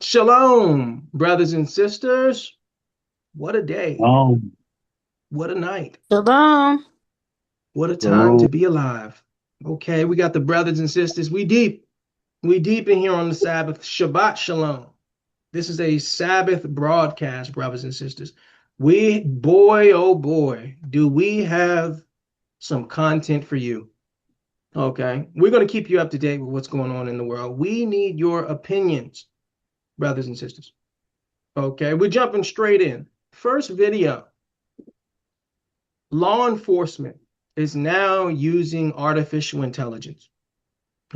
Shalom, brothers and sisters. What a day. Um, What a night. Shalom. What a time to so be alive. Okay, we got the brothers and sisters. We deep. We deep in here on the Sabbath. Shabbat Shalom. This is a Sabbath broadcast, brothers and sisters. Boy, oh boy, do we have some content for you. Okay, we're going to keep you up to date with what's going on in the world. We need your opinions, brothers and sisters. Okay, we're jumping straight in. First video. Law enforcement is now using artificial intelligence.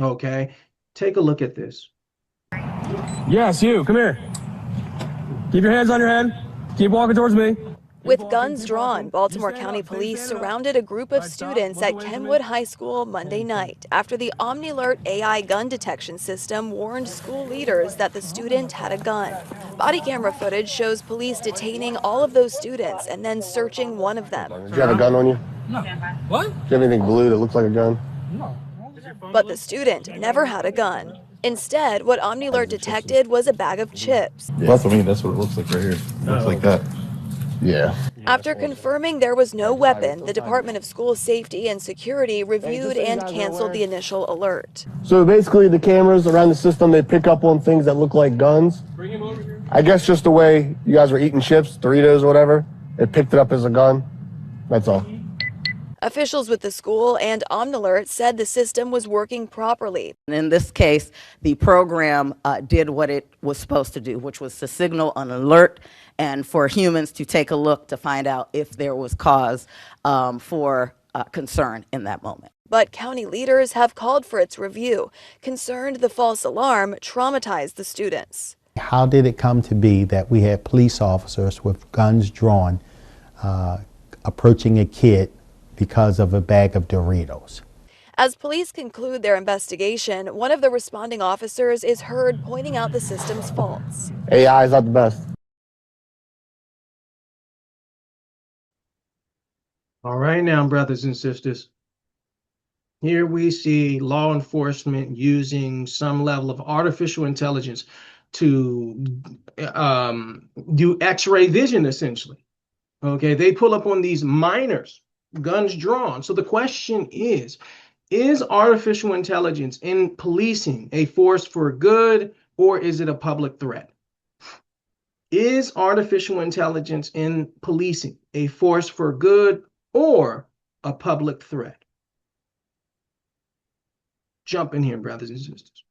Okay, take a look at this. Yes, you. Come here. Keep your hands on your head. Keep walking towards me. With guns drawn, Baltimore County Police surrounded a group of students at Kenwood High School Monday night after the OmniAlert AI gun detection system warned school leaders that the student had a gun. Body camera footage shows police detaining all of those students and then searching one of them. Do you have a gun on you? No. What? Do you have anything blue that looks like a gun? No. But the student never had a gun. Instead, what OmniAlert detected was a bag of chips. That's what I mean. That's what it looks like right here. It looks like that. Yeah. After confirming there was no weapon, the Department of School Safety and Security reviewed and canceled the initial alert. So basically the cameras around the system, they pick up on things that look like guns. I guess just the way you guys were eating chips, Doritos or whatever, it picked it up as a gun. That's all. Officials with the school and OmniAlert said the system was working properly. In this case, the program did what it was supposed to do, which was to signal an alert and for humans to take a look to find out if there was cause for concern in that moment. But county leaders have called for its review, concerned the false alarm traumatized the students. How did it come to be that we had police officers with guns drawn approaching a kid because of a bag of Doritos? As police conclude their investigation, one of the responding officers is heard pointing out the system's faults. AI is not the best. All right, now, brothers and sisters. Here we see law enforcement using some level of artificial intelligence to do X-ray vision, essentially. Okay, they pull up on these minors, guns drawn. So the question is artificial intelligence in policing a force for good, or is it a public threat? Is artificial intelligence in policing a force for good or a public threat? Jump in here, brothers and sisters.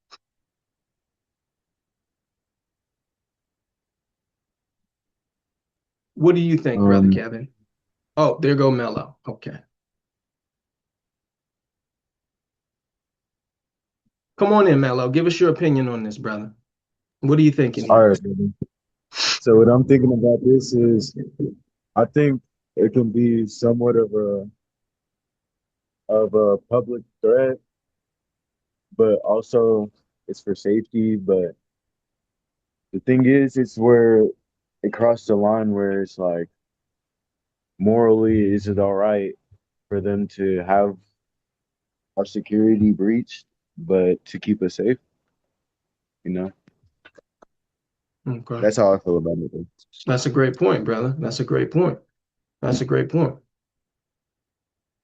What do you think, Brother Kevin? Oh, there go Mello. Okay. Come on in, Mello. Give us your opinion on this, brother. What are you thinking? all right. So what I'm thinking about this is, I think it can be somewhat of a public threat, but also it's for safety. But the thing is, it's where it crossed the line where it's like, morally, is it all right for them to have our security breached, but to keep us safe? You know, Okay. that's how I feel about it. That's a great point, brother. That's a great point. That's a great point.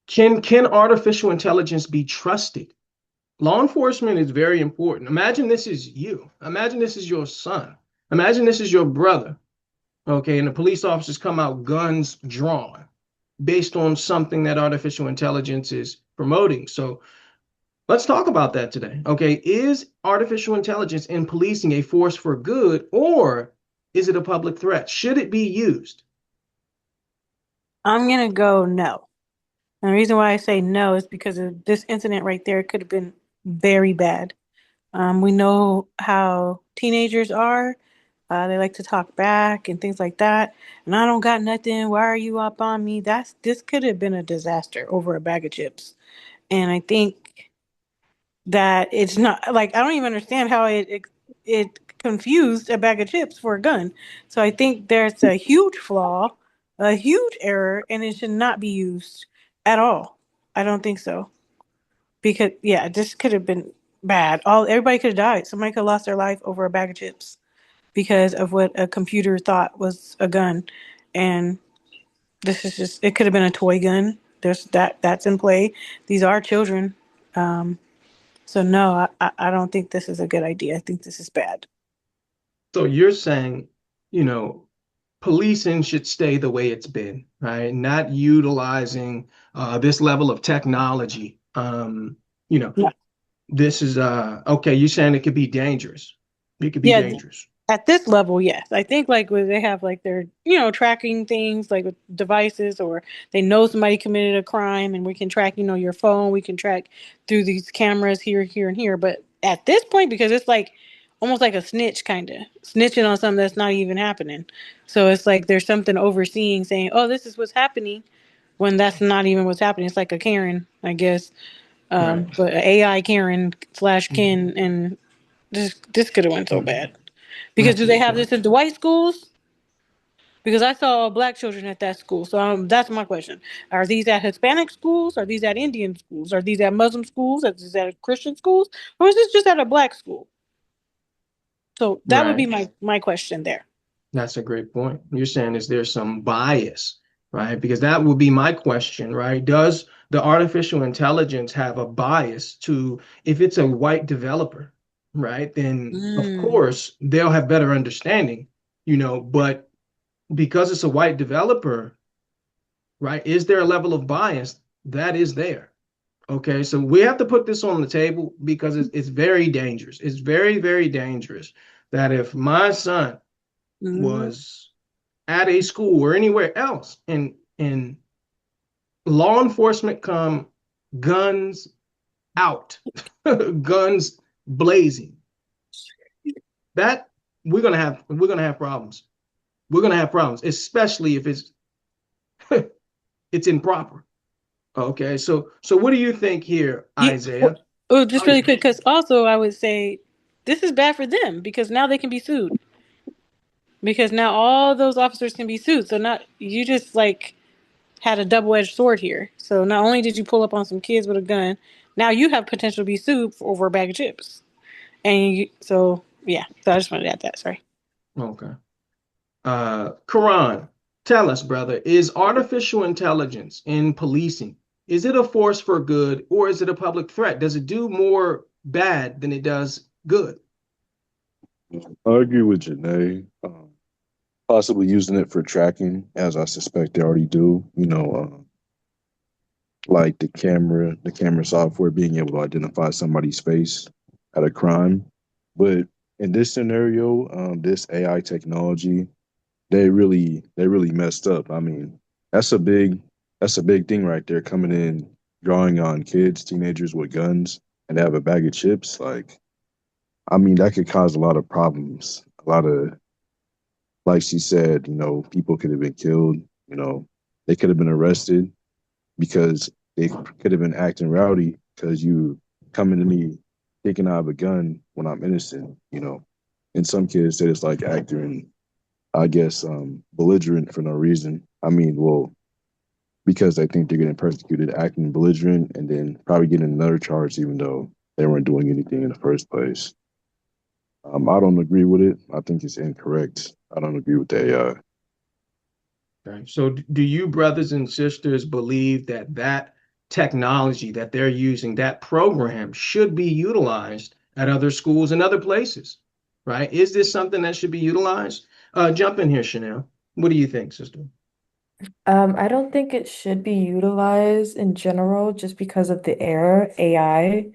Can artificial intelligence be trusted? Law enforcement is very important. Imagine this is you. Imagine this is your son. Imagine this is your brother. Okay, and the police officers come out guns drawn based on something that artificial intelligence is promoting. So let's talk about that today. Okay, is artificial intelligence in policing a force for good, or is it a public threat? Should it be used? I'm going to go no. And the reason why I say no is because of this incident right there could have been very bad. We know how teenagers are. They like to talk back and things like that. And I don't got nothing. Why are you up on me? This could have been a disaster over a bag of chips. And I think that it's not like, I don't even understand how it confused a bag of chips for a gun. So I think there's a huge flaw, a huge error, and it should not be used at all. I don't think so. Because this could have been bad. Everybody could have died. Somebody could have lost their life over a bag of chips because of what a computer thought was a gun. And this is just, it could have been a toy gun. There's that's in play. These are children. Um, so no, I don't think this is a good idea. I think this is bad. So you're saying, you know, policing should stay the way it's been, right? Not utilizing this level of technology. You know, Yeah. this is okay. You're saying it could be dangerous. It could be Yeah, dangerous. at this level, yes. I think like where they have like their, tracking things like with devices, or they know somebody committed a crime and we can track, your phone, we can track through these cameras here, here, and here. But at this point, because it's like almost like a snitch kind of snitching on something that's not even happening. So it's like there's something overseeing saying, oh, this is what's happening when that's not even what's happening. It's like a Karen, I guess. Right. But a AI Karen slash Mhm. Ken, and this could have went so Mhm. bad. Because That's do a they good have point. this in the white schools? Because I saw black children at that school. So that's my question. Are these at Hispanic schools? Are these at Indian schools? Are these at Muslim schools? Is this at Christian schools? Or is this just at a black school? So that would be Right. my question there. That's a great point. You're saying is there some bias, right? Because that would be my question, right? Does the artificial intelligence have a bias to, if it's a white developer, right? Then of Mm, course they'll have better understanding, but because it's a white developer, right? Is there a level of bias that is there? Okay, so we have to put this on the table because it's very dangerous. It's very, very dangerous that if my son mm, was at a school or anywhere else and law enforcement come guns out, guns blazing, that we're gonna have problems. We're gonna have problems, especially if it's improper. Okay, so what do you think here, yeah. Isaiah? Oh, just really quick, because also I would say this is bad for them because now they can be sued. Because now all those officers can be sued. So not you just like had a double edged sword here. So not only did you pull up on some kids with a gun, now you have potential to be sued for over a bag of chips. And so yeah, so I just wanted to add that. Sorry. Okay. Karan, tell us, brother, is artificial intelligence in policing, is it a force for good or is it a public threat? Does it do more bad than it does good? I agree with Janae. Possibly using it for tracking, as I suspect they already do. Like the camera software being able to identify somebody's face at a crime. But in this scenario, this AI technology, they really messed up. I mean, that's a big that's a big thing right there, coming in, drawing on kids, teenagers with guns, and they have a bag of chips. Like, I mean, that could cause a lot of problems. A lot of, like she said, people could have been killed. They could have been arrested because they could have been acting rowdy because you coming to me thinking I have a gun when I'm innocent. And some kids say it's like acting, I guess, belligerent for no reason. I mean, well, because they think they're getting persecuted, acting belligerent, and then probably getting another charge even though they weren't doing anything in the first place. I don't agree with it. I think it's incorrect. I don't agree with the AI. Okay. So do you brothers and sisters believe that that technology that they're using, that program should be utilized at other schools and other places, right? Is this something that should be utilized? Jump in here, Chanel. What do you think, sister? I don't think it should be utilized in general just because of the error AI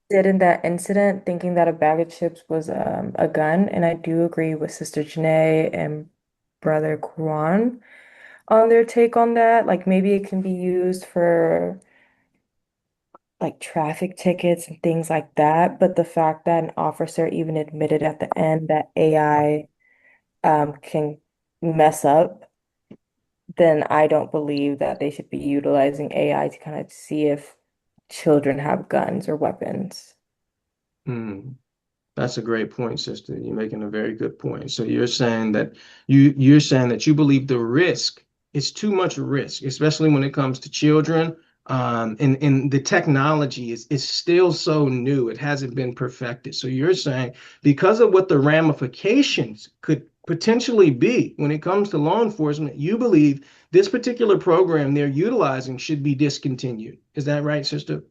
did in that incident, thinking that a bag of chips was a gun. And I do agree with Sister Janae and Brother Kwan on their take on that. Like maybe it can be used for like traffic tickets and things like that. But the fact that an officer even admitted at the end that AI can mess up, then I don't believe that they should be utilizing AI to kind of see if children have guns or weapons. Hmm. That's a great point, sister. You're making a very good point. So you're saying that you believe the risk is too much risk, especially when it comes to children, And the technology is still so new. It hasn't been perfected. So you're saying because of what the ramifications could potentially be when it comes to law enforcement, you believe this particular program they're utilizing should be discontinued. Is that right, sister?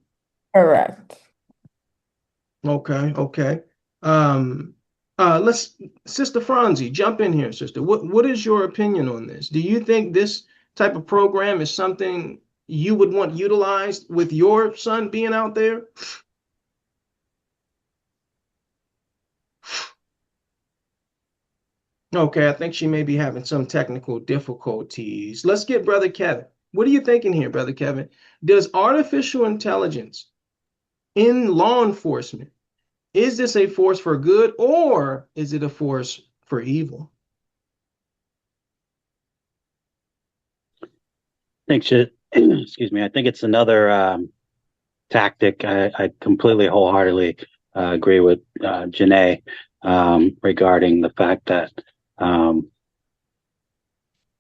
Correct. Okay, okay. Um, let's, Sister Franzi, jump in here, sister. What is your opinion on this? Do you think this type of program is something you would want utilized with your son being out there? Okay, I think she may be having some technical difficulties. Let's get Brother Kevin. What are you thinking here, Brother Kevin? Does artificial intelligence in law enforcement, is this a force for good or is it a force for evil? think should excuse me. I think it's another tactic. I completely wholeheartedly agree with Janae regarding the fact that um,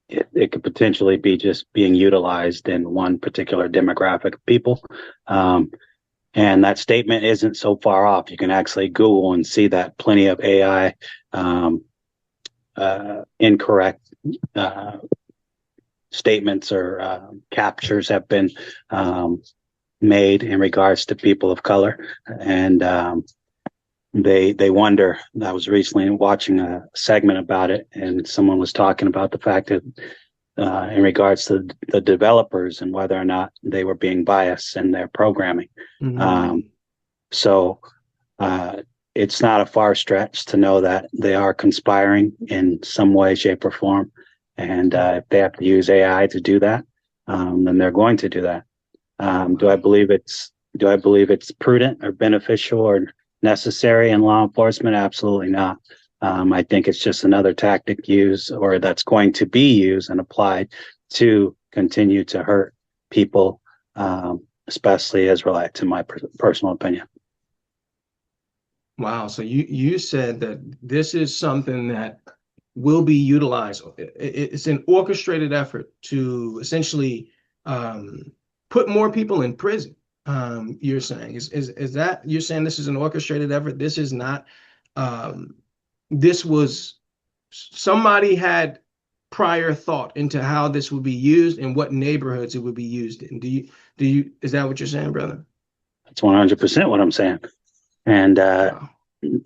it could potentially be just being utilized in one particular demographic of people. Um, and that statement isn't so far off. You can actually Google and see that plenty of AI incorrect statements or captures have been made in regards to people of color, and they wonder. I was recently watching a segment about it, and someone was talking about the fact that in regards to the developers and whether or not they were being biased in their programming. Mhm. So it's not a far stretch to know that they are conspiring in some way, shape, or form. And if they have to use AI to do that, then they're going to do that. Do I believe it's prudent or beneficial or necessary in law enforcement? Absolutely not. I think it's just another tactic used or that's going to be used and applied to continue to hurt people, especially Israelites, in my personal opinion. Wow. So you said that this is something that will be utilized. It's an orchestrated effort to essentially um, put more people in prison. You're saying is that you're saying this is an orchestrated effort? This is not. Um, this was somebody had prior thought into how this would be used and what neighborhoods it would be used in. Do you is that what you're saying, brother? That's 100% what I'm saying. And Wow.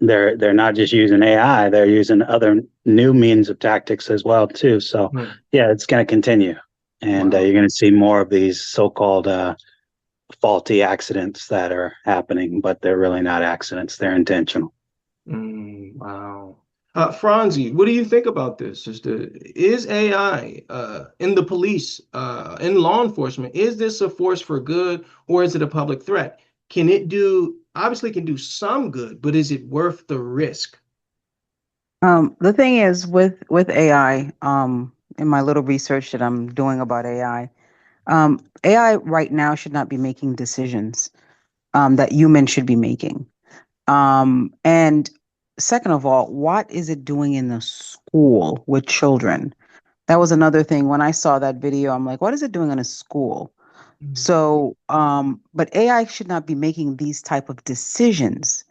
they're not just using AI; they're using other new means of tactics as well too. So Hmm. yeah, it's going to continue, and Wow. you're going to see more of these so-called faulty accidents that are happening, but they're really not accidents; they're intentional. Wow. Franzi, what do you think about this? Is AI in the police, in law enforcement, is this a force for good or is it a public threat? Can it do, obviously can do some good, but is it worth the risk? The thing is with AI, in my little research that I'm doing about AI, AI right now should not be making decisions that humans should be making. And second of all, what is it doing in the school with children? That was another thing. When I saw that video, I'm like, what is it doing in a school? So, but AI should not be making these type of decisions.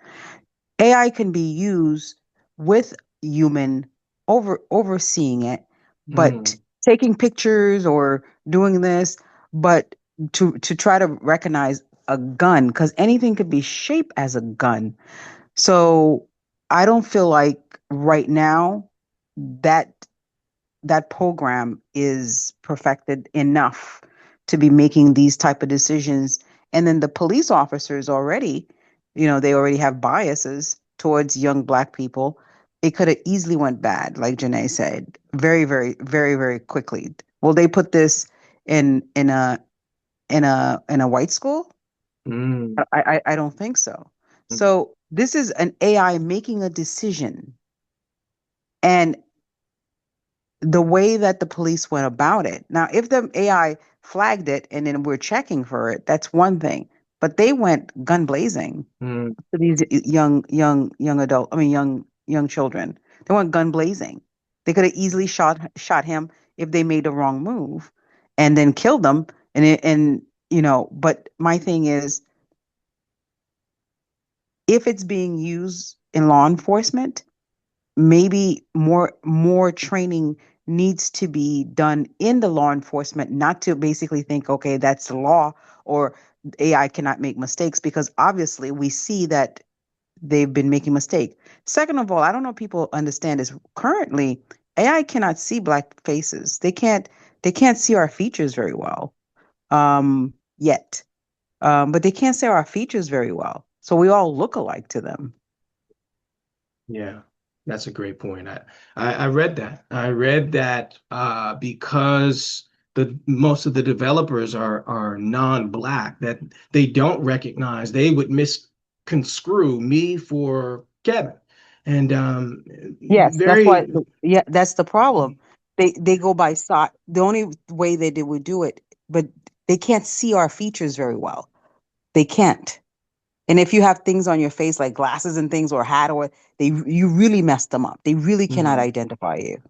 AI can be used with human overseeing it, but Mm, taking pictures or doing this, but to try to recognize a gun, because anything could be shaped as a gun. So I don't feel like right now that that program is perfected enough to be making these type of decisions. And then the police officers already, they already have biases towards young black people. It could have easily went bad, like Janae said, very, very, very, very quickly. Will they put this in a white school? mm, I don't think so. mm, So this is an AI making a decision. And the way that the police went about it. Now, if the AI flagged it and then we're checking for it, that's one thing. But they went gun blazing mm, to these young adult. I mean, young children. They went gun blazing. They could have easily shot him if they made the wrong move, and then killed them. And But my thing is, if it's being used in law enforcement, maybe more training needs to be done in the law enforcement, not to basically think, okay, that's the law, or AI cannot make mistakes, because obviously we see that they've been making mistakes. Second of all, I don't know if people understand is currently AI cannot see black faces. They can't see our features very well yet. But they can't see our features very well. So we all look alike to them. Yeah, that's a great point. I read that. I read that because the most of the developers are non-black, that they don't recognize, they would misconstrue me for Kevin. And Yes, that's why. very Yeah, that's the problem. They go by sight. The only way that they would do it, but they can't see our features very well. They can't. And if you have things on your face like glasses and things or hat, or you really mess them up. They really cannot Mhm. identify you.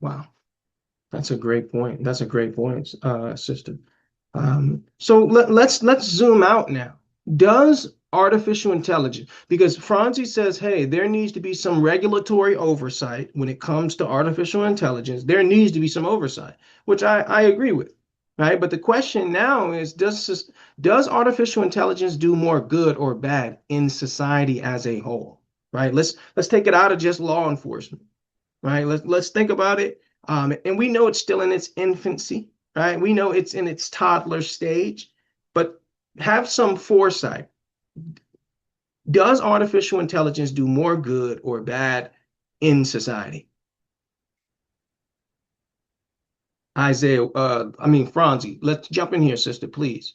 Wow, that's a great point. That's a great point, sister. So let's zoom out now. Does artificial intelligence, because Franzi says, hey, there needs to be some regulatory oversight when it comes to artificial intelligence. There needs to be some oversight, which I agree with, right? But the question now is, does artificial intelligence do more good or bad in society as a whole, right? Let's take it out of just law enforcement, right? Let's think about it. And we know it's still in its infancy, right? We know it's in its toddler stage, but have some foresight. Does artificial intelligence do more good or bad in society? Isaiah, Franzi, let's jump in here, sister, please.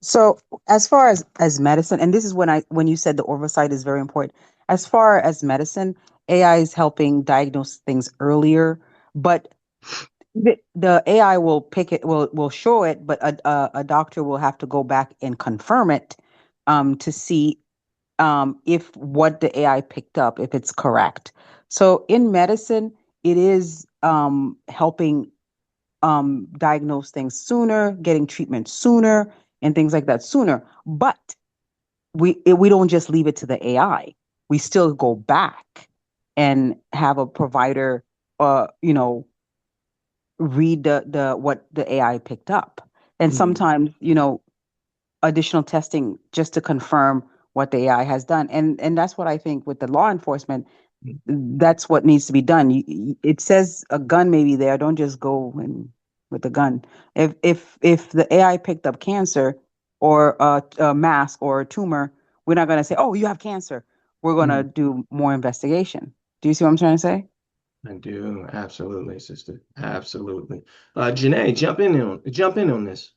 So as far as medicine, and this is when you said the oversight is very important. As far as medicine, AI is helping diagnose things earlier, but the AI will pick it, will show it, but a doctor will have to go back and confirm it to see if what the AI picked up, if it's correct. So in medicine, it is helping diagnose things sooner, getting treatment sooner, and things like that sooner. But we don't just leave it to the AI. We still go back and have a provider, read the what the AI picked up, and Mm, sometimes additional testing just to confirm what the AI has done. And that's what I think with the law enforcement, mm, that's what needs to be done. It says a gun may be there. Don't just go and with a gun. If the AI picked up cancer or a mass or a tumor, we're not going to say, "Oh, you have cancer." We're going to mm. do more investigation. Do you see what I'm trying to say? I do, absolutely, sister, absolutely. Janae, jump in on this.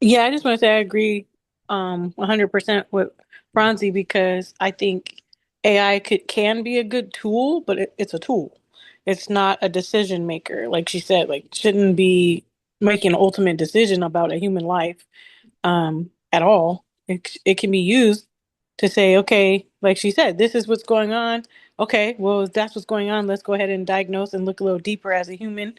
Yeah, I just want to say I agree 100% with Franzi because I think AI can be a good tool, but it's a tool. It's not a decision maker. Like she said, like shouldn't be making an ultimate decision about a human life at all. It can be used to say, okay, like she said, this is what's going on. Okay, well, if that's what's going on, let's go ahead and diagnose and look a little deeper as a human,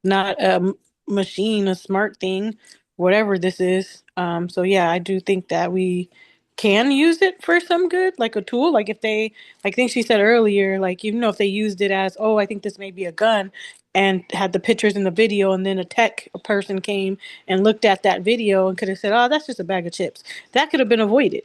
not a machine, a smart thing, whatever this is. So yeah, I do think that we can use it for some good, like a tool. Like if they, I think she said earlier, like even if they used it as, oh, I think this may be a gun, and had the pictures in the video, and then a tech person came and looked at that video and could have said, oh, that's just a bag of chips. That could have been avoided,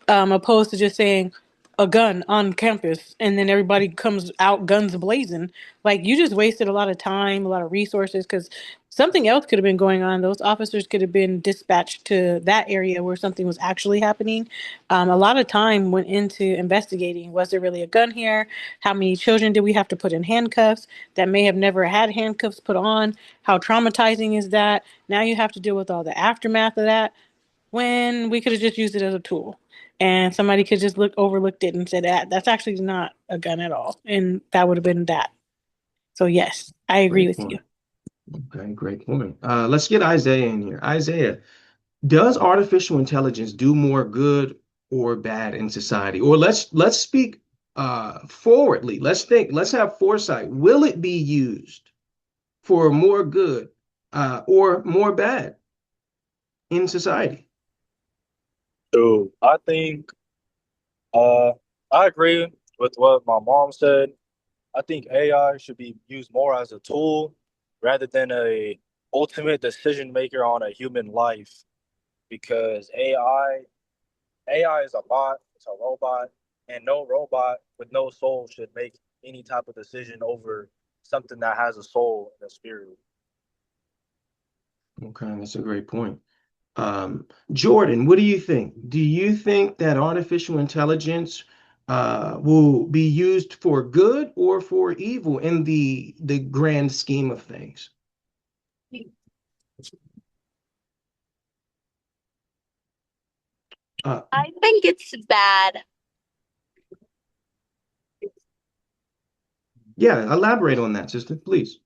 opposed to just saying a gun on campus and then everybody comes out guns blazing. Like you just wasted a lot of time, a lot of resources because something else could have been going on. Those officers could have been dispatched to that area where something was actually happening. A lot of time went into investigating. Was there really a gun here? How many children did we have to put in handcuffs that may have never had handcuffs put on? How traumatizing is that? Now you have to deal with all the aftermath of that when we could have just used it as a tool. And somebody could just overlooked it and said that that's actually not a gun at all. And that would have been that. So yes, I agree Great with you. point. Okay, great point. Let's get Isaiah in here. Isaiah, does artificial intelligence do more good or bad in society? Or let's speak forwardly. Let's think, let's have foresight. Will it be used for more good or more bad? in society? So I think I agree with what my mom said. I think AI should be used more as a tool rather than a ultimate decision maker on a human life because AI is a bot, it's a robot, and no robot with no soul should make any type of decision over something that has a soul and a spirit. Okay, that's a great point. Jordan, what do you think? Do you think that artificial intelligence will be used for good or for evil in the grand scheme of things? I think it's bad. Yeah, elaborate on that, sister, please.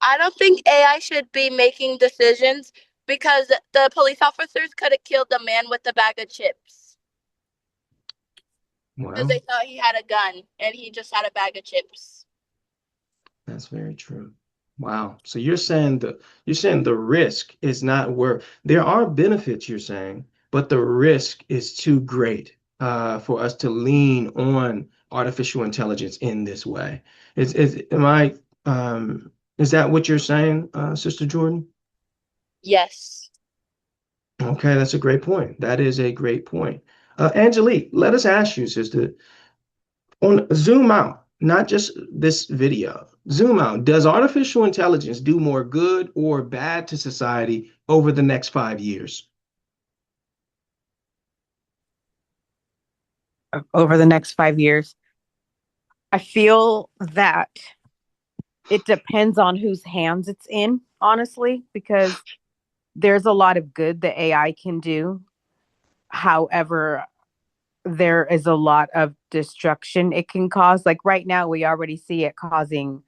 I don't think AI should be making decisions because the police officers could have killed the man with the bag of chips because they Well, thought he had a gun and he just had a bag of chips. that's very true. Wow. So you're saying the risk is not worth. There are benefits, you're saying, but the risk is too great for us to lean on artificial intelligence in this way. Is that what you're saying, Sister Jordan? Yes. Okay, that's a great point. That is a great point. Angelique, let us ask you, sister, on zoom out, not just this video. Zoom out. Does artificial intelligence do more good or bad to society over the next 5 years? Over the next 5 years, I feel that it depends on whose hands it's in, honestly, because there's a lot of good that AI can do. However, there is a lot of destruction it can cause. Like right now, we already see it causing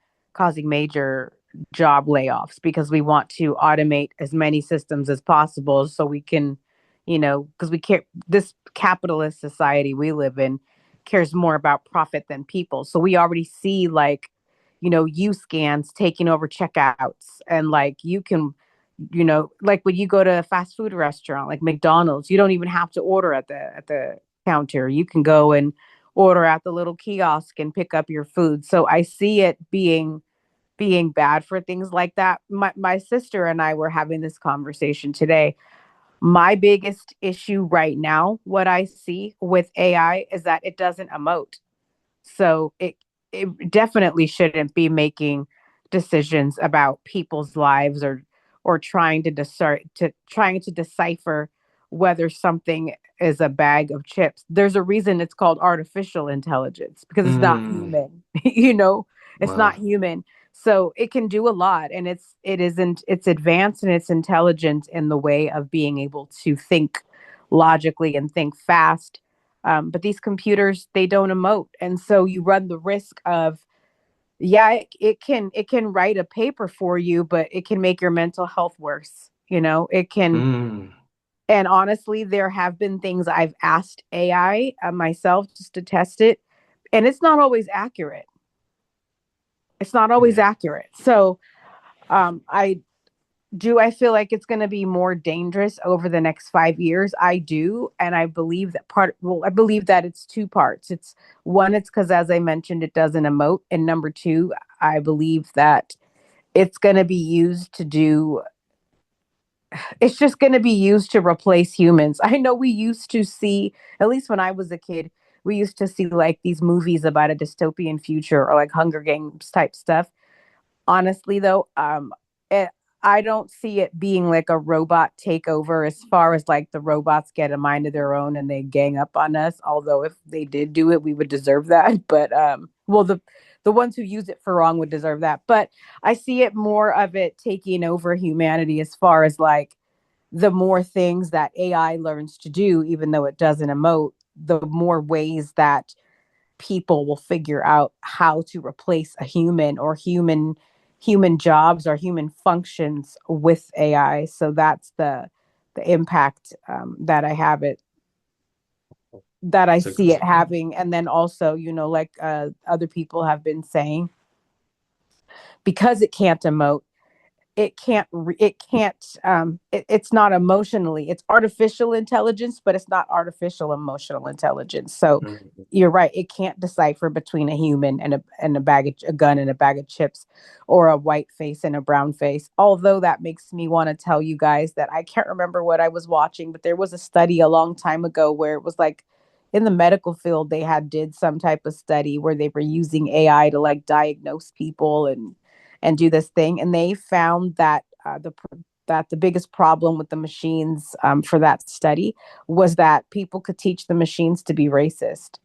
major job layoffs because we want to automate as many systems as possible so we can, because we care. This capitalist society we live in cares more about profit than people. So we already see like, you scans taking over checkouts and like you can like when you go to a fast food restaurant like McDonald's, you don't even have to order at the counter. You can go and order at the little kiosk and pick up your food. So I see it being bad for things like that. My sister and I were having this conversation today. My biggest issue right now, what I see with AI is that it doesn't emote. So it definitely shouldn't be making decisions about people's lives or trying to decipher whether something is a bag of chips. There's a reason it's called artificial intelligence because it's not Mm, human. you know, it's not wow. human. So it can do a lot and it's advanced and it's intelligent in the way of being able to think logically and think fast, but these computers, they don't emote. And so you run the risk of, yeah, it can write a paper for you, but it can make your mental health worse. It can. Mm, And honestly, there have been things I've asked AI myself just to test it, and it's not always accurate. It's not always yeah. accurate. So I feel like it's going to be more dangerous over the next 5 years? I do. And I believe that it's two parts. It's one, it's because, as I mentioned, it doesn't emote. And number two, I believe that it's going to be used to do, it's just going to be used to replace humans. I know we used to see, at least when I was a kid, we used to see like these movies about a dystopian future or like Hunger Games type stuff. Honestly though, it, I don't see it being like a robot takeover as far as like the robots get a mind of their own and they gang up on us, although if they did do it we would deserve that. But well, the ones who use it for wrong would deserve that. But I see it more of it taking over humanity as far as like the more things that AI learns to do, even though it doesn't emote, the more ways that people will figure out how to replace a human or human jobs or human functions with AI. So that's the impact that I That's a see it great point. having. And then also, like other people have been saying, because it can't emote, it's not emotionally, it's artificial intelligence, but it's not artificial emotional intelligence. So you're right, it can't decipher between a human and a gun and a bag of chips, or a white face and a brown face. Although that makes me want to tell you guys that I can't remember what I was watching, but there was a study a long time ago where it was like, in the medical field, they had did some type of study where they were using AI to like diagnose people and do this thing, and they found that the biggest problem with the machines, for that study, was that people could teach the machines to be racist.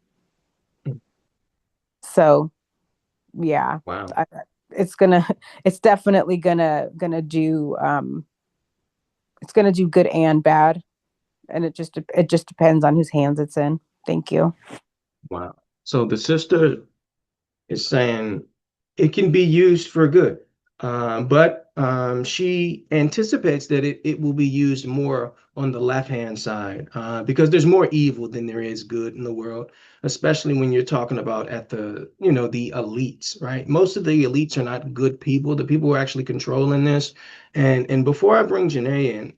So yeah, Wow. it's gonna it's definitely gonna do, it's gonna do good and bad, and it just depends on whose hands it's in. Thank you. Wow. So the sister is saying it can be used for good, but she anticipates that it will be used more on the left-hand side, because there's more evil than there is good in the world, especially when you're talking about at the elites, right? Most of the elites are not good people. The people who are actually controlling this. And before I bring Janae in,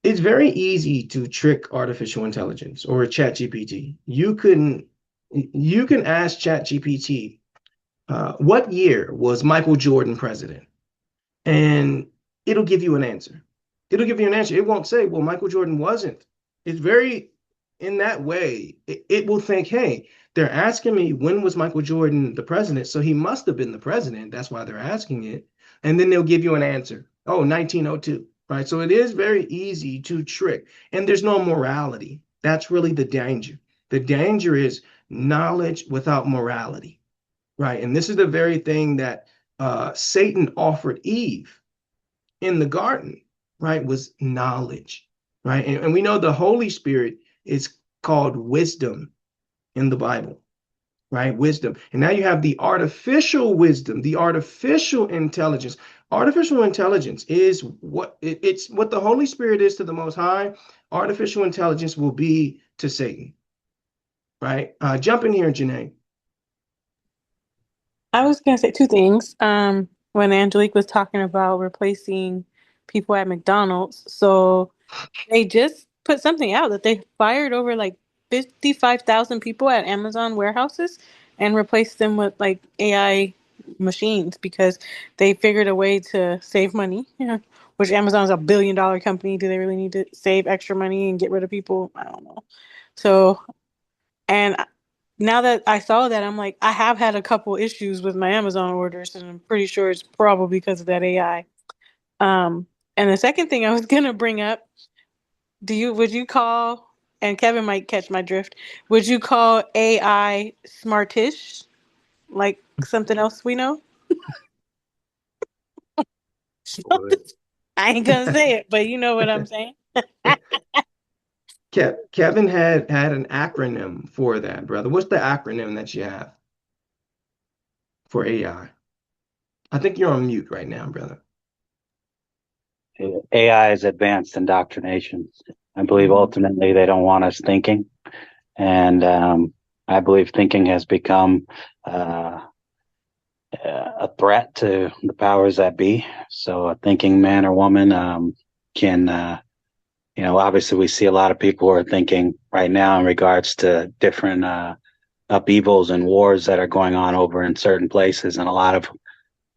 it's very easy to trick artificial intelligence or chat gpt. You can ask chat gpt, what year was Michael Jordan president? And it'll give you an answer. It'll give you an answer. It won't say, well, Michael Jordan wasn't. It's very, in that way, it will think, hey, they're asking me when was Michael Jordan the president? So he must have been the president. That's why they're asking it. And then they'll give you an answer. Oh, 1902, right? So it is very easy to trick. And there's no morality. That's really the danger. The danger is knowledge without morality, right? And this is the very thing that Satan offered Eve in the garden, right? Was knowledge, right? And we know the Holy Spirit is called wisdom in the Bible, right? Wisdom. And now you have the artificial wisdom, the artificial intelligence. Artificial intelligence is it's what the Holy Spirit is to the Most High. Artificial intelligence will be to Satan, right? Jump in here, Janae. I was gonna say two things. When Angelique was talking about replacing people at McDonald's, so they just put something out that they fired over like 55,000 people at Amazon warehouses and replaced them with like AI machines because they figured a way to save money. Yeah. Which Amazon's $1 billion company. Do they really need to save extra money and get rid of people? I don't know. So, and now that I saw that, I'm like, I have had a couple issues with my Amazon orders, and I'm pretty sure it's probably because of that AI. And the second thing I was gonna bring up, would you call, and Kevin might catch my drift, would you call AI smartish? Like something else we know? I ain't gonna say it, but you know what I'm saying. Kevin had an acronym for that, brother. What's the acronym that you have for AI? I think you're on mute right now, brother. AI is advanced indoctrination. I believe ultimately they don't want us thinking. And I believe thinking has become a threat to the powers that be. So a thinking man or woman can, obviously we see a lot of people who are thinking right now in regards to different upheavals and wars that are going on over in certain places. And a lot of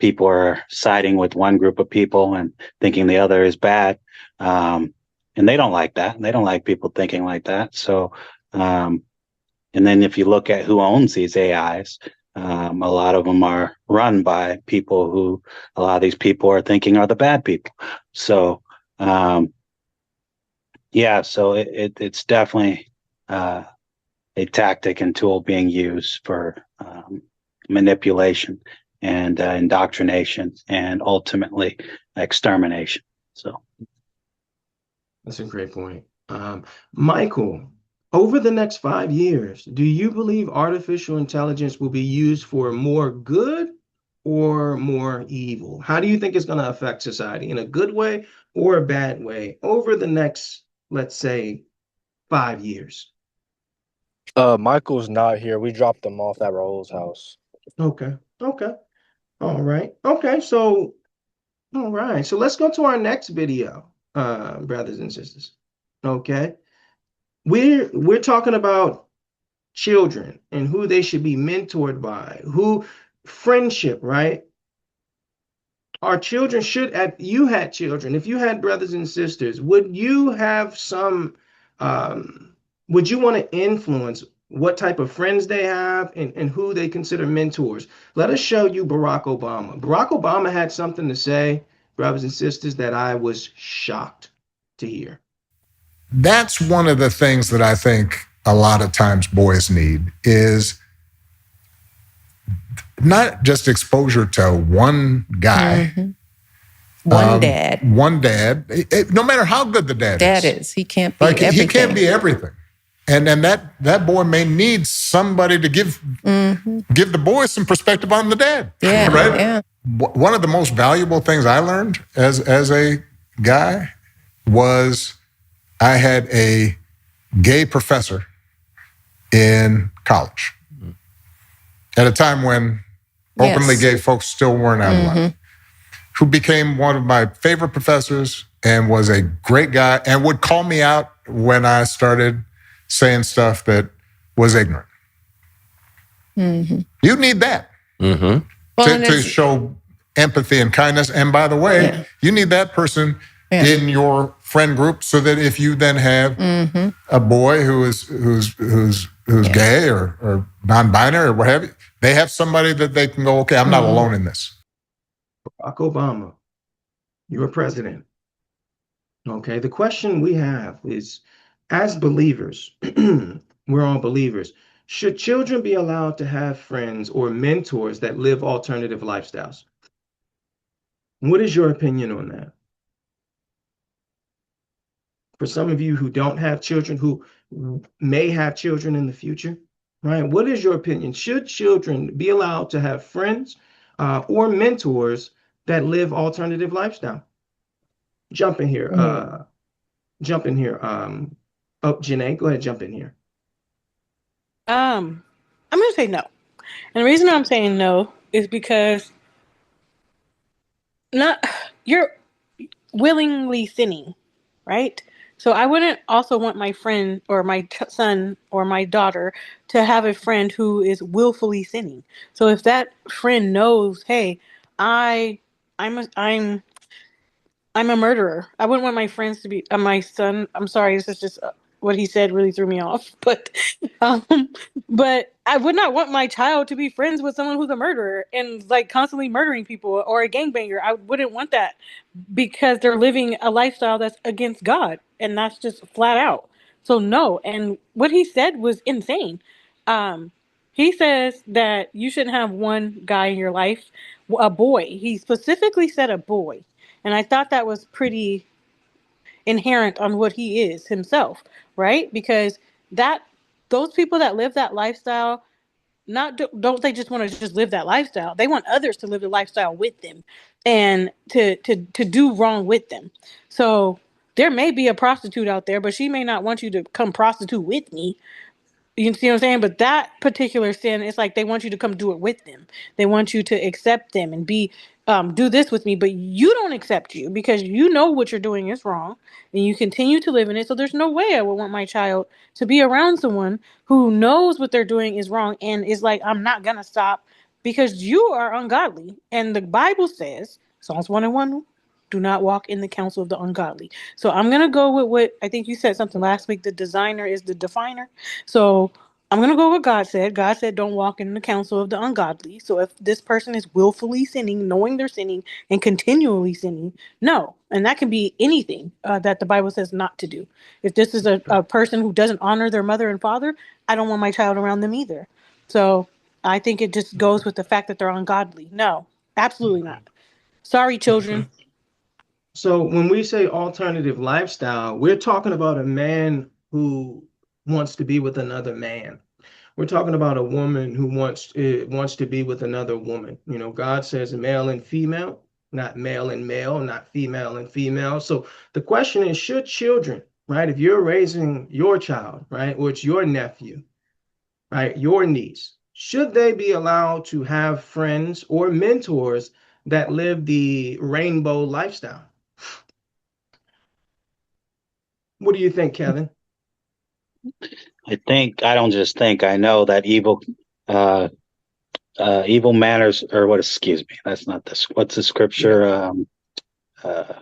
people are siding with one group of people and thinking the other is bad. And they don't like that. They don't like people thinking like that. So, and then if you look at who owns these AIs, a lot of them are run by people who a lot of these people are thinking are the bad people. So, yeah, so it's definitely a tactic and tool being used for manipulation and indoctrination and ultimately extermination. So That's a great point. Michael, over the next 5 years, do you believe artificial intelligence will be used for more good or more evil? How do you think it's going to affect society in a good way or a bad way over the next, let's say, 5 years? Michael's not here. We dropped him off at Raul's house. Okay. Okay. All right. Okay. So All right, so let's go to our next video, brothers and sisters. Okay, we're talking about children and who they should be mentored by, who friendship, right? Our children should, at you had children, if you had brothers and sisters, would you have some, um, would you want to influence what type of friends they have and who they consider mentors? Let us show you Barack Obama. Barack Obama had something to say, brothers and sisters, that I was shocked to hear. That's one of the things that I think a lot of times boys need is not just exposure to one guy. Mm-hmm. One dad. One dad. No matter how good the dad is. He can't be everything. He can't be everything. And then that boy may need somebody to give the boy some perspective on the dad. Yeah. Right? Yeah. One of the most valuable things I learned as a guy was I had a gay professor in college at a time when openly gay folks still weren't outlawed, who became one of my favorite professors and was a great guy and would call me out when I started saying stuff that was ignorant. You need that to show empathy and kindness. And by the way, you need that person in your friend group so that if you then have a boy who's gay or non-binary or what have you, they have somebody that they can go, okay, I'm not alone in this. Barack Obama, you're president. Okay, the question we have is, as believers, we're all believers. Should children be allowed to have friends or mentors that live alternative lifestyles? What is your opinion on that? For some of you who don't have children, who may have children in the future, right? What is your opinion? Should children be allowed to have friends or mentors that live alternative lifestyle? Jump in here. Jump in here. Oh, Janae, go ahead, jump in here. I'm gonna say no. And the reason I'm saying no is because you're willingly sinning, right? So I wouldn't also want my friend or my son or my daughter to have a friend who is willfully sinning. So if that friend knows, hey, I'm a murderer. I wouldn't want my friends to be my son. I'm sorry, this is just what he said really threw me off. Um, but I would not want my child to be friends with someone who's a murderer and like constantly murdering people or a gangbanger. I wouldn't want that because they're living a lifestyle that's against God, and that's just flat out. So no. And what he said was insane. He says that you shouldn't have one guy in your life, a boy. He specifically said a boy. And I thought that was pretty inherent on what he is himself, right? Because those people that live that lifestyle, don't they just want to just live that lifestyle? They want others to live the lifestyle with them and to do wrong with them. So there may be a prostitute out there, but she may not want you to come prostitute with me. You see what I'm saying? But that particular sin, it's like they want you to come do it with them. They want you to accept them and do this with me, but you don't accept you because you know what you're doing is wrong and you continue to live in it. So there's no way I would want my child to be around someone who knows what they're doing is wrong and is like, I'm not gonna stop because you are ungodly. And the Bible says, Psalms 1:1, do not walk in the counsel of the ungodly. So I'm gonna go with what I think you said something last week. The designer is the definer. So I'm gonna go with what God said. God said, "Don't walk in the counsel of the ungodly." So if this person is willfully sinning, knowing they're sinning, and continually sinning, no. And that can be anything that the Bible says not to do. If this is a person who doesn't honor their mother and father, I don't want my child around them either. So I think it just goes with the fact that they're ungodly. No, absolutely not. Sorry, children. So when we say alternative lifestyle, we're talking about a man who wants to be with another man. We're talking about a woman who wants to be with another woman. You know, God says male and female, not male and male, not female and female. So the question is, should children, right? If you're raising your child, right, or it's your nephew, right, your niece, should they be allowed to have friends or mentors that live the rainbow lifestyle. What do you think, Kevin? I don't just think, I know that uh, evil manners, or what, excuse me, that's not this. What's the scripture? Uh,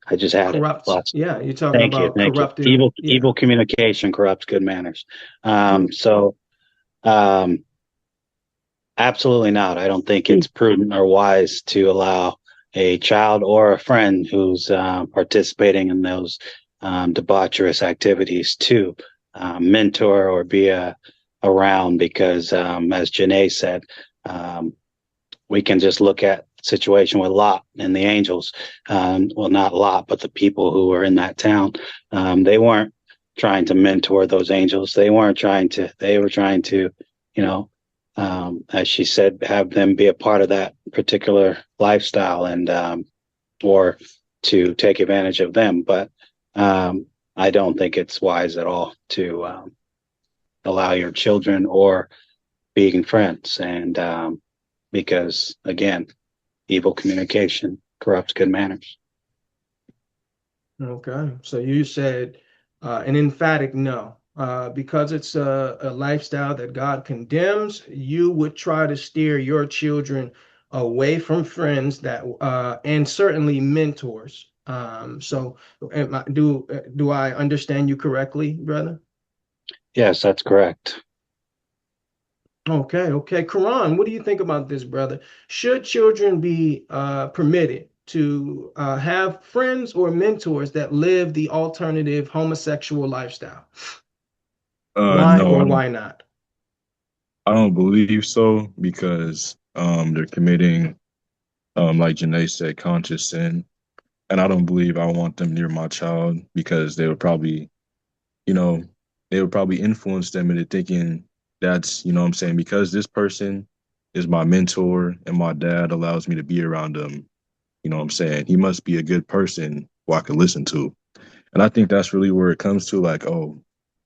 I just had it. Corrupt. Lost. Yeah, you're talking Thank you. about Thank you. corrupting. Yeah. Evil communication corrupts good manners. Yeah. So, um, absolutely not. I don't think it's prudent or wise to allow a child or a friend who's participating in those debaucherous activities to mentor or be around, because, as Janae said, um, we can just look at the situation with Lot and the angels. Well, not Lot, but the people who were in that town. They weren't trying to mentor those angels. They weren't trying to. They were trying to, you know, as she said, have them be a part of that particular lifestyle, and or to take advantage of them. But I don't think it's wise at all to allow your children or being friends, and because, again, evil communication corrupts good manners. Okay. So you said an emphatic no. Because it's a lifestyle that God condemns, you would try to steer your children away from friends that and certainly mentors. So do I understand you correctly, brother? Yes, that's correct. Okay, okay. Quran, what do you think about this, brother? Should children be permitted to have friends or mentors that live the alternative homosexual lifestyle? Why No, or why not? I don't believe so because they're committing like Janae said, conscious sin. And I don't believe I want them near my child because they would probably, you know, they would probably influence them into thinking that's, you know what I'm saying, because this person is my mentor and my dad allows me to be around them, you know what I'm saying? He must be a good person who I can listen to. And I think that's really where it comes to, like, oh,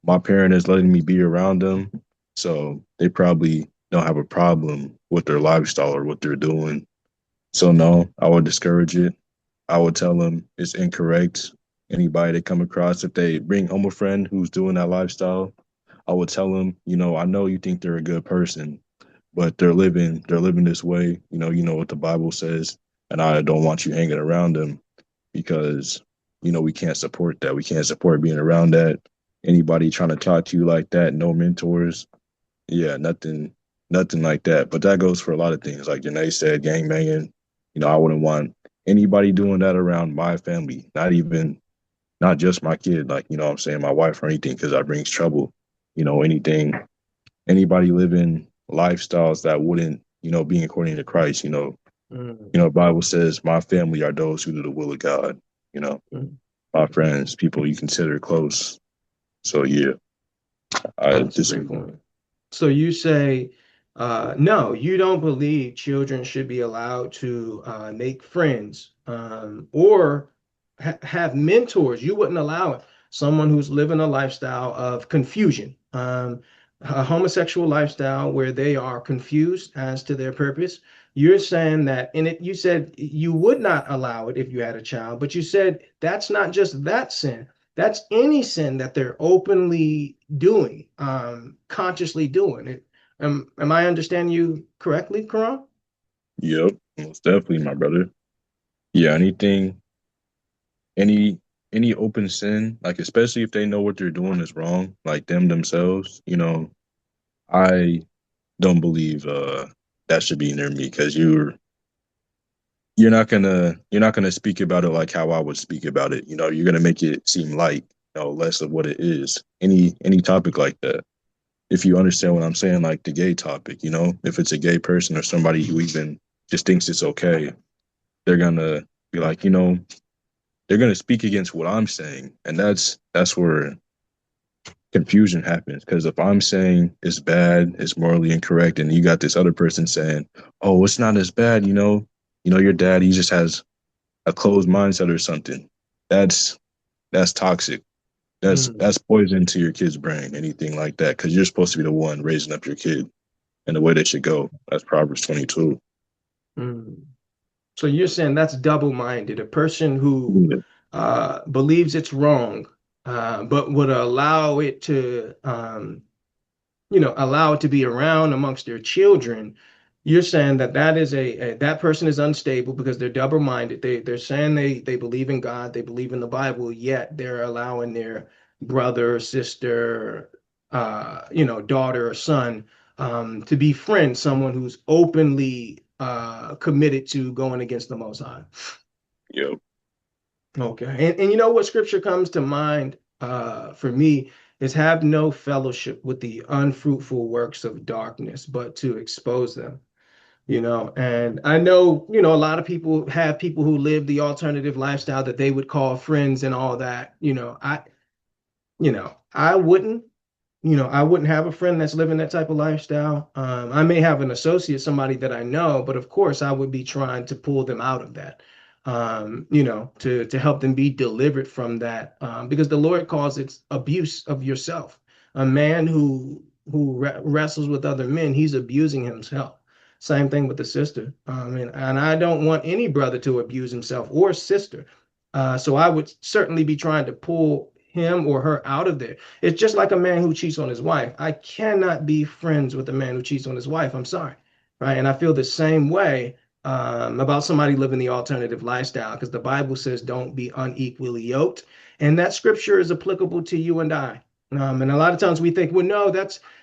my parent is letting me be around them. So they probably don't have a problem with their lifestyle or what they're doing. So no, I would discourage it. I would tell them it's incorrect. Anybody they come across, if they bring home a friend who's doing that lifestyle, I would tell them, I know you think they're a good person, but they're living this way. You know what the Bible says, and I don't want you hanging around them because we can't support that. We can't support being around that. Anybody trying to talk to you like that, no mentors, yeah, nothing like that. But that goes for a lot of things. Like Janae said, gang banging. I wouldn't want anybody doing that around my family. Not just my kid. Like what I'm saying, my wife or anything, because that brings trouble. Anything, anybody living lifestyles that wouldn't, be according to Christ. Mm, Bible says, "My family are those who do the will of God." You know, mm. my friends, people you consider close. So yeah, I That's a great disagree. point. So you say, no, you don't believe children should be allowed to make friends or have mentors. You wouldn't allow it. Someone who's living a lifestyle of confusion, a homosexual lifestyle where they are confused as to their purpose. You're saying that in it, you said you would not allow it if you had a child, but you said that's not just that sin. That's any sin that they're openly doing, consciously doing it. Am I understanding you correctly, Karan? Yep, most definitely, my brother. Yeah, any any open sin, like especially if they know what they're doing is wrong, like them themselves, I don't believe that should be near me because you're not gonna speak about it like how I would speak about it. You're gonna make it seem light, less of what it is. Any topic like that. If you understand what I'm saying, like the gay topic, if it's a gay person or somebody who even just thinks it's okay, they're gonna be like, they're going to speak against what I'm saying, and that's where confusion happens. Because if I'm saying it's bad, it's morally incorrect, and you got this other person saying, "Oh, it's not as bad," your dad he just has a closed mindset or something. That's toxic. That's poison to your kid's brain. Anything like that, because you're supposed to be the one raising up your kid in the way they should go. That's Proverbs 22. Mm. So you're saying that's double-minded, a person who believes it's wrong, but would allow it to, allow it to be around amongst their children. You're saying that that is that person is unstable because they're double-minded. They're saying they believe in God, they believe in the Bible, yet they're allowing their brother, sister, daughter or son, to befriend someone who's openly committed to going against the Most High. Yep. Okay. And you know what scripture comes to mind for me is have no fellowship with the unfruitful works of darkness, but to expose them. And I know, a lot of people have people who live the alternative lifestyle that they would call friends and all that. I wouldn't. I wouldn't have a friend that's living that type of lifestyle. I may have an associate, somebody that I know, but of course I would be trying to pull them out of that, to help them be delivered from that, because the Lord calls it abuse of yourself. A man who wrestles with other men, he's abusing himself. Same thing with the sister. And I don't want any brother to abuse himself or sister. So I would certainly be trying to pull him or her out of there. It's just like a man who cheats on his wife. I cannot be friends with a man who cheats on his wife. I'm sorry. Right. And I feel the same way about somebody living the alternative lifestyle, because the Bible says don't be unequally yoked. And that scripture is applicable to you and I. And a lot of times we think, well, no,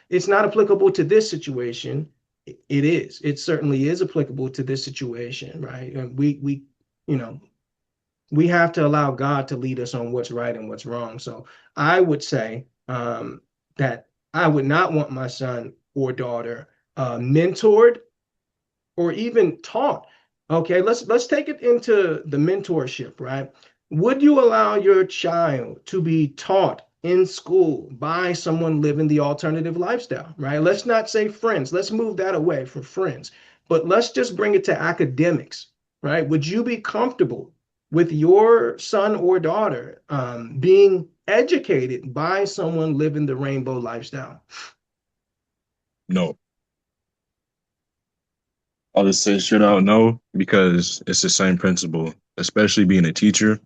it's not applicable to this situation. It is. It certainly is applicable to this situation, right? And you know, we have to allow God to lead us on what's right and what's wrong. So I would say that I would not want my son or daughter mentored or even taught. Okay, let's take it into the mentorship, right? Would you allow your child to be taught in school by someone living the alternative lifestyle, right? Let's not say friends. Let's move that away from friends, but let's just bring it to academics, right? Would you be comfortable with your son or daughter being educated by someone living the rainbow lifestyle? No. I'll just say straight out no, because it's the same principle, especially being a teacher.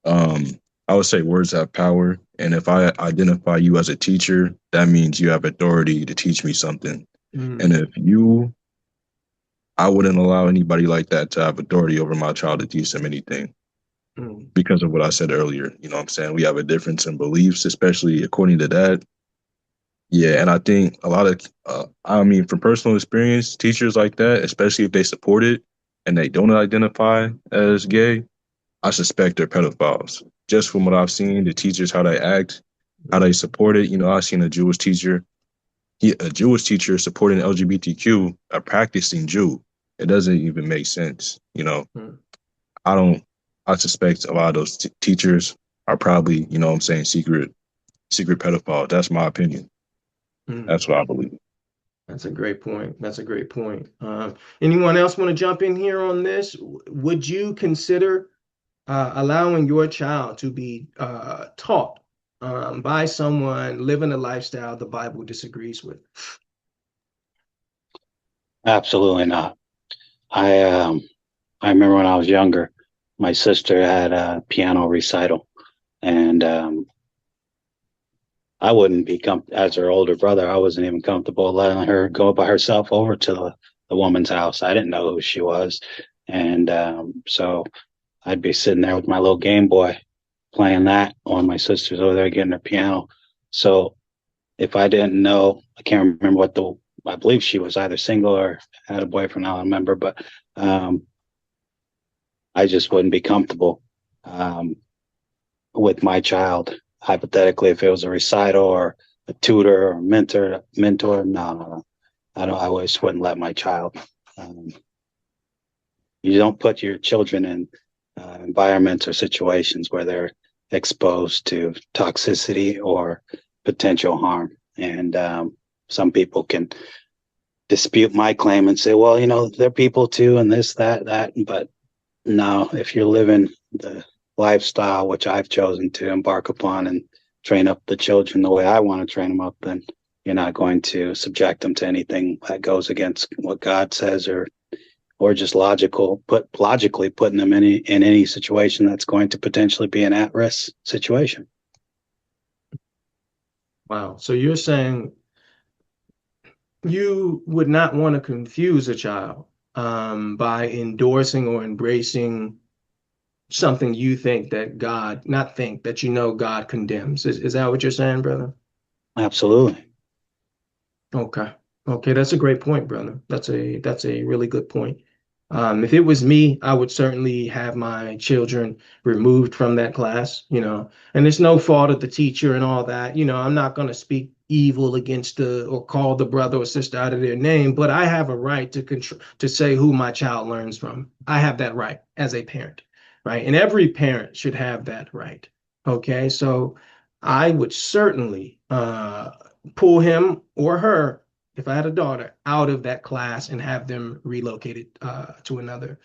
Um, I would say words have power. And if I identify you as a teacher, that means you have authority to teach me something. And if you, I wouldn't allow anybody like that to have authority over my child to teach them anything because of what I said earlier. You know what I'm saying? We have a difference in beliefs, especially according to that. Yeah, and I think a lot of, from personal experience, teachers like that, especially if they support it and they don't identify as gay, I suspect they're pedophiles. Just from what I've seen, the teachers, how they act, how they support it. I've seen a Jewish teacher, a Jewish teacher supporting LGBTQ, a practicing Jew. It doesn't even make sense. I don't, I suspect a lot of those teachers are probably, secret pedophiles. That's my opinion. That's what I believe. That's a great point. That's a great point. Anyone else want to jump in here on this? Would you consider allowing your child to be taught by someone living a lifestyle the Bible disagrees with? Absolutely not. I remember when I was younger, my sister had a piano recital, and I wouldn't be as her older brother. I wasn't even comfortable letting her go by herself over to the woman's house. I didn't know who she was, and so I'd be sitting there with my little Game Boy playing that while my sister's over there getting her piano. So if I didn't know, I can't remember I believe she was either single or had a boyfriend. I don't remember, but I just wouldn't be comfortable with my child. Hypothetically, if it was a recital or a tutor or mentor, no. I always wouldn't let my child. You don't put your children in environments or situations where they're exposed to toxicity or potential harm. And some people can dispute my claim and say, well, they're people too, and this, that. But no, if you're living the lifestyle which I've chosen to embark upon and train up the children the way I want to train them up, then you're not going to subject them to anything that goes against what God says or or just logically putting them in any situation that's going to potentially be an at-risk situation. Wow. So you're saying you would not want to confuse a child by endorsing or embracing something you think that God, not think, that you know God condemns. Is that what you're saying, brother? Absolutely. Okay. Okay, that's a great point, brother. That's a really good point. If it was me, I would certainly have my children removed from that class, and it's no fault of the teacher and all that. I'm not going to speak evil against or call the brother or sister out of their name, but I have a right to say who my child learns from. I have that right as a parent, right? And every parent should have that right. Okay, so I would certainly pull him or her, if I had a daughter, out of that class and have them relocated to another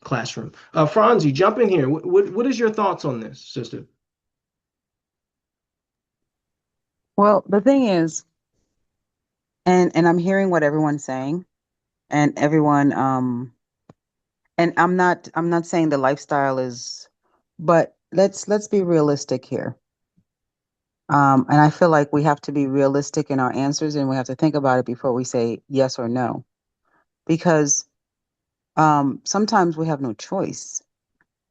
classroom. Franzi, jump in here. What is your thoughts on this, sister? Well, the thing is, and I'm hearing what everyone's saying, and everyone, and I'm not saying the lifestyle is, but let's be realistic here. And I feel like we have to be realistic in our answers, and we have to think about it before we say yes or no, because sometimes we have no choice,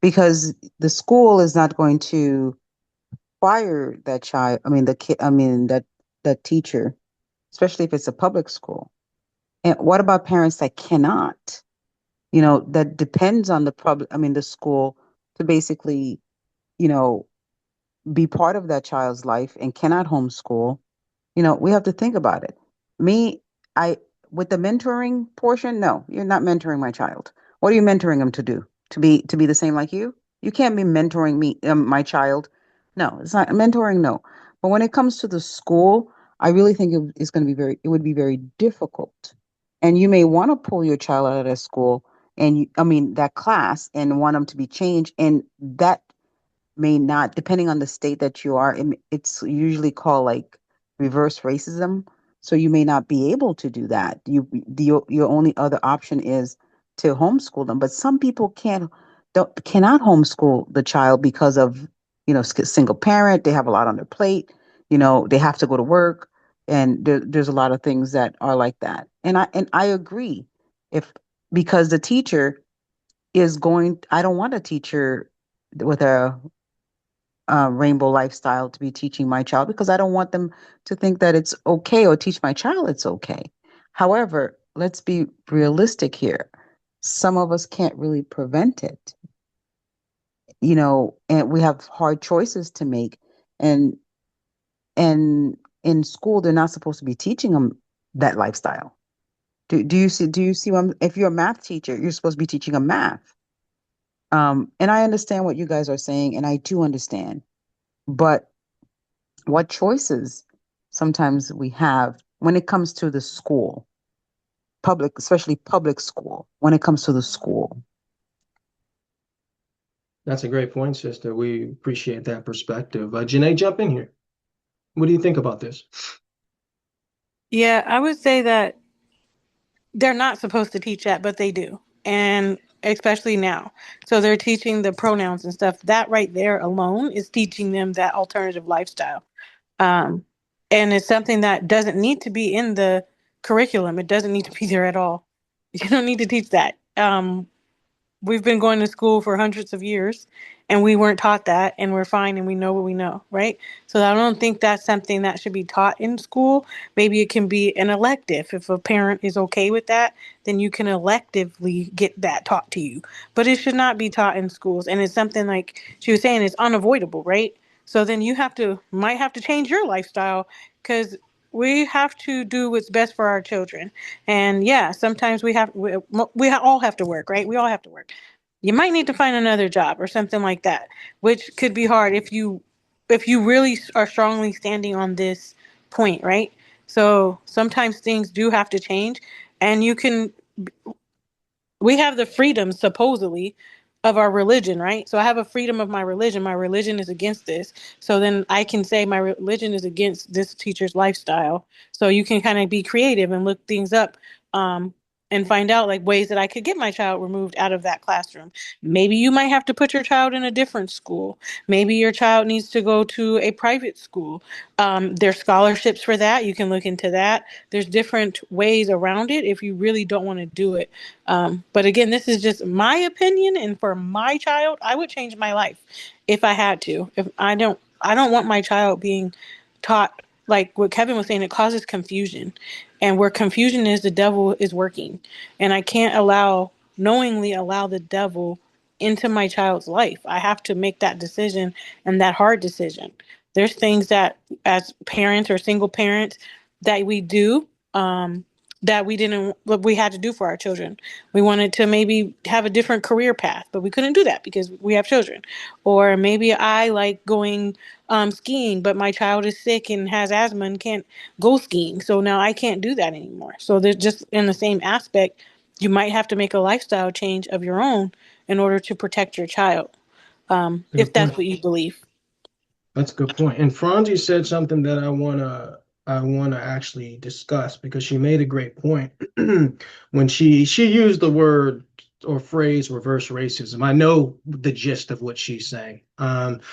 because the school is not going to fire that child. I mean, the kid. I mean, that teacher, especially if it's a public school. And what about parents that cannot? That depends on the school to basically, you know, be part of that child's life and cannot homeschool. We have to think about it. Me, I with the mentoring portion, no, you're not mentoring my child. What are you mentoring him to do? To be the same like you? You can't be mentoring me, my child. No, it's not mentoring. No, but when it comes to the school, I really think it's going to be it would be very difficult. And you may want to pull your child out of that school and I mean that class and want them to be changed, and that may not, depending on the state that you are, it's usually called like reverse racism. So you may not be able to do that. Your only other option is to homeschool them. But some people cannot homeschool the child because of single parent. They have a lot on their plate. They have to go to work, and there's a lot of things that are like that. And I agree, if because the teacher is going. I don't want a teacher with a rainbow lifestyle to be teaching my child, because I don't want them to think that it's okay, or teach my child it's okay. However, let's be realistic here. Some of us can't really prevent it, and we have hard choices to make. And and in school, they're not supposed to be teaching them that lifestyle. Do you see if you're a math teacher, you're supposed to be teaching them math. And I understand what you guys are saying, and I do understand. But what choices sometimes we have when it comes to the school, especially public school, when it comes to the school. That's a great point, sister. We appreciate that perspective. Janae, jump in here. What do you think about this? Yeah, I would say that they're not supposed to teach that, but they do. And especially now. So they're teaching the pronouns and stuff. That right there alone is teaching them that alternative lifestyle. Um, and it's something that doesn't need to be in the curriculum. It doesn't need to be there at all. You don't need to teach that. We've been going to school for hundreds of years and we weren't taught that, and we're fine and we know what we know, right? So I don't think that's something that should be taught in school. Maybe it can be an elective. If a parent is okay with that, then you can electively get that taught to you. But it should not be taught in schools. And it's something, like she was saying, it's unavoidable, right? So then you might have to change your lifestyle, because we have to do what's best for our children. And yeah, sometimes we all have to work, right? We all have to work. You might need to find another job or something like that, which could be hard if you really are strongly standing on this point, right? So sometimes things do have to change, and we have the freedom supposedly of our religion, right? So I have a freedom of my religion. My religion is against this. So then I can say my religion is against this teacher's lifestyle. So you can kind of be creative and look things up. and find out like ways that I could get my child removed out of that classroom. Maybe you might have to put your child in a different school. Maybe your child needs to go to a private school. There's scholarships for that. You can look into that. There's different ways around it if you really don't want to do it. But again, this is just my opinion, and for my child, I would change my life if I had to. If I don't want my child being taught like what Kevin was saying. It causes confusion, and where confusion is, the devil is working, and I can't knowingly allow the devil into my child's life. I have to make that decision, and that hard decision. There's things that as parents or single parents that we do that we didn't what we had to do for our children. We wanted to maybe have a different career path, but we couldn't do that because we have children. Or maybe I like going skiing, but my child is sick and has asthma and can't go skiing. So now I can't do that anymore. So they're just in the same aspect. You might have to make a lifestyle change of your own in order to protect your child, if Good that's point. what you believe. That's a good point. And Franzi said something that I wanna actually discuss because she made a great point when she used the word or phrase reverse racism. I know the gist of what she's saying.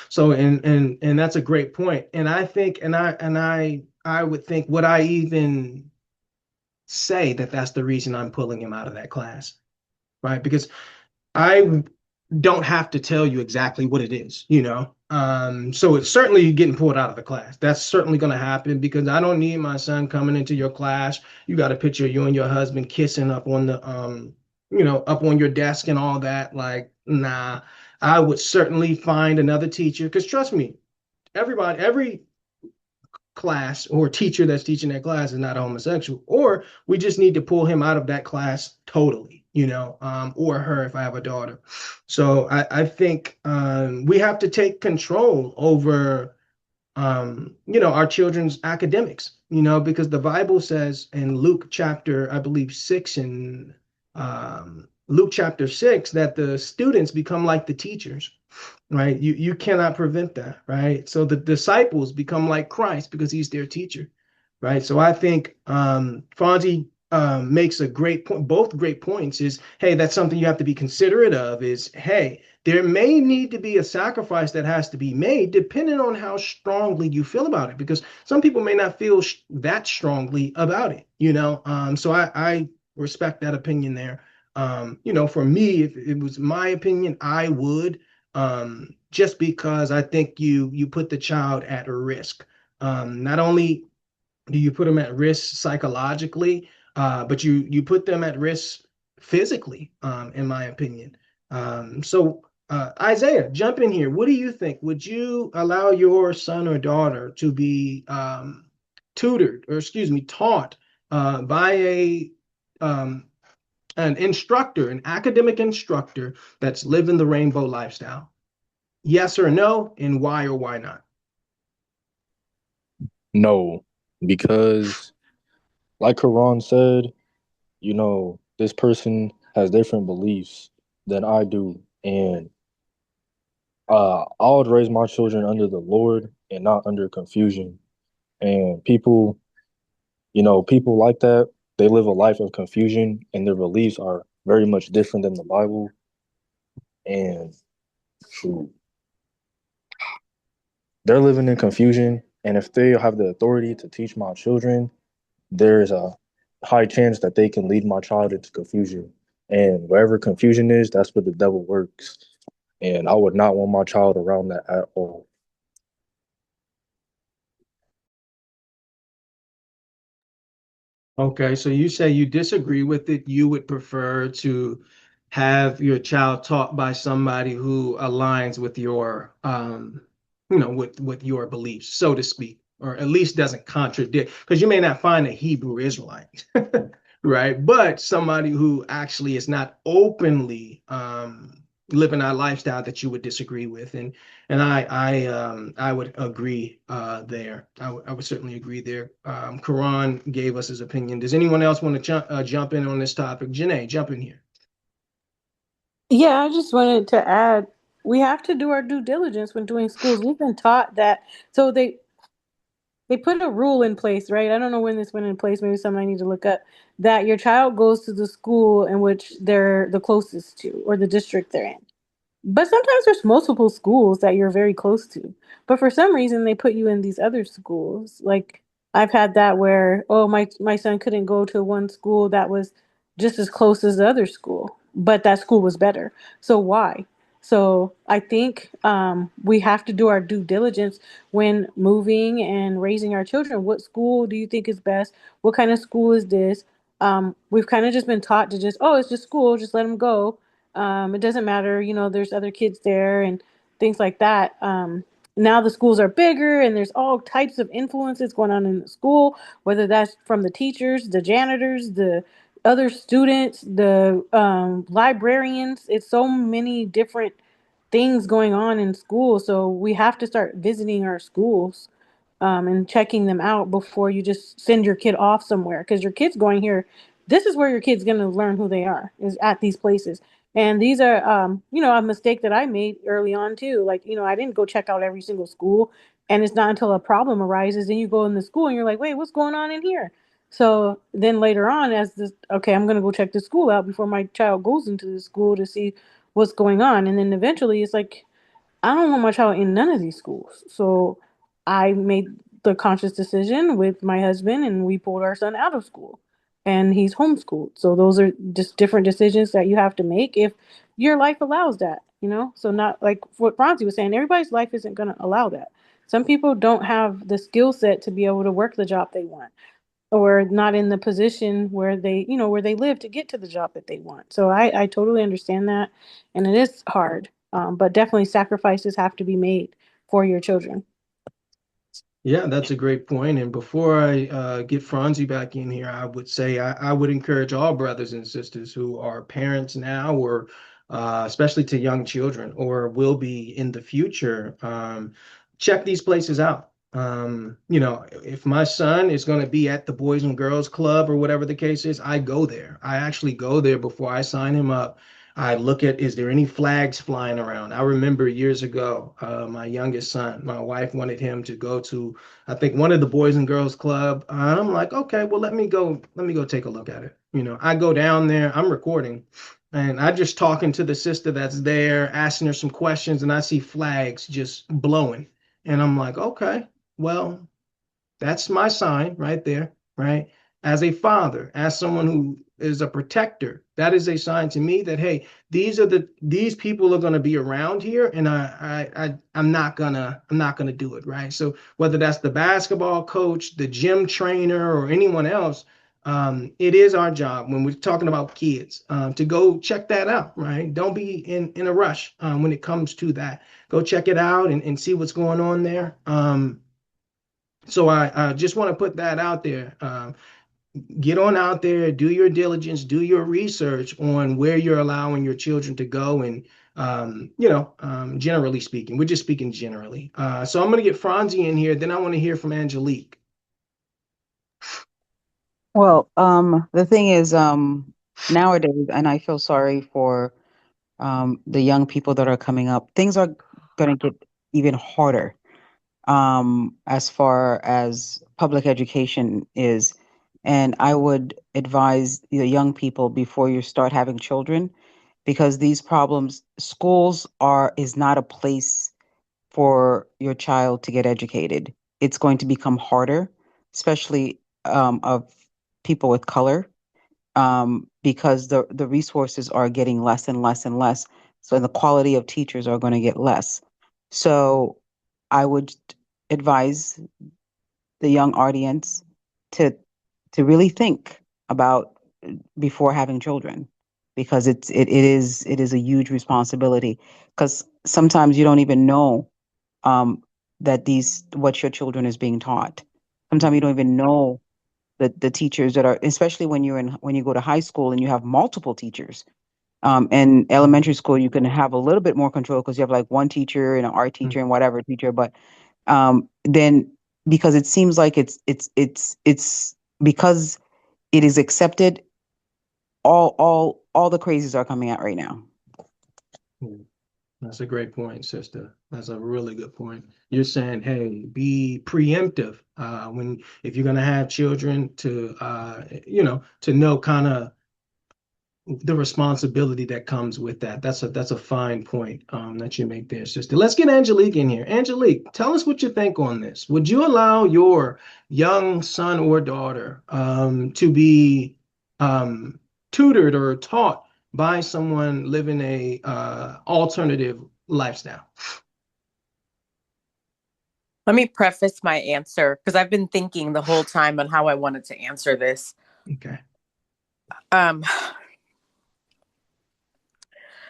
So and that's a great point. And I think and I would think, would I even say that that's the reason I'm pulling him out of that class, right? Because I don't have to tell you exactly what it is, you know. So it's certainly getting pulled out of the class. That's certainly going to happen because I don't need my son coming into your class. You got a picture of you and your husband kissing up on the up on your desk and all that. Like, nah, I would certainly find another teacher because trust me, every class or teacher that's teaching that class is not a homosexual, or we just need to pull him out of that class totally, or her if I have a daughter. So I think we have to take control over, our children's academics, because the Bible says in Luke chapter, I believe, 6 and Luke chapter 6 that the students become like the teachers, right? You cannot prevent that, right? So the disciples become like Christ because he's their teacher, right? So I think Fonzie makes a great point. Both great points is, hey, that's something you have to be considerate of. Is, hey, there may need to be a sacrifice that has to be made depending on how strongly you feel about it, because some people may not feel that strongly about it. So I respect that opinion there. For me, if it was my opinion, I would, just because I think you put the child at risk. Not only do you put them at risk psychologically, but you put them at risk physically, in my opinion. So Isaiah, jump in here. What do you think? Would you allow your son or daughter to be tutored, or excuse me, taught by um, an instructor, an academic instructor that's living the rainbow lifestyle? Yes or no, and why or why not? No, because like Quran said, this person has different beliefs than I do, and I would raise my children under the Lord and not under confusion. And people like that, they live a life of confusion, and their beliefs are very much different than the Bible. And shoot, they're living in confusion. And if they have the authority to teach my children, there's a high chance that they can lead my child into confusion. And wherever confusion is, that's where the devil works. And I would not want my child around that at all. Okay, so you say you disagree with it. You would prefer to have your child taught by somebody who aligns with your, with your beliefs, so to speak, or at least doesn't contradict, because you may not find a Hebrew Israelite, right? But somebody who actually is not openly living a lifestyle that you would disagree with, and I would agree there. I would certainly agree there. Quran gave us his opinion. Does anyone else want to jump in on this topic? Janae, jump in here. Yeah, I just wanted to add, we have to do our due diligence when doing schools. We've been taught that, so they put a rule in place, right? I don't know when this went in place. Maybe something I need to look up. That your child goes to the school in which they're the closest to, or the district they're in. But sometimes there's multiple schools that you're very close to. But for some reason they put you in these other schools. Like I've had that where, oh, my son couldn't go to one school that was just as close as the other school, but that school was better. So why? So I think we have to do our due diligence when moving and raising our children. What school do you think is best? What kind of school is this? We've kind of just been taught to just, oh, it's just school, just let them go. It doesn't matter, there's other kids there and things like that. Now the schools are bigger and there's all types of influences going on in the school, whether that's from the teachers, the janitors, the other students, the librarians. It's so many different things going on in school. So we have to start visiting our schools and checking them out before you just send your kid off somewhere. Because your kid's going here. This is where your kid's going to learn who they are, is at these places. And these are, a mistake that I made early on too. Like, I didn't go check out every single school. And it's not until a problem arises, then you go in the school and you're like, wait, what's going on in here? So then later on, okay, I'm going to go check the school out before my child goes into the school to see what's going on. And then eventually it's like, I don't want my child in none of these schools. So I made the conscious decision with my husband and we pulled our son out of school and he's homeschooled. So those are just different decisions that you have to make if your life allows that. So not like what Bronzy was saying, everybody's life isn't going to allow that. Some people don't have the skill set to be able to work the job they want or not in the position where they live to get to the job that they want. So I totally understand that. And it is hard. But definitely sacrifices have to be made for your children. Yeah, that's a great point. And before I get Franzi back in here, I would say I would encourage all brothers and sisters who are parents now, or especially to young children, or will be in the future, check these places out. If my son is going to be at the Boys and Girls Club or whatever the case is, I go there. I actually go there before I sign him up. I look at, is there any flags flying around? I remember years ago, my youngest son, my wife wanted him to go to, I think, one of the Boys and Girls Club. I'm like, okay, well, let me go take a look at it. I go down there, I'm recording, and I just talking to the sister that's there, asking her some questions, and I see flags just blowing. And I'm like, okay, well, that's my sign right there, right? As a father, as someone who is a protector, that is a sign to me that, hey, these people are going to be around here, and I'm not gonna do it, right? So whether that's the basketball coach, the gym trainer, or anyone else, it is our job when we're talking about kids, to go check that out, right? Don't be in a rush when it comes to that. Go check it out and see what's going on there. So I just want to put that out there. Get on out there, do your diligence, do your research on where you're allowing your children to go, and generally speaking, we're just speaking generally. So I'm going to get Franzi in here. Then I want to hear from Angelique. Well, the thing is, nowadays, and I feel sorry for the young people that are coming up, things are going to get even harder as far as public education is. And I would advise the young people before you start having children, because these problems, schools is not a place for your child to get educated. It's going to become harder, especially of people with color, because the resources are getting less and less and less. So the quality of teachers are going to get less. So I would advise the young audience to really think about before having children, because it is a huge responsibility, because sometimes you don't even know that these what your children is being taught. Sometimes you don't even know the teachers that are, especially when you go to high school and you have multiple teachers. In elementary school, you can have a little bit more control because you have like one teacher and an art teacher and whatever teacher. But then, because it seems like it's because it is accepted, all the crazies are coming out right now. That's a great point, sister. That's a really good point. You're saying, hey, be preemptive when if you're gonna have children to know kind of the responsibility that comes with that. That's a fine point that you make there, sister. Let's get Angelique in here. Angelique, tell us what you think on this. Would you allow your young son or daughter to be um, tutored or taught by someone living a alternative lifestyle? Let me preface my answer because I've been thinking the whole time on how I wanted to answer this. Okay.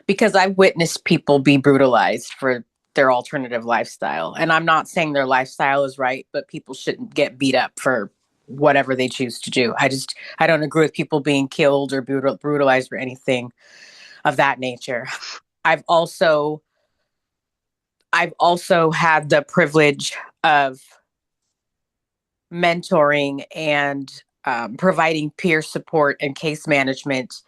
Because I've witnessed people be brutalized for their alternative lifestyle. And I'm not saying their lifestyle is right, but people shouldn't get beat up for whatever they choose to do. I don't agree with people being killed or brutalized or anything of that nature. I've also had the privilege of mentoring and providing peer support and case management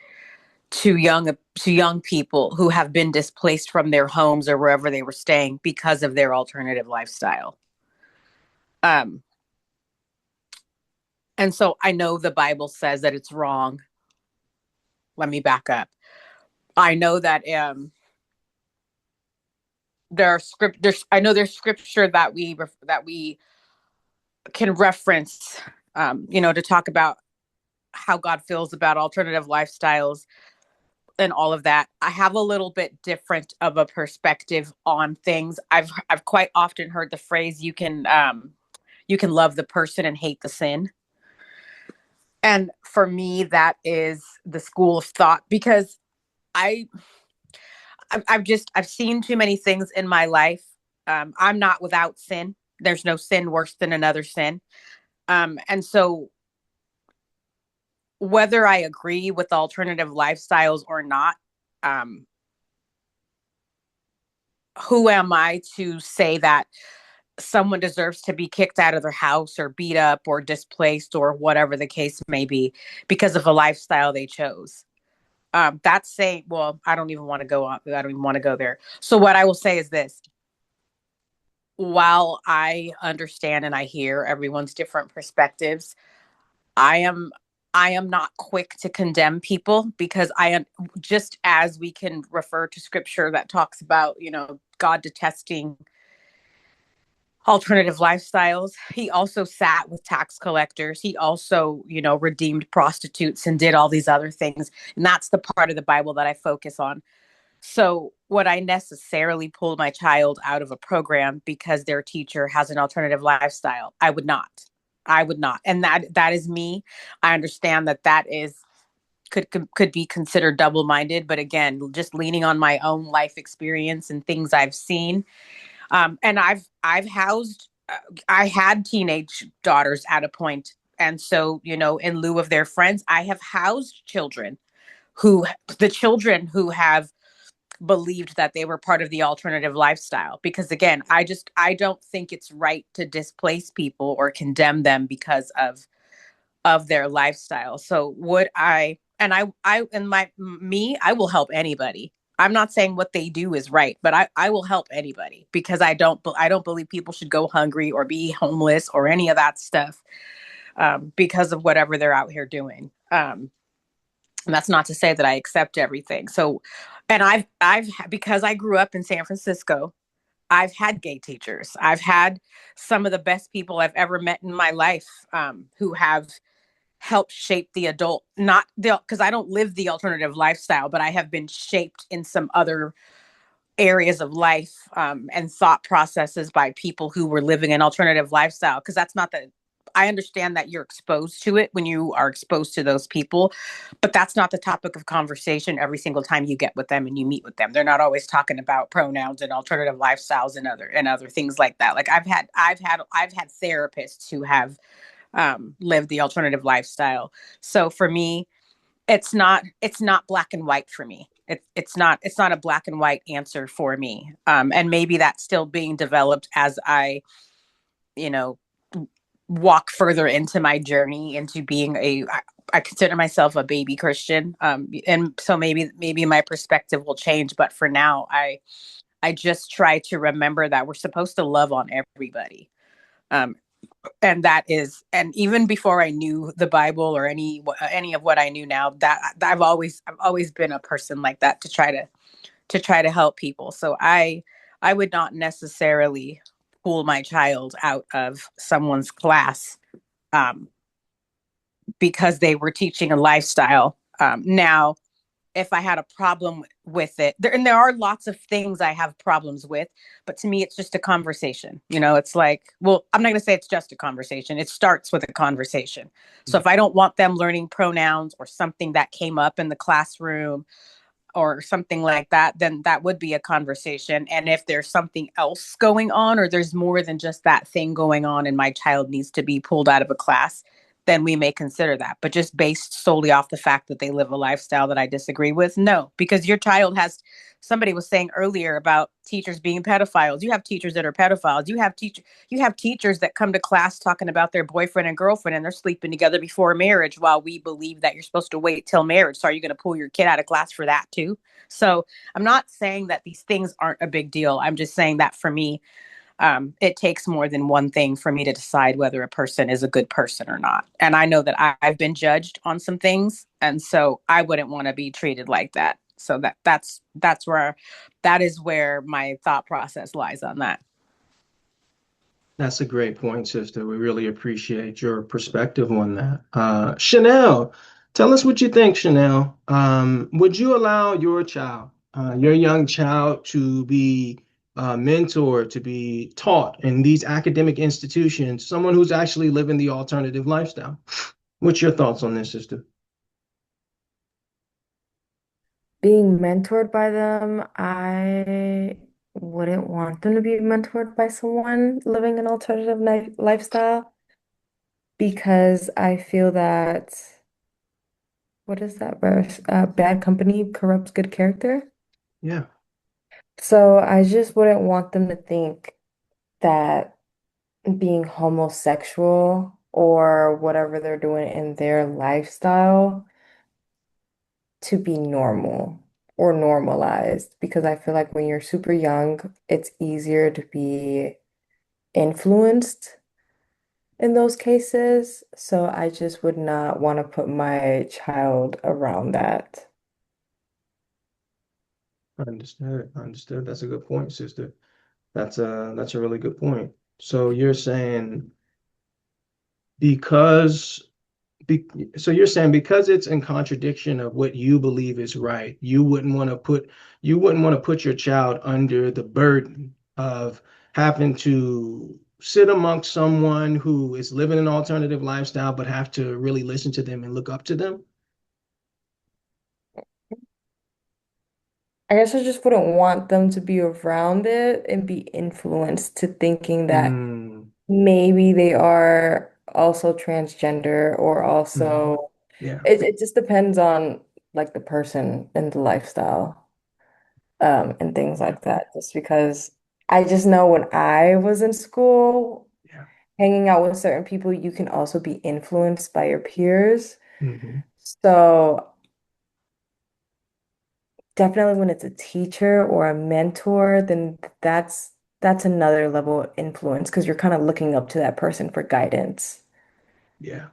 to young people who have been displaced from their homes or wherever they were staying because of their alternative lifestyle. And so I know the Bible says that it's wrong. Let me back up. I know that there's scripture that we can reference, to talk about how God feels about alternative lifestyles and all of that. I have a little bit different of a perspective on things. I've quite often heard the phrase you can love the person and hate the sin. And for me, that is the school of thought because I I've seen too many things in my life. I'm not without sin. There's no sin worse than another sin. And so whether I agree with alternative lifestyles or not, um, who am I to say that someone deserves to be kicked out of their house or beat up or displaced or whatever the case may be because of a lifestyle they chose? That's saying, well, I don't even want to go on. I don't even want to go there. So what I will say is this: while I understand and I hear everyone's different perspectives, I am not quick to condemn people because I am just as we can refer to scripture that talks about, God detesting alternative lifestyles. He also sat with tax collectors. He also, redeemed prostitutes and did all these other things. And that's the part of the Bible that I focus on. So, would I necessarily pull my child out of a program because their teacher has an alternative lifestyle? I would not. I would not. And that is me. I understand that is could be considered double-minded, but again, just leaning on my own life experience and things I've seen. And I've housed I had teenage daughters at a point, and so in lieu of their friends, I have housed children who have believed that they were part of the alternative lifestyle, because again, I don't think it's right to displace people or condemn them because of their lifestyle. So would I and I and my me I will help anybody. I'm not saying what they do is right, but I will help anybody because I don't believe people should go hungry or be homeless or any of that stuff because of whatever they're out here doing. And that's not to say that I accept everything. So, and I've because I grew up in San Francisco, I've had gay teachers. I've had some of the best people I've ever met in my life who have helped shape the adult, not the, because I don't live the alternative lifestyle, but I have been shaped in some other areas of life and thought processes by people who were living an alternative lifestyle. Because that's not the, I understand that you're exposed to it when you are exposed to those people, but that's not the topic of conversation every single time you get with them and you meet with them. They're not always talking about pronouns and alternative lifestyles and other things like that. Like I've had therapists who have lived the alternative lifestyle. So for me, it's not black and white for me. It's not a black and white answer for me. And maybe that's still being developed as I, you know, walk further into my journey into being I consider myself a baby Christian. And so maybe my perspective will change. But for now, I just try to remember that we're supposed to love on everybody. Um, and that is, and even before I knew the Bible or any of what I knew now, that I've always been a person like that, to try to help people. So I would not necessarily pull my child out of someone's class um, because they were teaching a lifestyle. Now, if I had a problem with it, and there are lots of things I have problems with, but to me, it's just a conversation. It's like, well, I'm not going to say it's just a conversation. It starts with a conversation. So if I don't want them learning pronouns or something that came up in the classroom or something like that, then that would be a conversation. And if there's something else going on, or there's more than just that thing going on, and my child needs to be pulled out of a class, then we may consider that. But just based solely off the fact that they live a lifestyle that I disagree with, no, because your child has. Somebody was saying earlier about teachers being pedophiles. You have teachers that are pedophiles. You have teachers that come to class talking about their boyfriend and girlfriend, and they're sleeping together before marriage, while we believe that you're supposed to wait till marriage. So are you going to pull your kid out of class for that too? So I'm not saying that these things aren't a big deal. I'm just saying that for me, it takes more than one thing for me to decide whether a person is a good person or not. And I know that I've been judged on some things, and so I wouldn't want to be treated like that. So that is where my thought process lies on that. That's a great point, sister. We really appreciate your perspective on that. Chanel, tell us what you think, Chanel. Would you allow your young child, to be mentored, to be taught in these academic institutions, someone who's actually living the alternative lifestyle? What's your thoughts on this, sister? Being mentored by them, I wouldn't want them to be mentored by someone living an alternative lifestyle because I feel that, what is that verse? Bad company corrupts good character. Yeah. So I just wouldn't want them to think that being homosexual or whatever they're doing in their lifestyle to be normal or normalized because I feel like when you're super young, it's easier to be influenced in those cases. So I just would not want to put my child around that. Understood. Understood. That's a good point, sister. That's a really good point. So you're saying because be, so you're saying because it's in contradiction of what you believe is right, you wouldn't want to put your child under the burden of having to sit amongst someone who is living an alternative lifestyle, but have to really listen to them and look up to them. I guess I just wouldn't want them to be around it and be influenced to thinking that Mm, maybe they are also transgender or mhm. also Yeah. it just depends on like the person and the lifestyle and things Yeah. like that. Just because I just know when I was in school, Yeah. hanging out with certain people, you can also be influenced by your peers. Hmm. So definitely when it's a teacher or a mentor, then that's another level of influence because you're kind of looking up to that person for guidance. Yeah.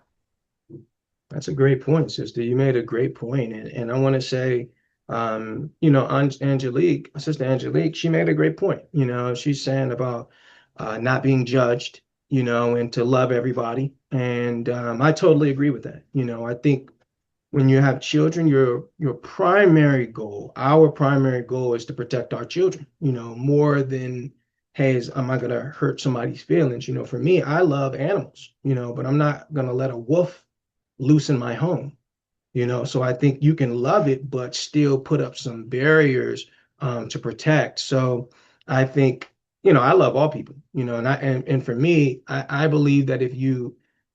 That's a great point, sister. You made a great point. And I want to say, Sister Angelique, she made a great point. She's saying about not being judged, and to love everybody. And I totally agree with that. I think when you have children, your primary goal, our primary goal is to protect our children, more than, hey, am I gonna hurt somebody's feelings? For me, I love animals, but I'm not gonna let a wolf loose in my home. So I think you can love it, but still put up some barriers to protect. So I think, I love all people, and for me, I believe that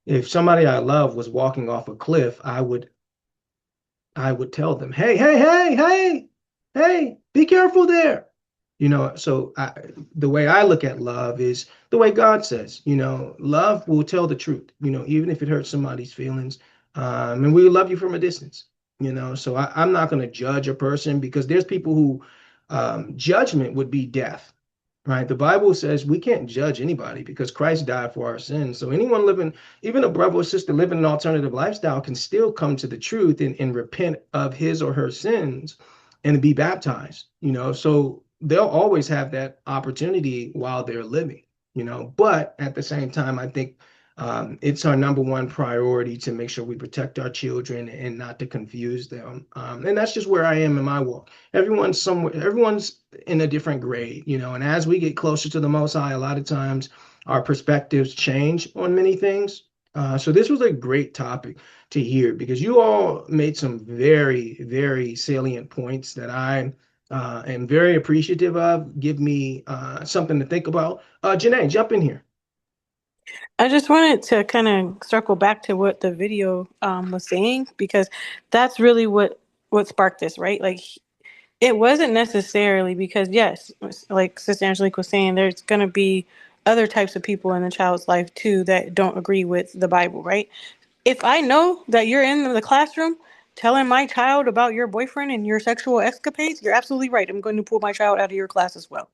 if somebody I love was walking off a cliff, I would tell them, hey, hey, hey, hey, hey, be careful there. So the way I look at love is the way God says, love will tell the truth, even if it hurts somebody's feelings. And we love you from a distance. So I'm not going to judge a person because there's people who judgment would be death. Right? The Bible says we can't judge anybody because Christ died for our sins. So anyone living, even a brother or sister living an alternative lifestyle, can still come to the truth and repent of his or her sins and be baptized, So they'll always have that opportunity while they're living, But at the same time, I think it's our number one priority to make sure we protect our children and not to confuse them. And that's just where I am in my walk. Everyone's in a different grade, and as we get closer to the Most High, a lot of times our perspectives change on many things. So this was a great topic to hear because you all made some very, very salient points that I am very appreciative of. Give me something to think about. Janae, jump in here. I just wanted to kind of circle back to what the video was saying, because that's really what sparked this, right? Like, it wasn't necessarily because, yes, like Sister Angelique was saying, there's going to be other types of people in the child's life too that don't agree with the Bible, right? If I know that you're in the classroom telling my child about your boyfriend and your sexual escapades, you're absolutely right. I'm going to pull my child out of your class as well.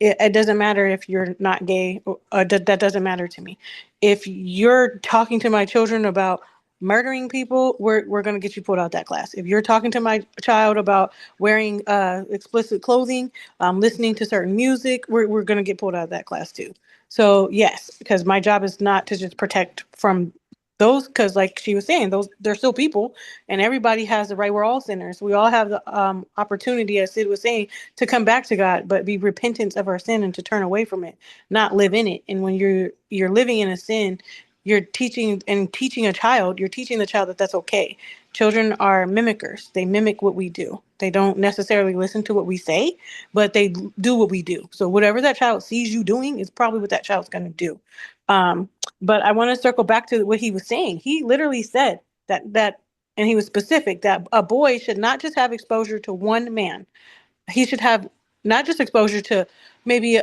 It doesn't matter if you're not gay. That doesn't matter to me. If you're talking to my children about murdering people, we're going to get you pulled out that class. If you're talking to my child about wearing explicit clothing, listening to certain music, we're going to get pulled out of that class too. So yes, because my job is not to just protect from those, because like she was saying, those, they're still people, and everybody has the right. We're all sinners. We all have the opportunity, as Sid was saying, to come back to God, but be repentant of our sin and to turn away from it, not live in it. And when you're living in a sin, you're teaching a child, you're teaching the child that that's okay. Children are mimickers. They mimic what we do. They don't necessarily listen to what we say, but they do what we do. So whatever that child sees you doing is probably what that child's going to do. But I want to circle back to what he was saying. He literally said and he was specific, that a boy should not just have exposure to one man. He should have not just exposure to maybe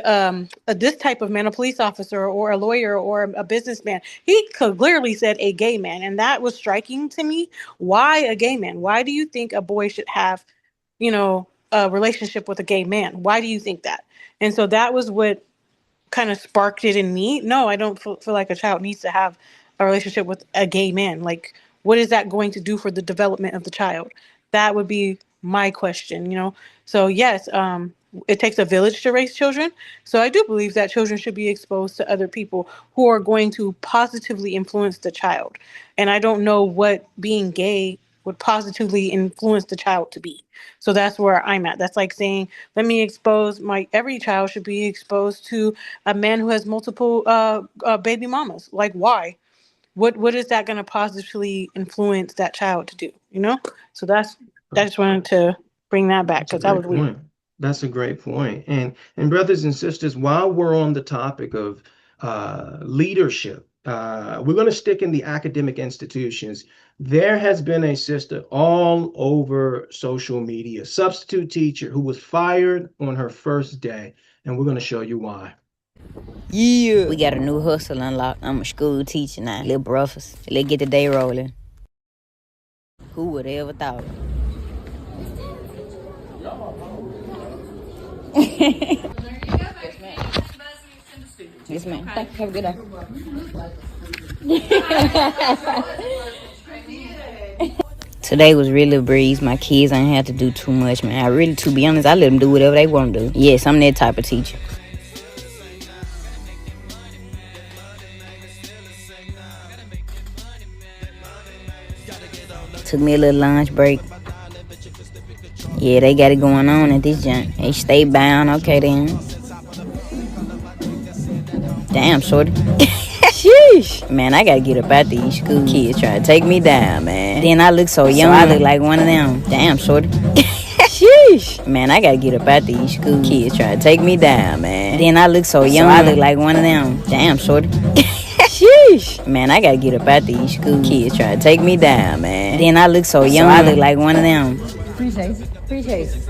this type of man, a police officer or a lawyer or a businessman. He clearly said a gay man, and that was striking to me. Why a gay man? Why do you think a boy should have, a relationship with a gay man? Why do you think that? And so that was what kind of sparked it in me. No, I don't feel like a child needs to have a relationship with a gay man. Like, what is that going to do for the development of the child? That would be my question. So yes, it takes a village to raise children. So I do believe that children should be exposed to other people who are going to positively influence the child. And I don't know what being gay would positively influence the child to be. So that's where I'm at. That's like saying, let me expose every child should be exposed to a man who has multiple baby mamas. Like, why? What is that going to positively influence that child to do? So I just wanted to bring that back because that was weird. That's a great point. And brothers and sisters, while we're on the topic of leadership, we're going to stick in the academic institutions. There has been a sister all over social media, substitute teacher, who was fired on her first day, and we're going to show you why. Yeah. We got a new hustle unlocked. I'm a school teacher now. Little brothers. Let's get the day rolling. Who would have ever thought it? Yes, ma'am. Thank you. Have a good day. Today was really a breeze. My kids ain't have to do too much, man. To be honest, I let them do whatever they want to do. Yes, I'm that type of teacher. Took me a little lunch break. Yeah, they got it going on at this joint. They stay bound. Okay, then. Damn, shorty. Sheesh. Man, I gotta get up out these school kids trying to take me down, man. Then I look so young, I look like one of them. Damn, shorty. Sheesh. Man, I gotta get up out these school kids trying to take me down, man. Then I look so young, I look like one of them. Damn, shorty. Sheesh. Man, I gotta get up out these school kids trying to take me down, man. Then I look so young, I look like one of them. Appreciate it.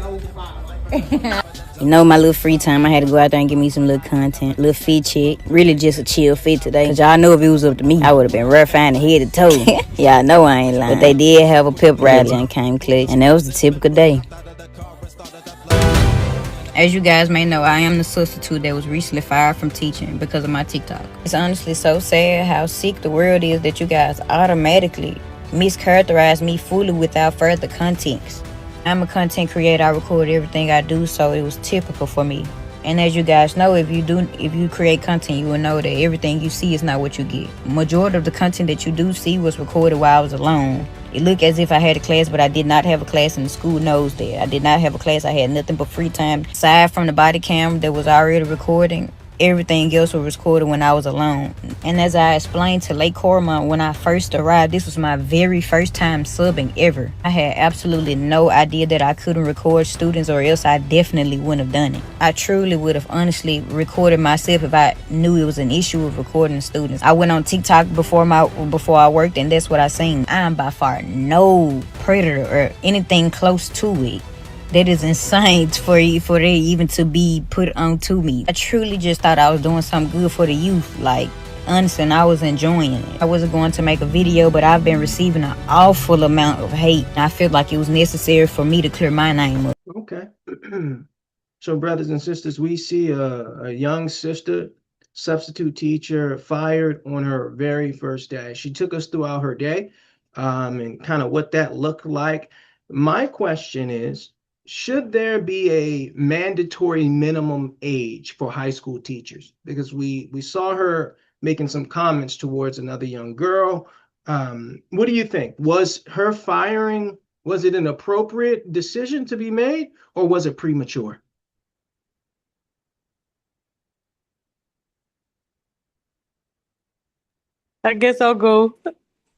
My little free time, I had to go out there and give me some little content. Little fit check. Really just a chill fit today. Cause y'all know if it was up to me, I would have been rough fine head to toe. Y'all know I ain't lying. But they did have a pep rally and came clutch. And that was the typical day. As you guys may know, I am the substitute that was recently fired from teaching because of my TikTok. It's honestly so sad how sick the world is that you guys automatically mischaracterize me fully without further context. I'm a content creator. I record everything I do, so it was typical for me. And as you guys know, if you create content, you will know that everything you see is not what you get. Majority of the content that you do see was recorded while I was alone. It looked as if I had a class, but I did not have a class, and the school knows that. I did not have a class. I had nothing but free time. Aside from the body cam that was already recording, everything else was recorded when I was alone. And as I explained to Lake Cormont when I first arrived, this was my very first time subbing ever. I had absolutely no idea that I couldn't record students, or else I definitely wouldn't have done it. I truly would have honestly recorded myself if I knew it was an issue with recording students. I went on TikTok before I worked, and that's what I seen. I am by far no predator or anything close to it. That is insane for that even to be put onto me. I truly just thought I was doing something good for the youth. Like, honestly, and I was enjoying it. I wasn't going to make a video, but I've been receiving an awful amount of hate. I feel like it was necessary for me to clear my name up. Okay. So, brothers and sisters, we see a young sister, substitute teacher, fired on her very first day. She took us throughout her day, and kind of what that looked like. My question is, should there be a mandatory minimum age for high school teachers? Because we saw her making some comments towards another young girl. What do you think? Was her firing, was it an appropriate decision to be made, or was it premature? I guess I'll go.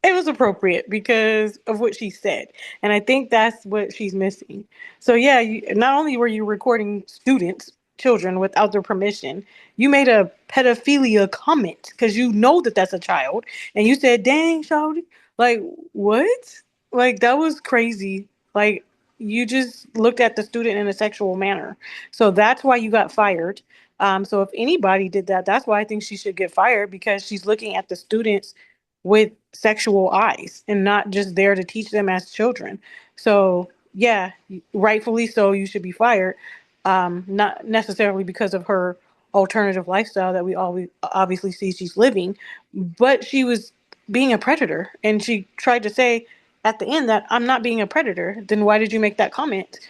It was appropriate because of what she said. And I think that's what she's missing. So, yeah, not only were you recording students, children, without their permission, you made a pedophilia comment because you know that that's a child. And you said, dang, shawty. Like, what? Like, that was crazy. Like, you just looked at the student in a sexual manner. So that's why you got fired. So if anybody did that, that's why I think she should get fired because she's looking at the students with sexual eyes and not just there to teach them as children. So yeah, rightfully so, you should be fired. Not necessarily because of her alternative lifestyle that we always obviously see she's living, but she was being a predator, and she tried to say at the end that I'm not being a predator. Then why did you make that comment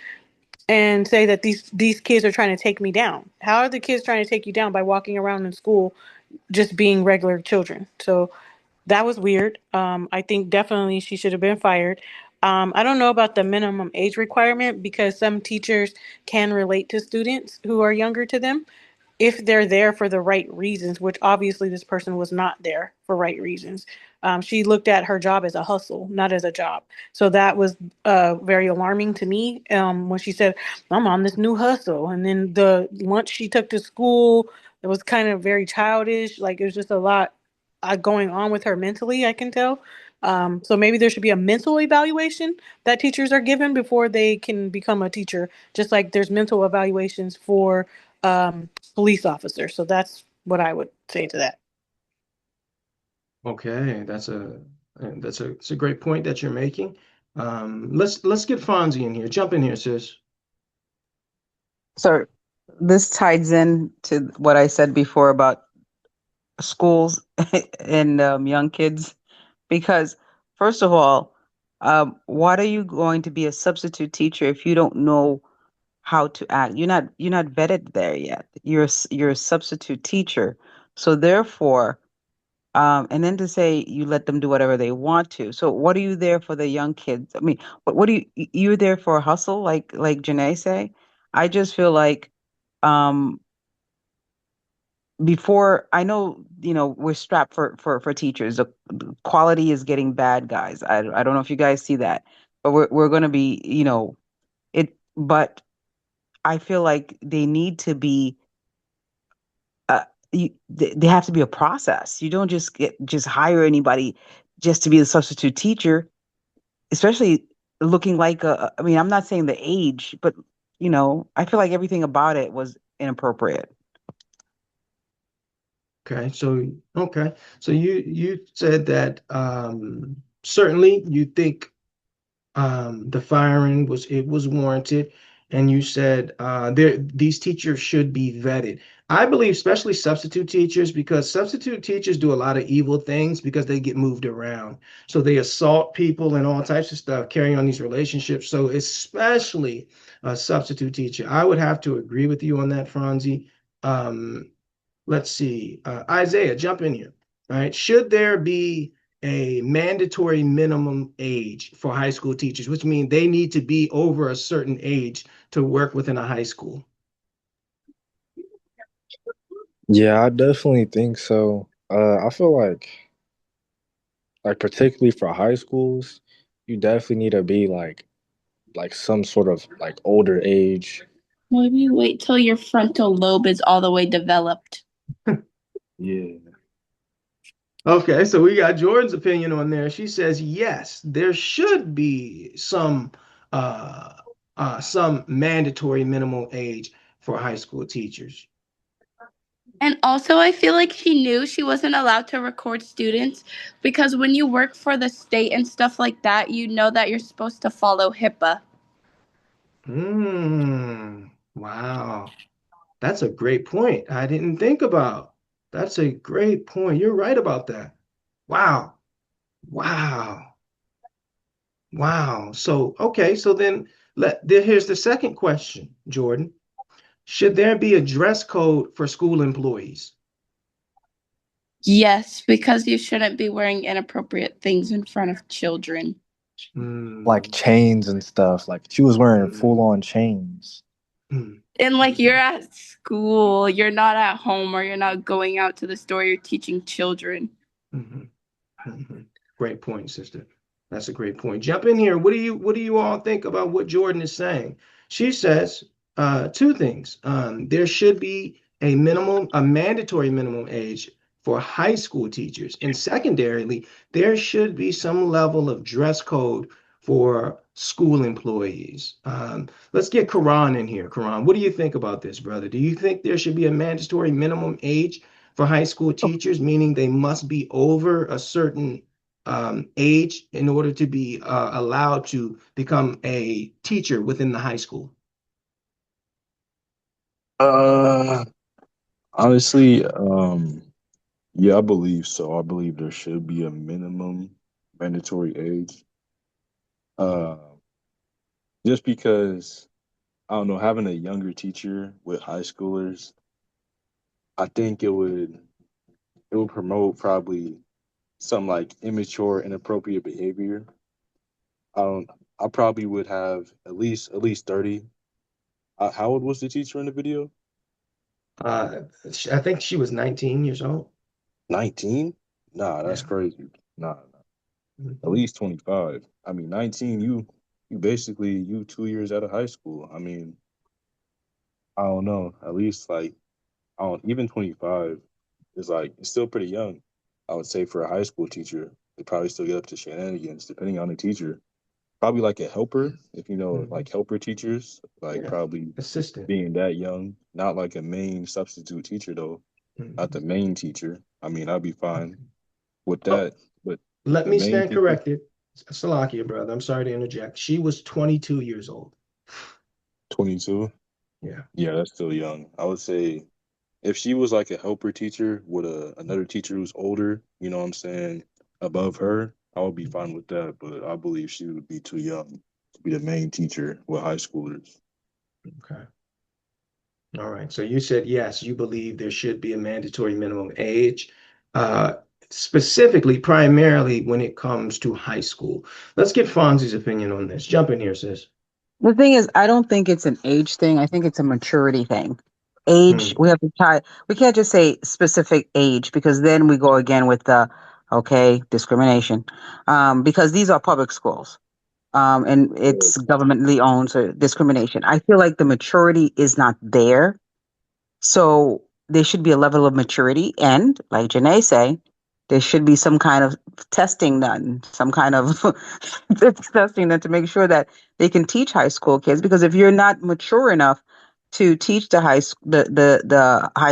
and say that these kids are trying to take me down? How are the kids trying to take you down by walking around in school just being regular children? So that was weird. I think definitely she should have been fired. I don't know about the minimum age requirement because some teachers can relate to students who are younger to them if they're there for the right reasons, which obviously this person was not there for right reasons. She looked at her job as a hustle, not as a job. So that was very alarming to me when she said, I'm on this new hustle. And then the lunch she took to school, it was kind of very childish. Like it was just a lot going on with her mentally, I can tell. So maybe there should be a mental evaluation that teachers are given before they can become a teacher, just like there's mental evaluations for police officers. So that's what I would say to that. Okay, it's a great point that you're making. Let's get Fonzie in here. Jump in here, sis. So this ties in to what I said before about schools and young kids, because first of all, why are you going to be a substitute teacher if you don't know how to act? You're not vetted there yet. You're a substitute teacher, so therefore, and then to say you let them do whatever they want to. So what are you there for the young kids? I mean, what do you're there for a hustle, like Janae say? I just feel like um before, I know, we're strapped for teachers. The quality is getting bad, guys. I don't know if you guys see that, but we're going to be, it. But I feel like they need to be. They have to be a process. You don't just hire anybody just to be a substitute teacher, especially looking like a. I mean, I'm not saying the age, but I feel like everything about it was inappropriate. Okay, so you said that certainly you think the firing was warranted. and you said these teachers should be vetted. I believe, especially substitute teachers, because substitute teachers do a lot of evil things because they get moved around. So they assault people and all types of stuff, carrying on these relationships. So especially a substitute teacher, I would have to agree with you on that, Franzi. Um, let's see, Isaiah, jump in here. All right, should there be a mandatory minimum age for high school teachers, which means they need to be over a certain age to work within a high school? Yeah, I definitely think so. I feel like particularly for high schools, you definitely need to be like some sort of like older age. Maybe wait till your frontal lobe is all the way developed. Yeah. Okay, so we got Jordan's opinion on there. She says yes, there should be uh, some mandatory minimum age for high school teachers. And also, I feel like she knew she wasn't allowed to record students because when you work for the state and stuff like that, you know that you're supposed to follow HIPAA. Wow. That's a great point. I didn't think about. That's a great point. You're right about that. Wow. Wow. Wow. So, okay, so then here's the second question, Jordan. Should there be a dress code for school employees? Yes, because you shouldn't be wearing inappropriate things in front of children. Like chains and stuff. Like she was wearing full on chains. And like you're at school, you're not at home or you're not going out to the store, you're teaching children. Great point, sister. That's a great point. Jump in here. What do you all think about what Jordan is saying? She says two things. There should be a mandatory minimum age for high school teachers, and secondarily, there should be some level of dress code for school employees. Let's get Karan in here. Karan, what do you think about this, brother? Do you think there should be a mandatory minimum age for high school teachers, meaning they must be over a certain age in order to be allowed to become a teacher within the high school? Uh, Honestly, yeah, I believe so. I believe there should be a minimum mandatory age. Uh, just because I don't know, having a younger teacher with high schoolers, I think it would promote probably some like immature, inappropriate behavior. I don't. I probably would have at least 30. How old was the teacher in the video? Uh, I think she was 19 years old. 19? Nah, that's Yeah. crazy. Nah, at Mhm. least 25. I mean, 19, you basically you 2 years out of high school. I mean, I don't know. At least like I don't even 25 is like it's still pretty young. I would say for a high school teacher, they probably still get up to shenanigans depending on the teacher. Probably like a helper, if you know Mhm. like helper teachers, like Yeah. probably Assistant. being that young, not like a main substitute teacher though, not the Mhm. main teacher. I mean, I'd be fine with Oh, that, but let the me main stand teacher, corrected. Salakia, brother. I'm sorry to interject. She was 22 years old. 22. Yeah. Yeah, that's still young. I would say if she was like a helper teacher with another teacher who's older, you know what I'm saying, above her, I would be fine with that. But I believe she would be too young to be the main teacher with high schoolers. Okay. All right. So you said yes, you believe there should be a mandatory minimum age, uh, specifically, primarily when it comes to high school. Let's get Fonzie's opinion on this. Jump in here, sis. The thing is, I don't think it's an age thing. I think it's a maturity thing. Age, Hmm. we have to tie, we can't just say specific age because then we go again with the, okay, discrimination. Because these are public schools. And it's governmentally owned, so discrimination. I feel like the maturity is not there. So there should be a level of maturity, and like Janae say, there should be some kind of testing done, some kind of testing done to make sure that they can teach high school kids. Because if you're not mature enough to teach the high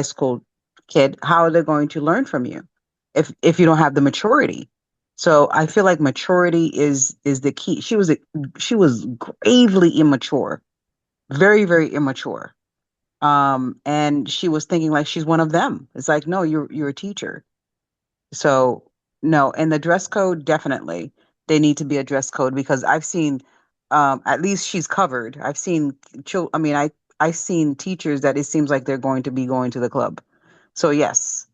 school kid, how are they going to learn from you if you don't have the maturity? So I feel like maturity is the key. She was gravely immature very, very immature. And she was thinking like she's one of them. It's like, no, you're a teacher. So no, and the dress code, definitely they need to be a dress code because I've seen, at least she's covered. I've seen I mean, I've seen teachers that it seems like they're going to be going to the club. So yes,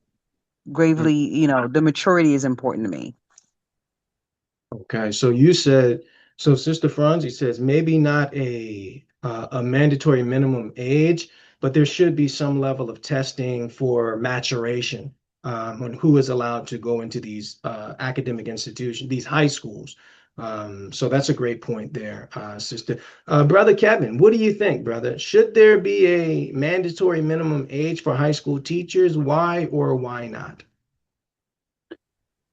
gravely, the maturity is important to me. Okay, so you said, so Sister Franzi says maybe not a mandatory minimum age, but there should be some level of testing for maturation on who is allowed to go into these academic institutions, these high schools. So that's a great point there, Sister. Brother Kevin, what do you think, brother? Should there be a mandatory minimum age for high school teachers? Why or why not?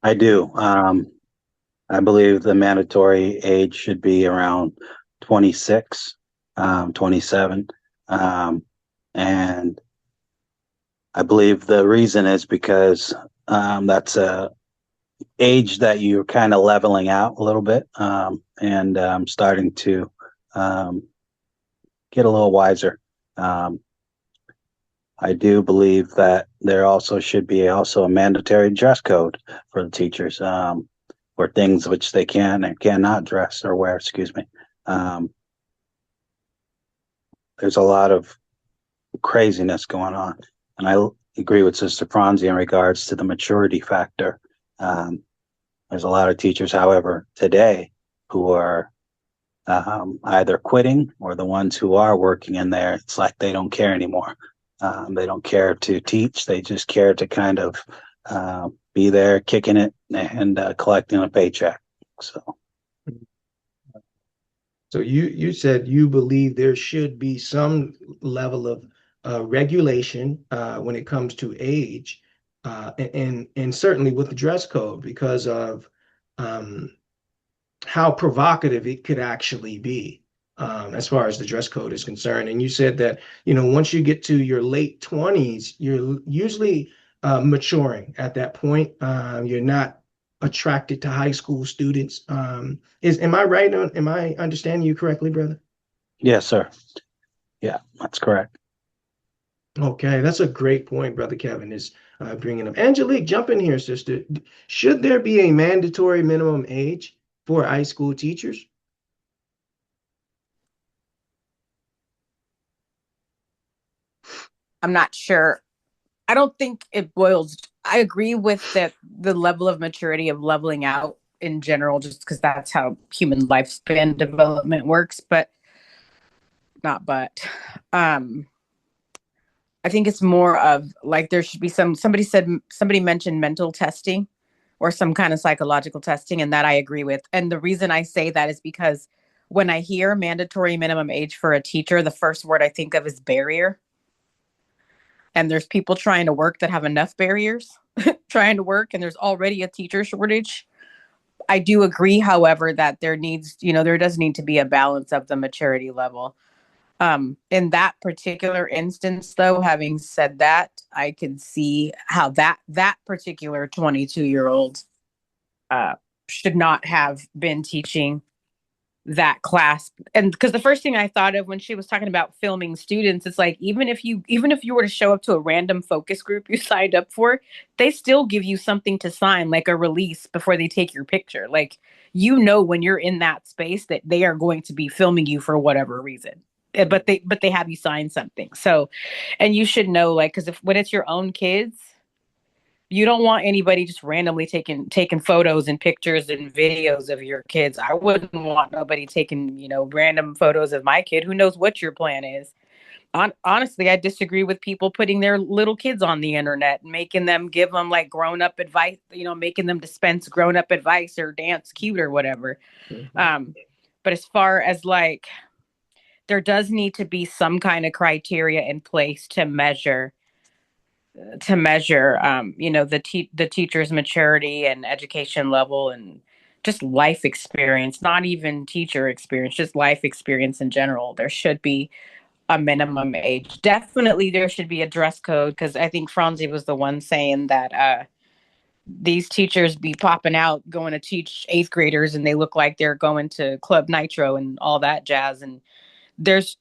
I do. I believe the mandatory age should be around 26, 27. And I believe the reason is because that's a age that you're kind of leveling out a little bit and starting to um, get a little wiser. Um, I do believe that there also should be also a mandatory dress code for the teachers for things which they can and cannot dress or wear. Excuse me. Um, there's a lot of craziness going on, and I agree with Sister Franzi in regards to the maturity factor. Um, there's a lot of teachers, however, today who are either quitting or the ones who are working in there. It's like they don't care anymore. They don't care to teach. They just care to kind of be there, kicking it and collecting a paycheck. So So you said you believe there should be some level of regulation when it comes to age, and certainly with the dress code because of um, how provocative it could actually be as far as the dress code is concerned. And you said that, once you get to your late 20s, you're usually maturing at that point. You're not attracted to high school students. Am I right am I understanding you correctly, brother? yes, sir. Yeah, that's correct. Okay, that's a great point, brother Kevin is bringing up. Angelique, jump in here, sister. Should there be a mandatory minimum age for high school teachers? I'm not sure. I don't think it boils. I agree with that the level of maturity of leveling out in general, just because that's how human lifespan development works. But not but. Um, I think it's more of like there should be somebody mentioned mental testing or some kind of psychological testing, and that I agree with. And the reason I say that is because when I hear mandatory minimum age for a teacher, the first word I think of is barrier. And there's people trying to work that have enough barriers trying to work, and there's already a teacher shortage. I do agree, however, that there does need to be a balance of the maturity level. In that particular instance, though, having said that, I could see how that particular 22-year-old should not have been teaching that class. And because the first thing I thought of when she was talking about filming students, it's like even if you were to show up to a random focus group you signed up for, they still give you something to sign, like a release before they take your picture. Like, when you're in that space that they are going to be filming you for whatever reason. But they have you sign something. So, and you should know, like, because if when it's your own kids, you don't want anybody just randomly taking photos and pictures and videos of your kids. I wouldn't want nobody taking, random photos of my kid. Who knows what your plan is? Honestly, I disagree with people putting their little kids on the internet, making them give them like grown up advice, making them dispense grown up advice or dance cute or whatever. But as far as like, there does need to be some kind of criteria in place the teacher's maturity and education level and just life experience, not even teacher experience, just life experience in general. There should be a minimum age. Definitely there should be a dress code, because I think Franzi was the one saying that these teachers be popping out going to teach eighth graders and they look like they're going to Club Nitro and all that jazz. And there's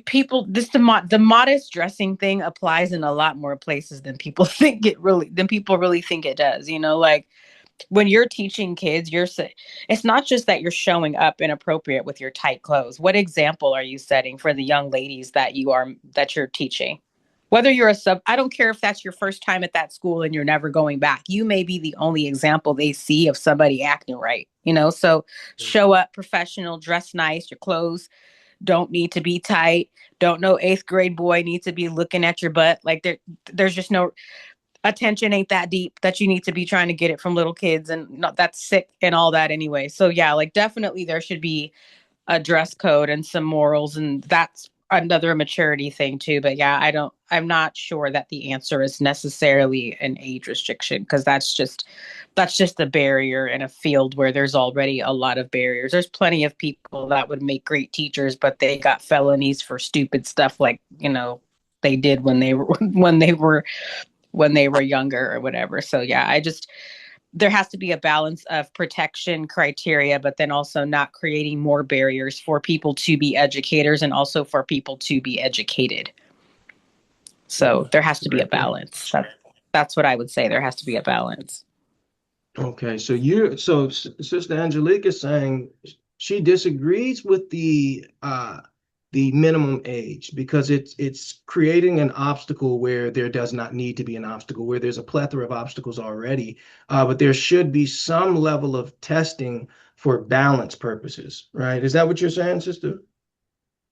people the modest dressing thing applies in a lot more places than people people really think it does, like when you're teaching kids, it's not just that you're showing up inappropriate with your tight clothes. What example are you setting for the young ladies that you're teaching? Whether you're I don't care if that's your first time at that school and you're never going back. You may be the only example they see of somebody acting right, So show up professional, dress nice, your clothes don't need to be tight. Don't no eighth grade boy need to be looking at your butt. Like there's just no attention ain't that deep that you need to be trying to get it from little kids, and not that's sick and all that anyway. So yeah, like definitely there should be a dress code and some morals, and that's another maturity thing too. But yeah, I'm not sure that the answer is necessarily an age restriction, because that's just a barrier in a field where there's already a lot of barriers. There's plenty of people that would make great teachers, but they got felonies for stupid stuff like, they did when they were younger or whatever. So yeah, there has to be a balance of protection criteria, but then also not creating more barriers for people to be educators and also for people to be educated. So there has to be a balance. That's what I would say. There has to be a balance. Okay, Sister Angelique is saying she disagrees with the minimum age because it's creating an obstacle where there does not need to be an obstacle, where there's a plethora of obstacles already. But there should be some level of testing for balance purposes, right? Is that what you're saying, sister?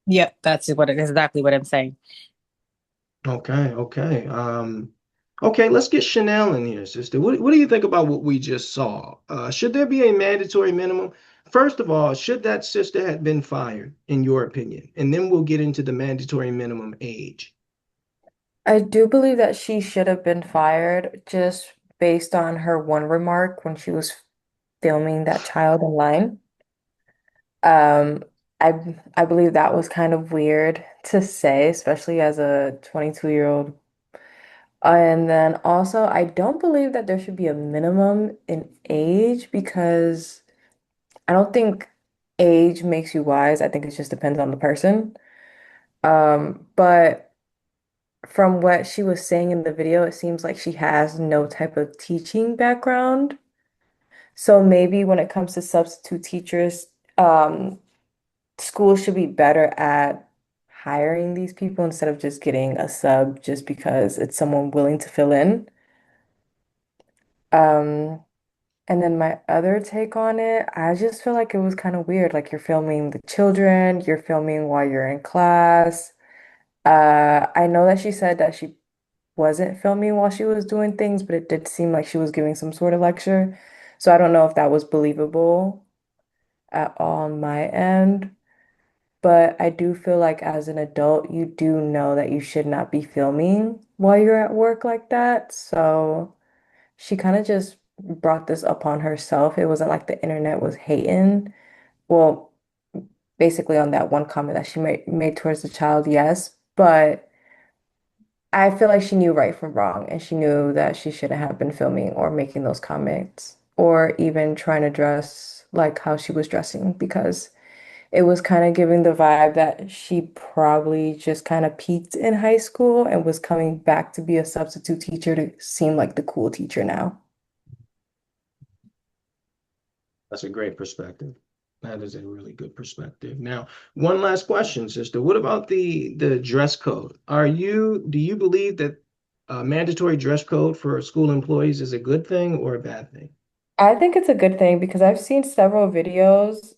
Yep, that's exactly what I'm saying. Okay. Okay, let's get Chanel in here, sister. What do you think about what we just saw? Should there be a mandatory minimum? First of all, should that sister have been fired, in your opinion? And then we'll get into the mandatory minimum age. I do believe that she should have been fired just based on her one remark when she was filming that child online. Um, I believe that was kind of weird to say, especially as a 22-year-old. And then also, I don't believe that there should be a minimum in age because I don't think age makes you wise. I think it just depends on the person. But from what she was saying in the video, it seems like she has no type of teaching background. So maybe when it comes to substitute teachers, schools should be better at hiring these people instead of just getting a sub just because it's someone willing to fill in. Um, and then my other take on it, I just feel like it was kind of weird. Like you're filming the children, you're filming while you're in class. I know that she said that she wasn't filming while she was doing things, but it did seem like she was giving some sort of lecture. So I don't know if that was believable at all on my end. But I do feel like as an adult, you do know that you should not be filming while you're at work like that. So she kind of just brought this upon herself. It wasn't like the internet was hating. Well, basically on that one comment that she made towards the child, yes. But I feel like she knew right from wrong and she knew that she shouldn't have been filming or making those comments or even trying to dress like how she was dressing because it was kind of giving the vibe that she probably just kind of peaked in high school and was coming back to be a substitute teacher to seem like the cool teacher now. That's a great perspective. That is a really good perspective. Now, one last question, sister. What about the dress code? Do you believe that mandatory dress code for school employees is a good thing or a bad thing? I think it's a good thing because I've seen several videos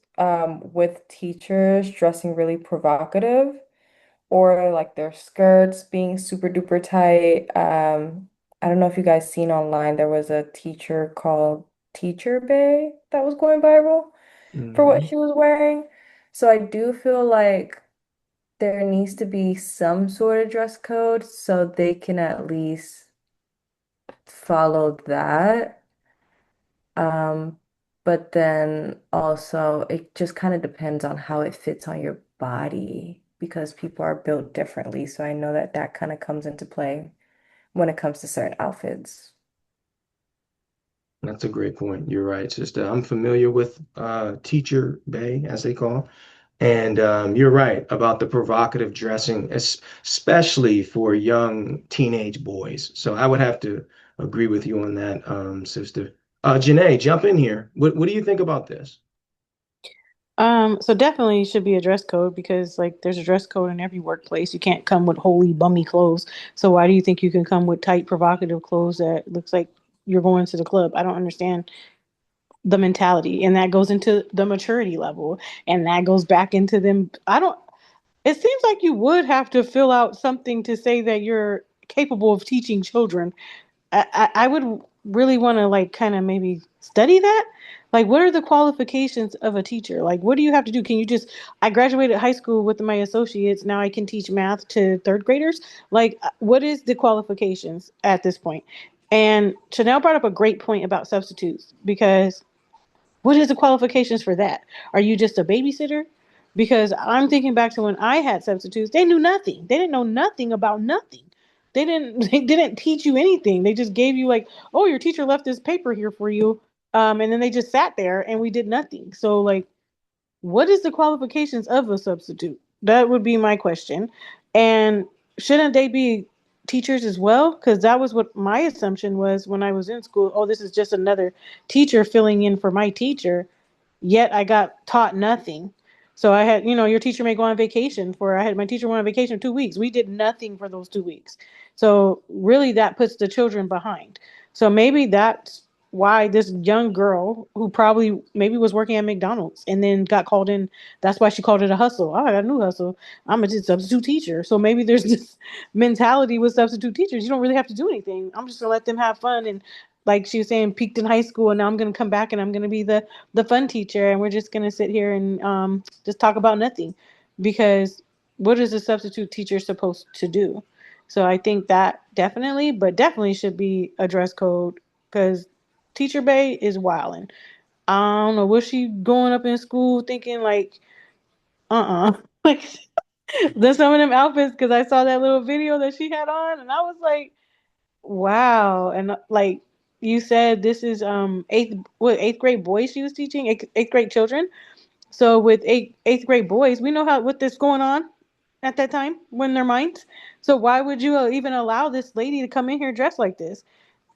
with teachers dressing really provocative or like their skirts being super duper tight. I don't know if you guys seen online, there was a teacher called Teacher Bay that was going viral for what Mhm. she was wearing. So I do feel like there needs to be some sort of dress code so they can at least follow that. Um, but then also it just kind of depends on how it fits on your body because people are built differently. So I know that that kind of comes into play when it comes to certain outfits. That's a great point. You're right, sister. I'm familiar with Teacher Bay, as they call. And you're right about the provocative dressing, especially for young teenage boys. So I would have to agree with you on that, sister. Janae, jump in here. What do you think about this? So definitely should be a dress code because like there's a dress code in every workplace. You can't come with holy bummy clothes. So why do you think you can come with tight provocative clothes that looks like you're going to the club? I don't understand the mentality. And that goes into the maturity level. And that goes back into them. I don't It seems like you would have to fill out something to say that you're capable of teaching children. I would really want to like kind of maybe study that. Like, what are the qualifications of a teacher? Like, what do you have to do? Can you just, I graduated high school with my associates. Now I can teach math to third graders. Like, what is the qualifications at this point? And Chanel brought up a great point about substitutes because what is the qualifications for that? Are you just a babysitter? Because I'm thinking back to when I had substitutes, they knew nothing. They didn't know nothing about nothing. They didn't teach you anything. They just gave you like, oh, your teacher left this paper here for you. And then they just sat there and we did nothing. So like what is the qualifications of a substitute? That would be my question. And shouldn't they be teachers as well? Because that was what my assumption was when I was in school. Oh, this is just another teacher filling in for my teacher. Yet I got taught nothing. So I had, your teacher may go on vacation for, I had my teacher went on vacation 2 weeks. We did nothing for those 2 weeks. So really that puts the children behind. So maybe that's why this young girl who probably maybe was working at McDonald's and then got called in. That's why she called it a hustle. Oh, I got a new hustle. I'm a substitute teacher. So maybe there's this mentality with substitute teachers. You don't really have to do anything. I'm just gonna let them have fun and like she was saying, peaked in high school, and now I'm gonna come back and I'm gonna be the fun teacher, and we're just gonna sit here and just talk about nothing, because what is a substitute teacher supposed to do? So I think that definitely, but definitely should be a dress code because Teacher Bay is wilding. I don't know, was she going up in school thinking like, like the some of them outfits? Because I saw that little video that she had on, and I was like, wow. And like you said, this is eighth grade boys she was teaching, eighth grade children. So with eighth grade boys, we know how what this going on at that time when their minds. So why would you even allow this lady to come in here dressed like this?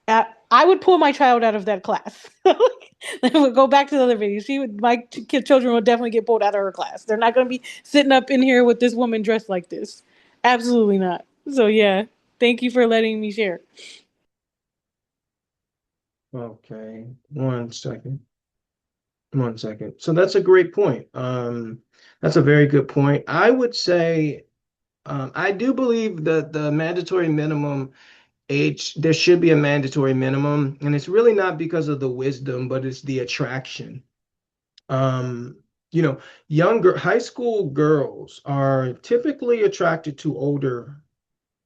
I would pull my child out of that class. We'll go back to the other video. Children would definitely get pulled out of her class. They're not going to be sitting up in here with this woman dressed like this. Absolutely not. So yeah, thank you for letting me share. Okay, 1 second. 1 second. So that's a great point. That's a very good point. I would say I do believe that the mandatory minimum age, there should be a mandatory minimum, and it's really not because of the wisdom, but it's the attraction. Um, you know, younger high school girls are typically attracted to older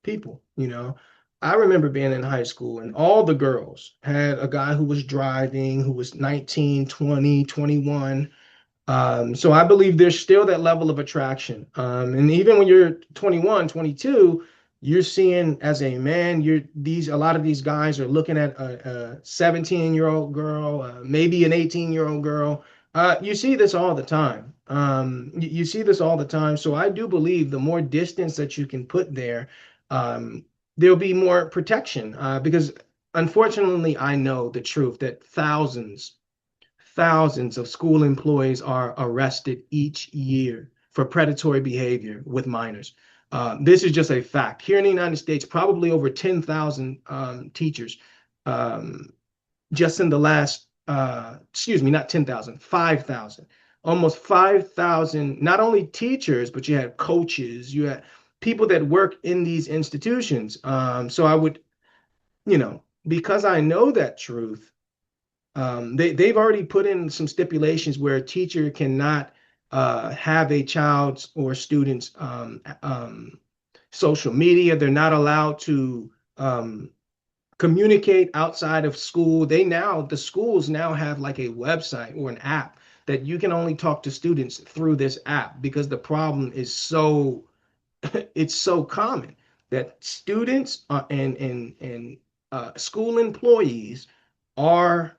people, you know. I remember being in high school and all the girls had a guy who was driving, who was 19, 20, 21. So I believe there's still that level of attraction. And even when you're 21, 22, you're seeing as a man, a lot of these guys are looking at a 17-year-old girl, maybe an 18-year-old girl. You see this all the time. You see this all the time. So I do believe the more distance that you can put there, um, there'll be more protection. Because unfortunately, I know the truth that thousands of school employees are arrested each year for predatory behavior with minors. This is just a fact. Here in the United States, probably over 10,000 teachers just in the last, excuse me, not 10,000, 5,000, almost 5,000, not only teachers, but you had coaches, you had people that work in these institutions. So I would, because I know that truth, they've already put in some stipulations where a teacher cannot have a child's or student's social media. They're not allowed to communicate outside of school. The schools now have like a website or an app that you can only talk to students through this app because the problem is so it's so common that students and school employees are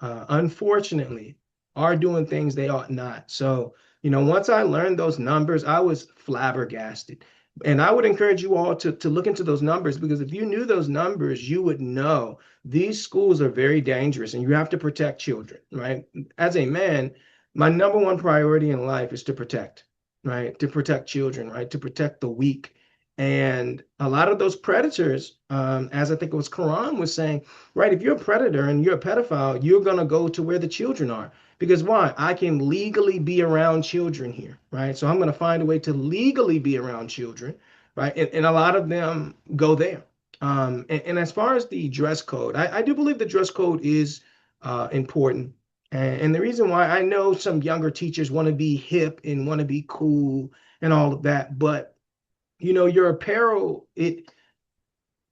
unfortunately, are doing things they ought not. So, once I learned those numbers, I was flabbergasted. And I would encourage you all to look into those numbers, because if you knew those numbers, you would know these schools are very dangerous and you have to protect children, right? As a man, my number one priority in life is to protect, right? To protect children, right? To protect the weak. And a lot of those predators, as I think it was Quran was saying, right, if you're a predator and you're a pedophile, you're going to go to where the children are. Because why? I can legally be around children here, right? So I'm going to find a way to legally be around children, right? And a lot of them go there. And as far as the dress code, I do believe the dress code is important. And the reason why, I know some younger teachers want to be hip and want to be cool and all of that, but your apparel,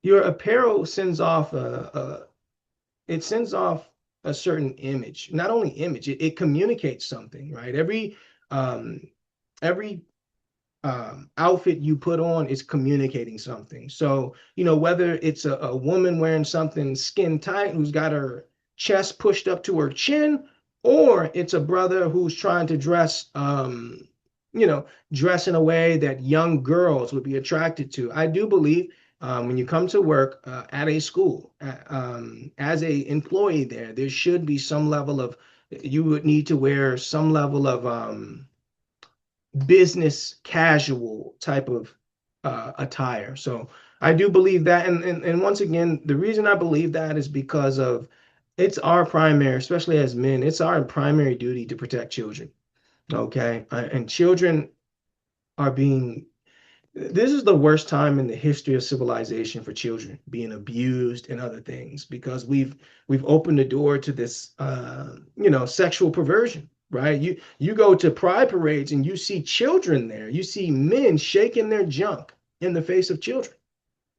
your apparel sends off it sends off a certain image. Not only image, it communicates something, right? Um every outfit you put on is communicating something. So, whether it's a woman wearing something skin tight who's got her chest pushed up to her chin, or it's a brother who's trying to you know, dress in a way that young girls would be attracted to. I do believe when you come to work at a school, as a employee there should be some level of, you would need to wear some level of business casual type of attire. So I do believe that. And once again, the reason I believe that is because of, it's our primary, especially as men, it's our primary duty to protect children. Okay. And children are being, this is the worst time in the history of civilization for children being abused and other things, because we've opened the door to this sexual perversion, right? You go to pride parades and you see children there, you see men shaking their junk in the face of children,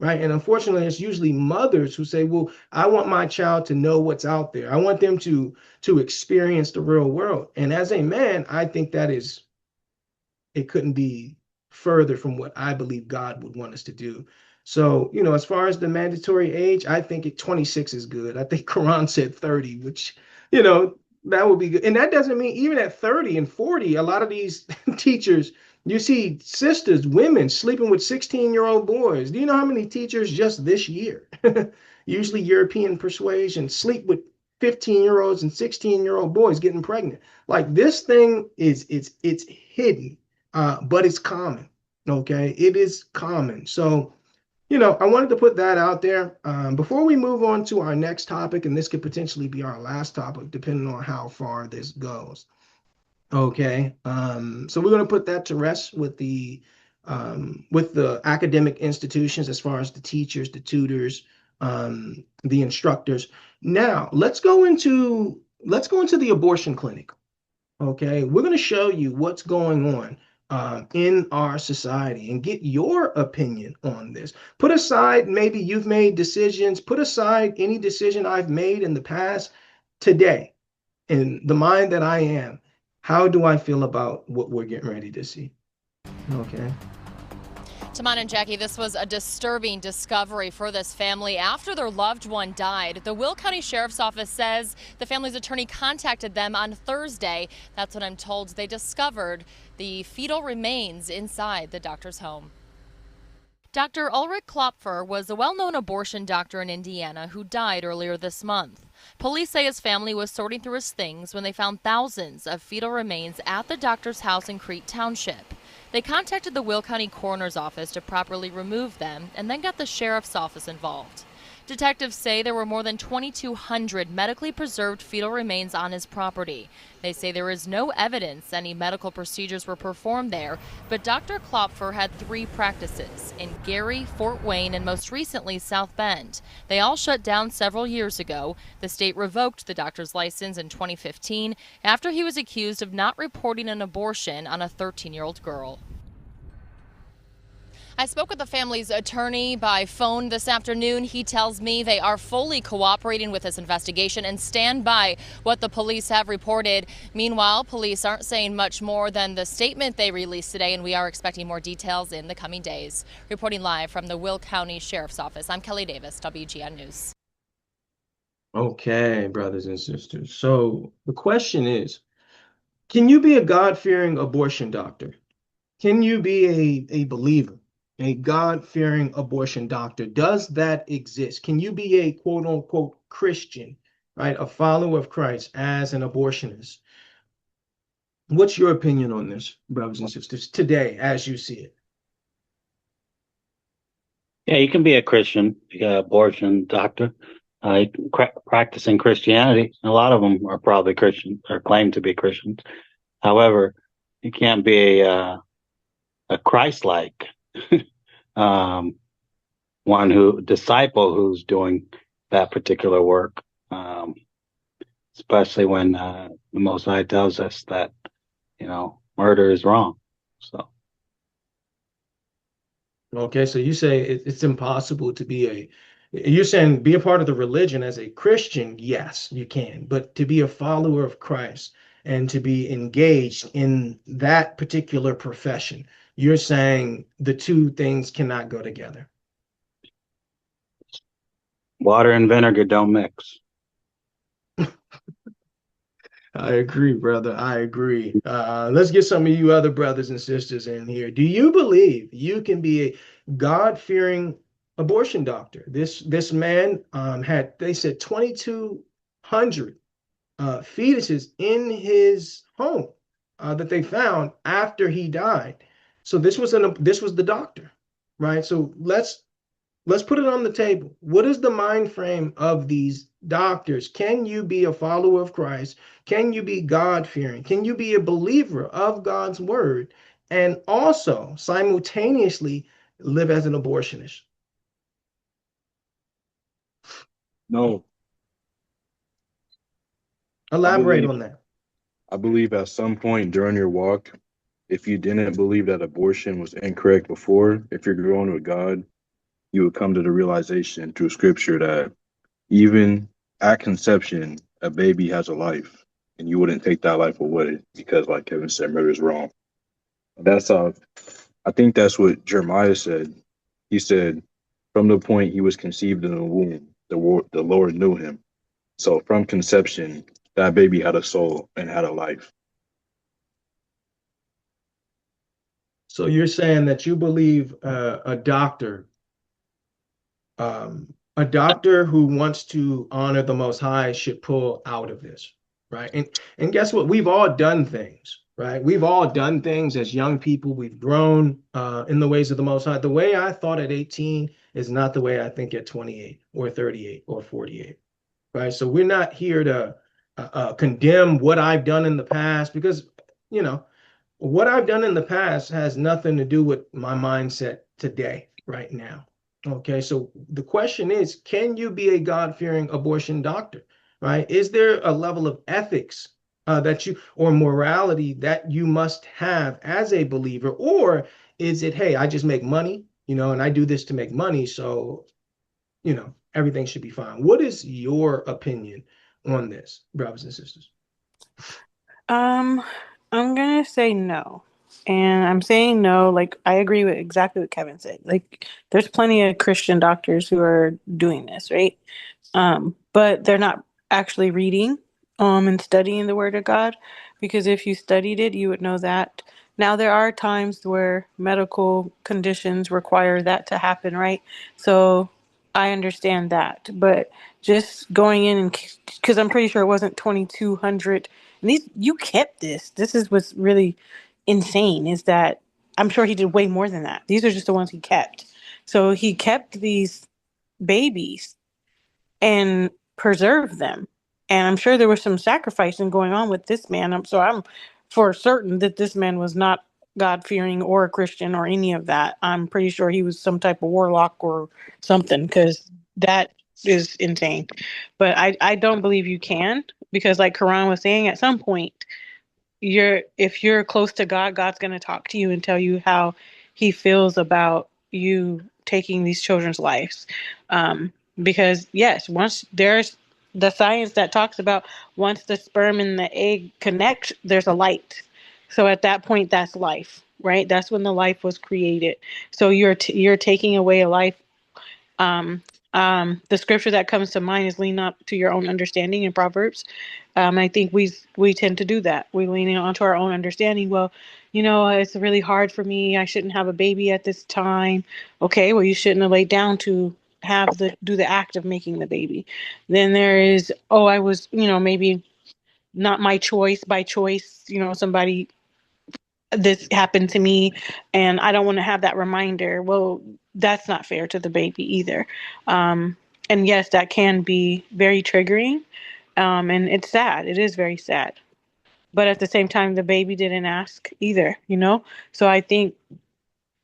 right? And unfortunately, it's usually mothers who say, well, I want my child to know what's out there, I want them to experience the real world. And as a man, I think that is, it couldn't be further from what I believe God would want us to do. So, as far as the mandatory age, I think 26 is good. I think Quran said 30, which, you know, that would be good. And that doesn't mean even at 30 and 40, a lot of these teachers, you see sisters, women sleeping with 16-year-old boys. Do you know how many teachers just this year, usually European persuasion, sleep with 15-year-olds and 16-year-old boys getting pregnant? Like, this thing is, it's hidden, but it's common. Okay, it is common. So, I wanted to put that out there before we move on to our next topic, and this could potentially be our last topic, depending on how far this goes. Okay, so we're going to put that to rest with the academic institutions, as far as the teachers, the tutors, the instructors. Now, let's go into the abortion clinic. Okay, we're going to show you what's going on in our society and get your opinion on this. Put aside, maybe you've made decisions, put aside any decision I've made in the past. Today, in the mind that I am, how do I feel about what we're getting ready to see? Okay. Taman and Jackie, this was a disturbing discovery for this family after their loved one died. The Will County Sheriff's Office says the family's attorney contacted them on Thursday. That's what I'm told. They discovered the fetal remains inside the doctor's home. Dr. Ulrich Klopfer was a well-known abortion doctor in Indiana who died earlier this month. Police say his family was sorting through his things when they found thousands of fetal remains at the doctor's house in Crete Township. They contacted the Will County Coroner's Office to properly remove them and then got the Sheriff's Office involved. Detectives say there were more than 2,200 medically preserved fetal remains on his property. They say there is no evidence any medical procedures were performed there, but Dr. Klopfer had 3 practices in Gary, Fort Wayne, and most recently South Bend. They all shut down several years ago. The state revoked the doctor's license in 2015 after he was accused of not reporting an abortion on a 13-year-old girl. I spoke with the family's attorney by phone this afternoon. He tells me they are fully cooperating with this investigation and stand by what the police have reported. Meanwhile, police aren't saying much more than the statement they released today, and we are expecting more details in the coming days. Reporting live from the Will County Sheriff's Office, I'm Kelly Davis, WGN News. Okay, brothers and sisters. So the question is, can you be a God-fearing abortion doctor? Can you be a believer, a God-fearing abortion doctor? Does that exist? Can you be a quote unquote Christian, right? A follower of Christ as an abortionist? What's your opinion on this, brothers and sisters, today as you see it? Yeah, you can be a Christian, abortion doctor, practicing Christianity. A lot of them are probably Christian or claim to be Christians. However, you can't be a Christ-like um, one who disciple who's doing that particular work, especially when the Most High tells us that murder is wrong. So Okay, so you say it's impossible to be you're saying be a part of the religion as a Christian, yes, you can, but to be a follower of Christ and to be engaged in that particular profession, you're saying the two things cannot go together. water and vinegar don't mix. I agree, brother. I agree. Let's get some of you other brothers and sisters in here. Do you believe you can be a God-fearing abortion doctor? This man had, they said, 2,200 fetuses in his home that they found after he died. So this was the doctor, right? So let's put it on the table. What is the mind frame of these doctors? Can you be a follower of Christ? Can you be God fearing? Can you be a believer of God's word and also simultaneously live as an abortionist? No, I Elaborate believe on that. I believe at some point during your walk, if you didn't believe that abortion was incorrect before, if you're growing with God, you would come to the realization through scripture that even at conception, a baby has a life, and you wouldn't take that life away because, like Kevin said, murder is wrong. That's I think that's what Jeremiah said. He said, from the point he was conceived in the womb, the Lord knew him. So from conception, that baby had a soul and had a life. So you're saying that you believe a doctor who wants to honor the Most High should pull out of this, right? And guess what? We've all done things, right? We've all done things as young people. We've grown in the ways of the Most High. The way I thought at 18 is not the way I think at 28 or 38 or 48, right? So we're not here to condemn what I've done in the past because, you know, what I've done in the past has nothing to do with my mindset today, right now. Okay, so the question is, can you be a God-fearing abortion doctor, right? Is there a level of ethics that you or morality that you must have as a believer, or is it, hey, I just make money, and I do this to make money, so everything should be fine. What is your opinion on this, brothers and sisters? Um, I'm gonna say no. And I'm saying no, like I agree with exactly what Kevin said. Like there's plenty of Christian doctors who are doing this, right? But they're not actually reading and studying the word of God because if you studied it, you would know that. Now there are times where medical conditions require that to happen, right? So I understand that, but just going in and because I'm pretty sure it wasn't 2,200 and these you kept this. This is what's really insane is that I'm sure he did way more than that. These are just the ones he kept. So he kept these babies and preserved them. And I'm sure there was some sacrificing going on with this man. I'm for certain that this man was not God fearing or a Christian or any of that. I'm pretty sure he was some type of warlock or something because that is insane. But I don't believe you can because like Quran was saying at some point if you're close to God, God's going to talk to you and tell you how he feels about you taking these children's lives. Because yes, once there's the science that talks about once the sperm and the egg connect, there's a light. So at that point, that's life, right? That's when the life was created. So you're taking away a life The scripture that comes to mind is lean not to your own understanding in Proverbs. I think we tend to do that. We lean onto our own understanding. Well, it's really hard for me. I shouldn't have a baby at this time. Okay, well, you shouldn't have laid down to do the act of making the baby. Then there is, oh, I was, maybe not my choice by choice. Somebody this happened to me and I don't want to have that reminder. Well, that's not fair to the baby either. And yes, that can be very triggering. And it's sad. It is very sad. But at the same time, the baby didn't ask either. So I think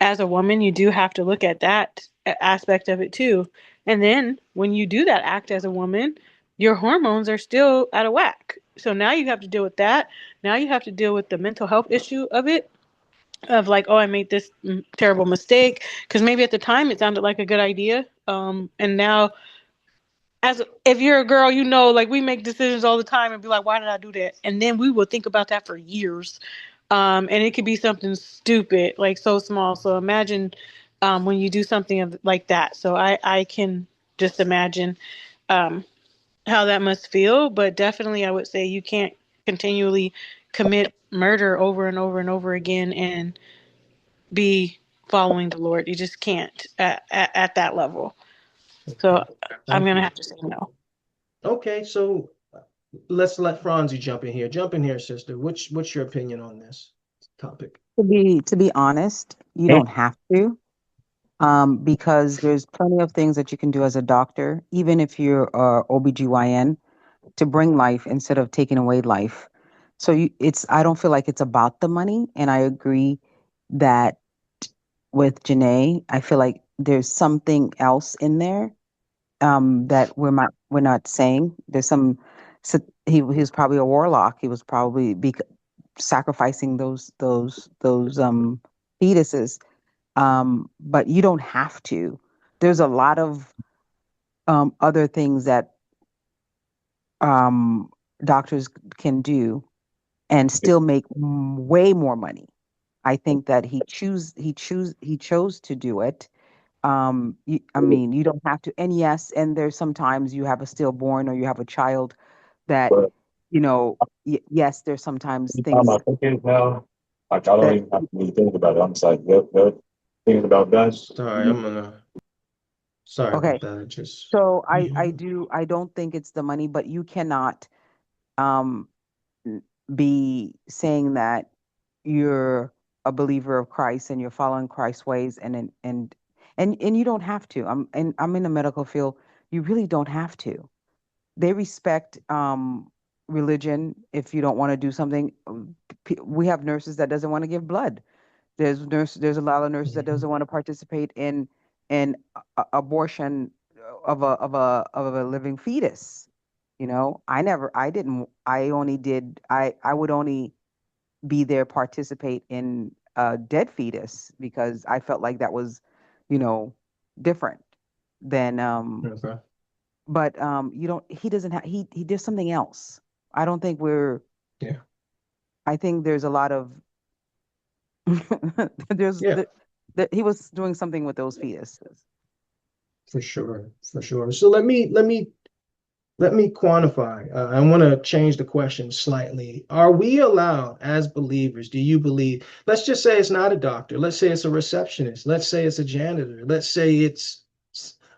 as a woman, you do have to look at that aspect of it too. And then when you do that act as a woman, your hormones are still out of whack. So now you have to deal with that. Now you have to deal with the mental health issue of it, of like, oh, I made this terrible mistake, because maybe at the time it sounded like a good idea, and now, as if you're a girl, like we make decisions all the time and be like, why did I do that? And then we will think about that for years, and it could be something stupid, like so small. So imagine when you do something like that. So I can just imagine um, how that must feel. But definitely I would say you can't continually commit murder over and over and over again and be following the Lord. You just can't at that level. So I'm Thank gonna you. have to say no. Okay, so let's let Franzi jump in here. Jump in here, sister. What's your opinion on this topic? To be honest, you don't have to, because there's plenty of things that you can do as a doctor, even if you're a OBGYN, to bring life instead of taking away life. So I don't feel like it's about the money, and I agree that with Janae, I feel like there's something else in there, that we're not saying. There's some. So he was probably a warlock. He was probably sacrificing those fetuses. But you don't have to. There's a lot of other things that um, doctors can do and still make way more money. I think that he chose to do it. I mean, you don't have to. And yes, and there's sometimes you have a stillborn or you have a child that, But yes, there's sometimes anytime things I think it now, like I don't that even have to really think about it. I'm just like, yep, thinking about that. Sorry, sorry okay. about that. It just So I don't think it's the money, but you cannot um be saying that you're a believer of Christ and you're following Christ's ways, and you don't have to. I'm in the medical field. You really don't have to. They respect religion. If you don't want to do something, we have nurses that doesn't want to give blood. There's a lot of nurses that doesn't want to participate in abortion of a living fetus. I would only be there, participate in a dead fetus, because I felt like that was, you know, different than okay. but you don't he doesn't have he did something else. I don't think we're Yeah, I think there's a lot of there's yeah, he was doing something with those fetuses. for sure, for sure. So let me quantify. I want to change the question slightly. Are we allowed as believers? Do you believe? Let's just say it's not a doctor. Let's say it's a receptionist. Let's say it's a janitor. Let's say it's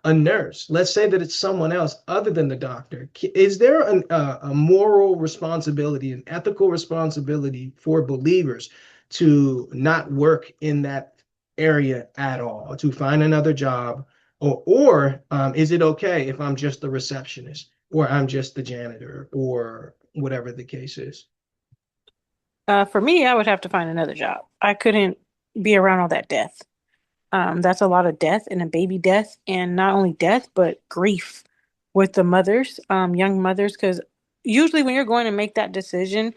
a nurse. Let's say that it's someone else other than the doctor. Is there a moral responsibility, an ethical responsibility for believers to not work in that area at all, to find another job? Or is it okay if I'm just the receptionist or I'm just the janitor or whatever the case is? For me, I would have to find another job. I couldn't be around all that death. That's a lot of death and a baby death, and not only death but grief with the mothers, young mothers, because usually when you're going to make that decision,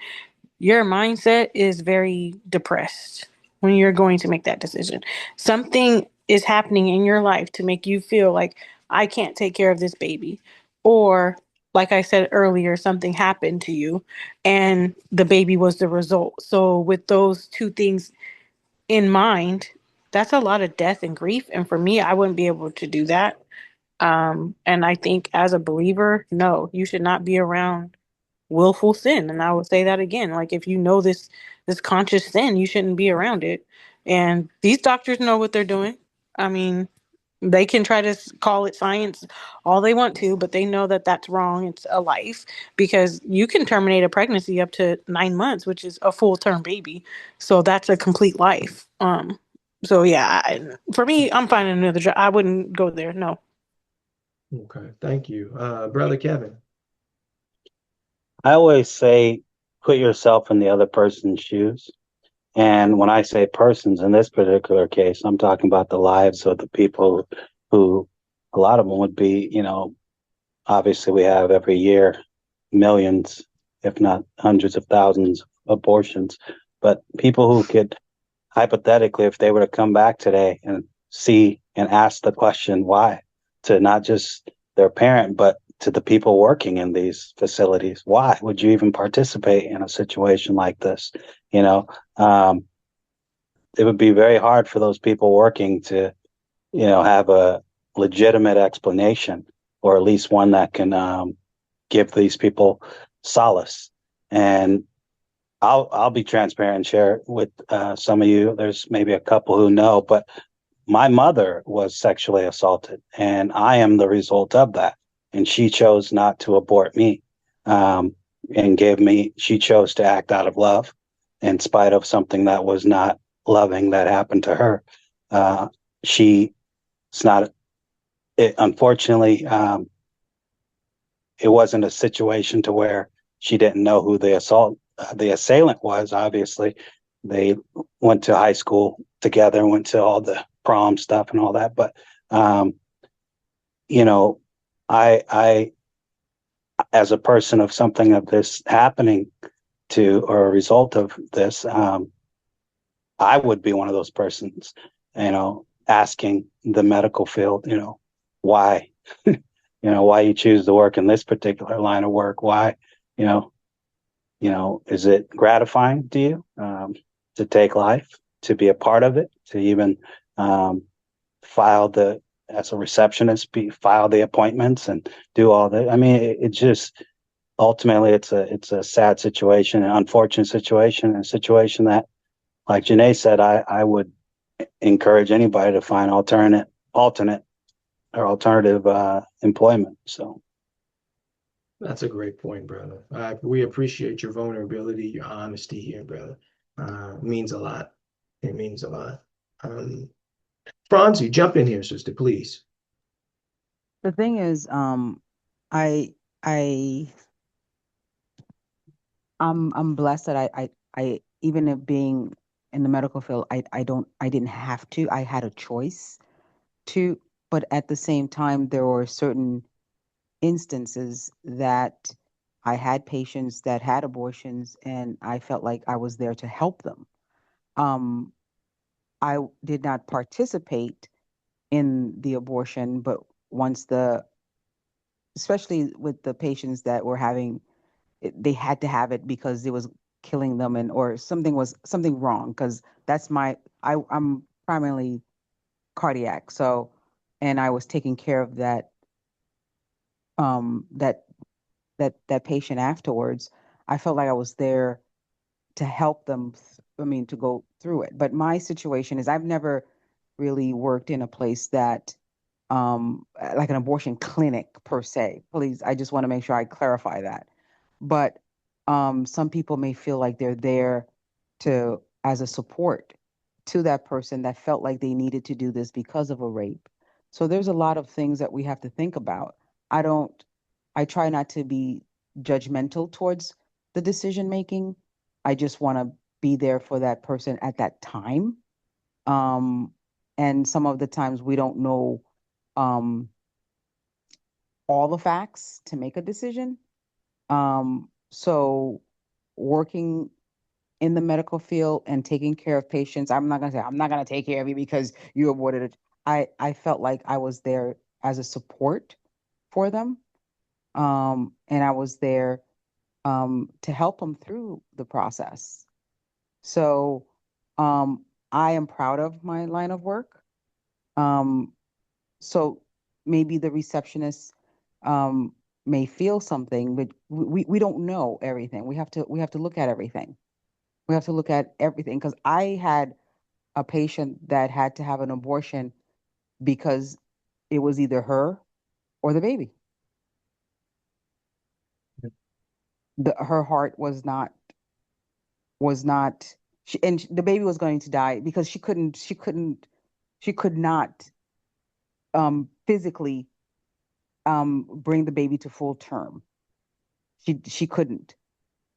your mindset is very depressed when you're going to make that decision. Something is happening in your life to make you feel like I can't take care of this baby. Or, like I said earlier, something happened to you and the baby was the result. So, with those two things in mind, that's a lot of death and grief. And for me, I wouldn't be able to do that. And I think as a believer, no, you should not be around willful sin. And I would say that again. Like if you know this conscious sin, you shouldn't be around it. And these doctors know what they're doing. I mean, they can try to call it science all they want to, but they know that that's wrong. It's a life because you can terminate a pregnancy up to 9 months, which is a full term baby. So that's a complete life. So yeah, for me, I'm finding another job. I wouldn't go there. No. Okay, thank you. Brother Kevin. I always say, put yourself in the other person's shoes. And when I say persons in this particular case, I'm talking about the lives of the people who, a lot of them would be, obviously we have every year millions, if not hundreds of thousands of abortions, but people who could hypothetically, if they were to come back today and see and ask the question why, to not just their parent, but to the people working in these facilities, why would you even participate in a situation like this? You know, um, it would be very hard for those people working to, have a legitimate explanation, or at least one that can give these people solace. And I'll be transparent and share with some of you. There's maybe a couple who know, but my mother was sexually assaulted, and I am the result of that. And she chose not to abort me, um, and she chose to act out of love, in spite of something that was not loving that happened to her. She, it's not, it, unfortunately, it wasn't a situation to where she didn't know who the assailant was. Obviously, they went to high school together, went to all the prom stuff and all that. But um, you know, I, as a person of something of this happening to, or a result of this, I would be one of those persons, asking the medical field, why, why you choose to work in this particular line of work, why, you know, is it gratifying to you to take life, to be a part of it, to even um, file as a receptionist, file the appointments and do all that. I mean, it just ultimately it's a sad situation, an unfortunate situation, a situation that, like Janae said, I would encourage anybody to find alternate or alternative employment. So. That's a great point, brother. We appreciate your vulnerability, your honesty here, brother. It means a lot. It means a lot. Franzi, jump in here, sister, please. The thing is, I I I'm blessed that I even if being in the medical field, I didn't have to. I had a choice to, but at the same time, there were certain instances that I had patients that had abortions, and I felt like I was there to help them. Um, I did not participate in the abortion, but once especially with the patients that were having, they had to have it because it was killing them, and or something wrong. Because I'm primarily cardiac, so, and I was taking care of um that that patient afterwards. I felt like I was there to help them, to go through it. But my situation is I've never really worked in a place that, like an abortion clinic per se. Please, I just want to make sure I clarify that. But some people may feel like they're there to as a support to that person that felt like they needed to do this because of a rape. So there's a lot of things that we have to think about. I don't, I try not to be judgmental towards the decision making. I just want to be there for that person at that time. Um, and some of the times we don't know um, all the facts to make a decision. So working in the medical field and taking care of patients, I'm not gonna say I'm not gonna take care of you because you aborted it. I felt like I was there as a support for them, and I was there to help them through the process. So I am proud of my line of work. Um, so maybe the receptionist um, may feel something, but we don't know everything. We have to look at everything. We have to look at everything because I had a patient that had to have an abortion because it was either her or the baby. Her heart was not the baby was going to die because she could not physically bring the baby to full term. She couldn't.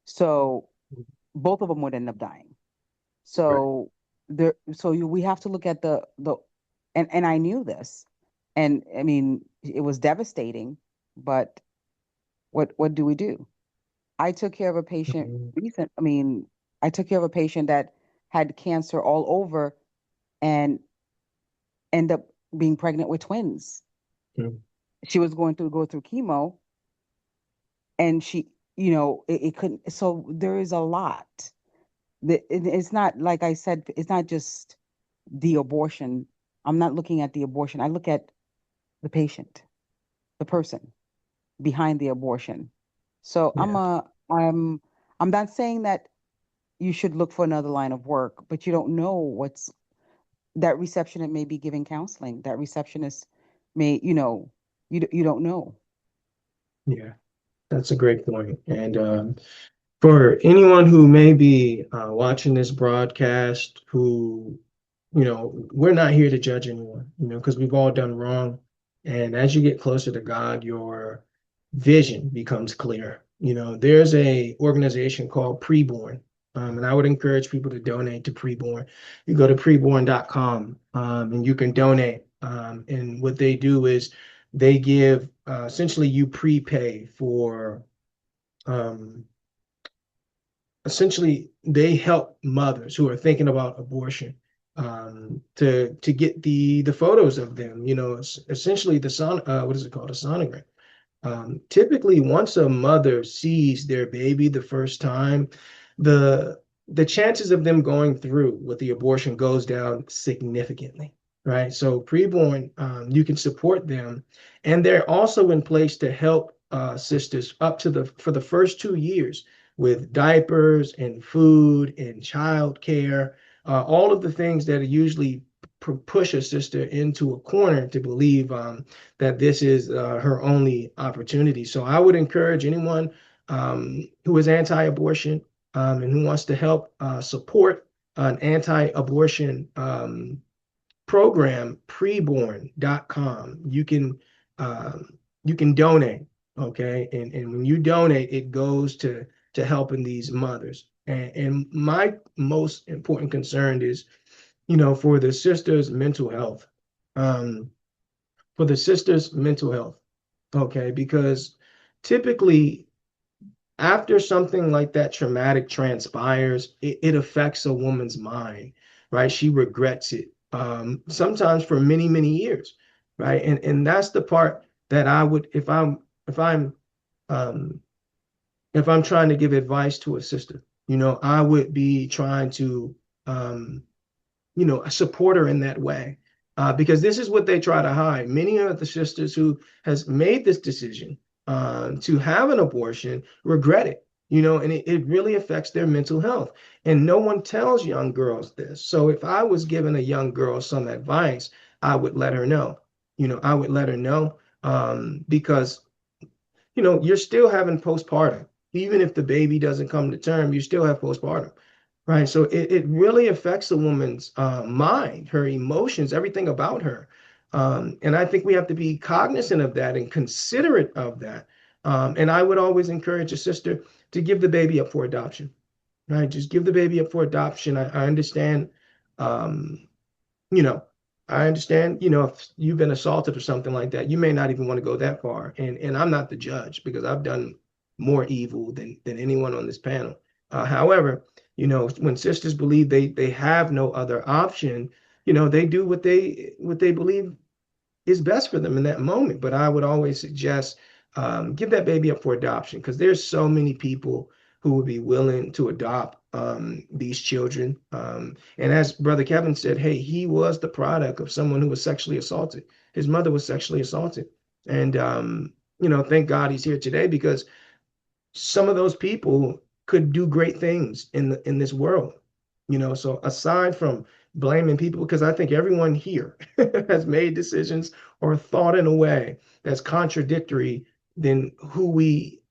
So both of them would end up dying. Right. So we have to look at and I knew this, and I mean it was devastating, but what do we do? I took care of a patient Mhm. I mean, I took care of a patient that had cancer all over and end up being pregnant with twins. Mhm. She was go through chemo, and it couldn't. So there is a lot. It's not like I said. It's not just the abortion. I'm not looking at the abortion. I look at the patient, the person behind the abortion. So Yeah. I'm not saying that you should look for another line of work, but you don't know what's that receptionist may be giving counseling. That receptionist may, you don't know. Yeah. That's a great point. And for anyone who may be watching this broadcast, who, we're not here to judge anyone, because we've all done wrong. And as you get closer to God, your vision becomes clear. There's a organization called Preborn, and I would encourage people to donate to Preborn. You go to preborn.com, and you can donate. And what they do is they give essentially you prepay for um, essentially they help mothers who are thinking about abortion to get the photos of them. Essentially the what is it called, a sonogram. Typically, once a mother sees their baby the first time, the the chances of them going through with the abortion goes down significantly, right? So preborn, you can support them, and they're also in place to help sisters up to the for the first 2 years with diapers and food and child care, all of the things that are usually push a sister into a corner to believe that this is her only opportunity. So I would encourage anyone who is anti-abortion and who wants to help support an anti-abortion program, preborn.com. You can donate, okay? And when you donate, it goes to helping these mothers. And my most important concern is, for the sisters' mental health. Um, for the sisters' mental health, okay? Because typically, after something like that traumatic transpires, it affects a woman's mind, right? She regrets it, sometimes for many, many years, right? And that's the part that I would, um, if I'm trying to give advice to a sister, I would be trying to um, support her in that way. Because this is what they try to hide. Many of the sisters who has made this decision to have an abortion regret it, and it really affects their mental health. And no one tells young girls this. So if I was giving a young girl some advice, I would let her know. I would let her know because you're still having postpartum. Even if the baby doesn't come to term, you still have postpartum, right? So it really affects a woman's mind, her emotions, everything about her. And I think we have to be cognizant of that and considerate of that. And I would always encourage a sister to give the baby up for adoption, right? Just give the baby up for adoption. I understand um, you know, I understand, if you've been assaulted or something like that, you may not even want to go that far. And I'm not the judge because I've done more evil than anyone on this panel. However, when sisters believe they have no other option, they do what they believe is best for them in that moment. But I would always suggest give that baby up for adoption because there's so many people who would be willing to adopt these children. And as Brother Kevin said, hey, he was the product of someone who was sexually assaulted. His mother was sexually assaulted. And, thank God he's here today, because some of those people could do great things in this world. So aside from blaming people, because I think everyone here has made decisions or thought in a way that's contradictory than who we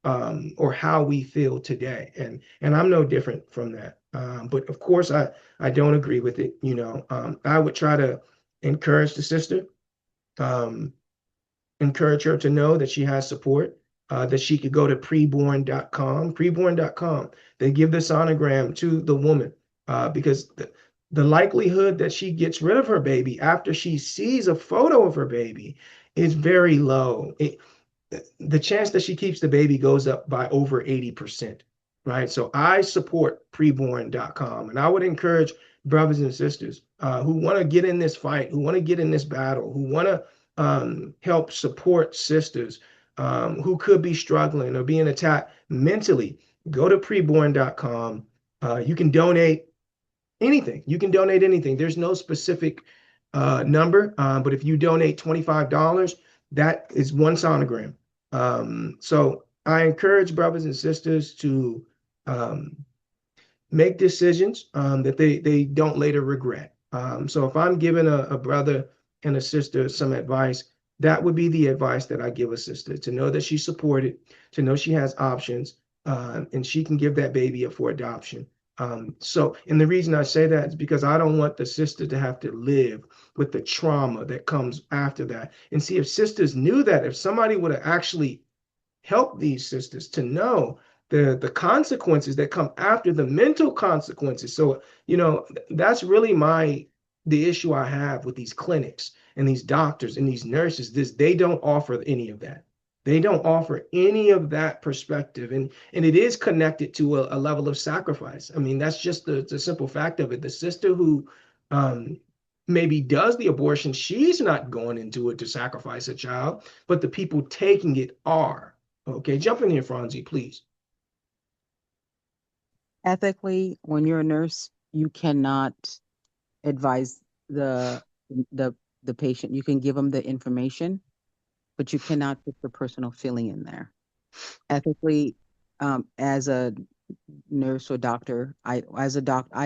or how we feel today. And I'm no different from that. But of course I don't agree with it. I would try to encourage the sister, um, encourage her to know that she has support, that she could go to preborn.com. They give the sonogram to the woman, because the likelihood that she gets rid of her baby after she sees a photo of her baby is very low. The chance that she keeps the baby goes up by over 80%, right? So I support preborn.com, and I would encourage brothers and sisters who want to get in this fight, who want to get in this battle, who want to help support sisters who could be struggling or being attacked mentally. Go to preborn.com. You can donate anything. You can donate anything. There's no specific number, but if you donate $25, that is one sonogram. So I encourage brothers and sisters to um, make decisions that they don't later regret. So if I'm giving a brother and a sister some advice, that would be the advice that I give a sister, to know that she's supported, to know she has options, and she can give that baby up for adoption. And the reason I say that is because I don't want the sister to have to live with the trauma that comes after that. And see, if sisters knew that, if somebody would have actually help these sisters to know the consequences that come after, the mental consequences. So, that's really the issue I have with these clinics and these doctors and these nurses. They don't offer any of that. They don't offer any of that perspective. And it is connected to a level of sacrifice. I mean, that's just the simple fact of it. The sister who um, maybe does the abortion, she's not going into it to sacrifice a child, but the people taking it are. Okay, jump in here, Franzi, please. Ethically, when you're a nurse, you cannot advise the the the patient. You can give them the information, but you cannot put the personal feeling in there. Ethically, as a nurse or doctor, I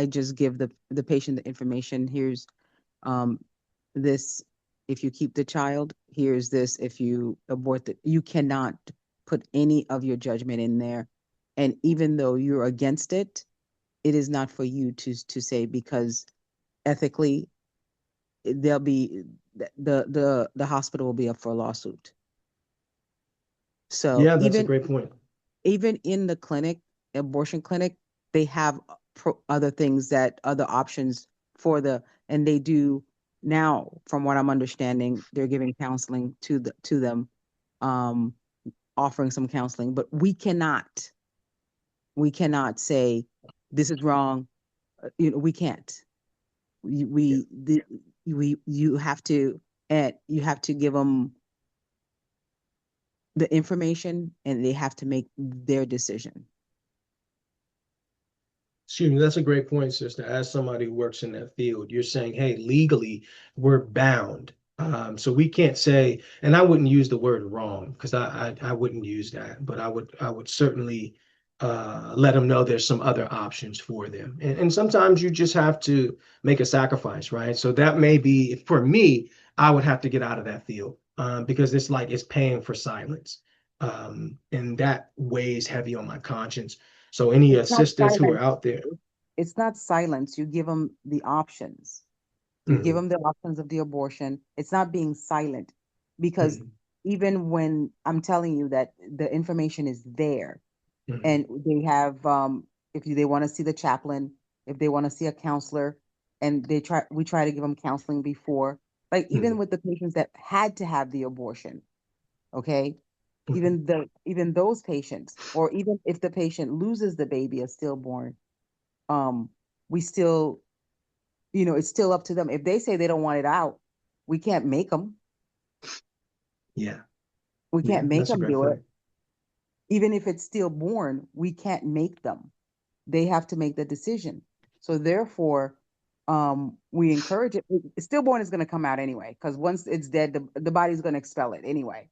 just give the patient the information. Here's um, this if you keep the child. Here's this if you abort it. You cannot put any of your judgment in there. And even though you're against it, it is not for you to say, because ethically they'll be the hospital will be up for a lawsuit. So Yeah, that's a great point. even in the clinic, abortion clinic, they have other things, other options and they do now, from what I'm understanding, they're giving counseling to them, um, offering some counseling, but we cannot say this is wrong. We can't. You have to, and you have to give them the information, and they have to make their decision. Excuse me, that's a great point, sister. As somebody who works in that field, you're saying, hey, legally, we're bound. So we can't say, and I wouldn't use the word wrong, because I wouldn't use that, but I would certainly let them know there's some other options for them. And sometimes you just have to make a sacrifice, right? So that may be, for me, I would have to get out of that field, because it's paying for silence. And that weighs heavy on my conscience. So any It's not sisters who are silence. out there, It's not silence. You give them the options. You give them the options of the abortion. It's not being silent, because even when I'm telling you that the information is there, and they have, if they want to see the chaplain, if they want to see a counselor, and we try to give them counseling before, like even with the patients that had to have the abortion, okay, even those patients, or even if the patient loses the baby, a stillborn, we still, it's still up to them. If they say they don't want it out, we can't make them. Yeah. We can't make That's a them great do it. point. Even if it's stillborn, we can't make them. They have to make the decision. So therefore, we encourage it. Stillborn is going to come out anyway, because once it's dead, the body's going to expel it anyway.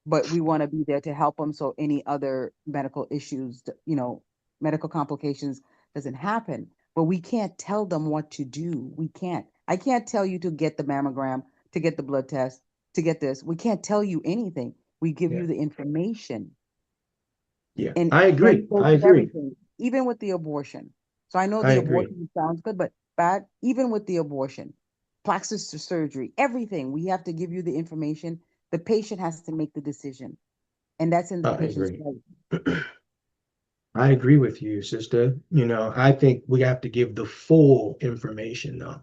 But we want to be there to help them so any other medical issues, medical complications doesn't happen. But we can't tell them what to do. We can't. I can't tell you to get the mammogram, to get the blood test, to get this. We can't tell you anything. We give Yeah. you the information. Yeah. And I agree. goes I with agree. everything, even with the abortion. So I know I the agree. abortion sounds good, but bad, even with the abortion, plastic surgery, everything, we have to give you the information. The patient has to make the decision. And that's in the I patient's agree. right. I agree with you, sister. I think we have to give the full information though.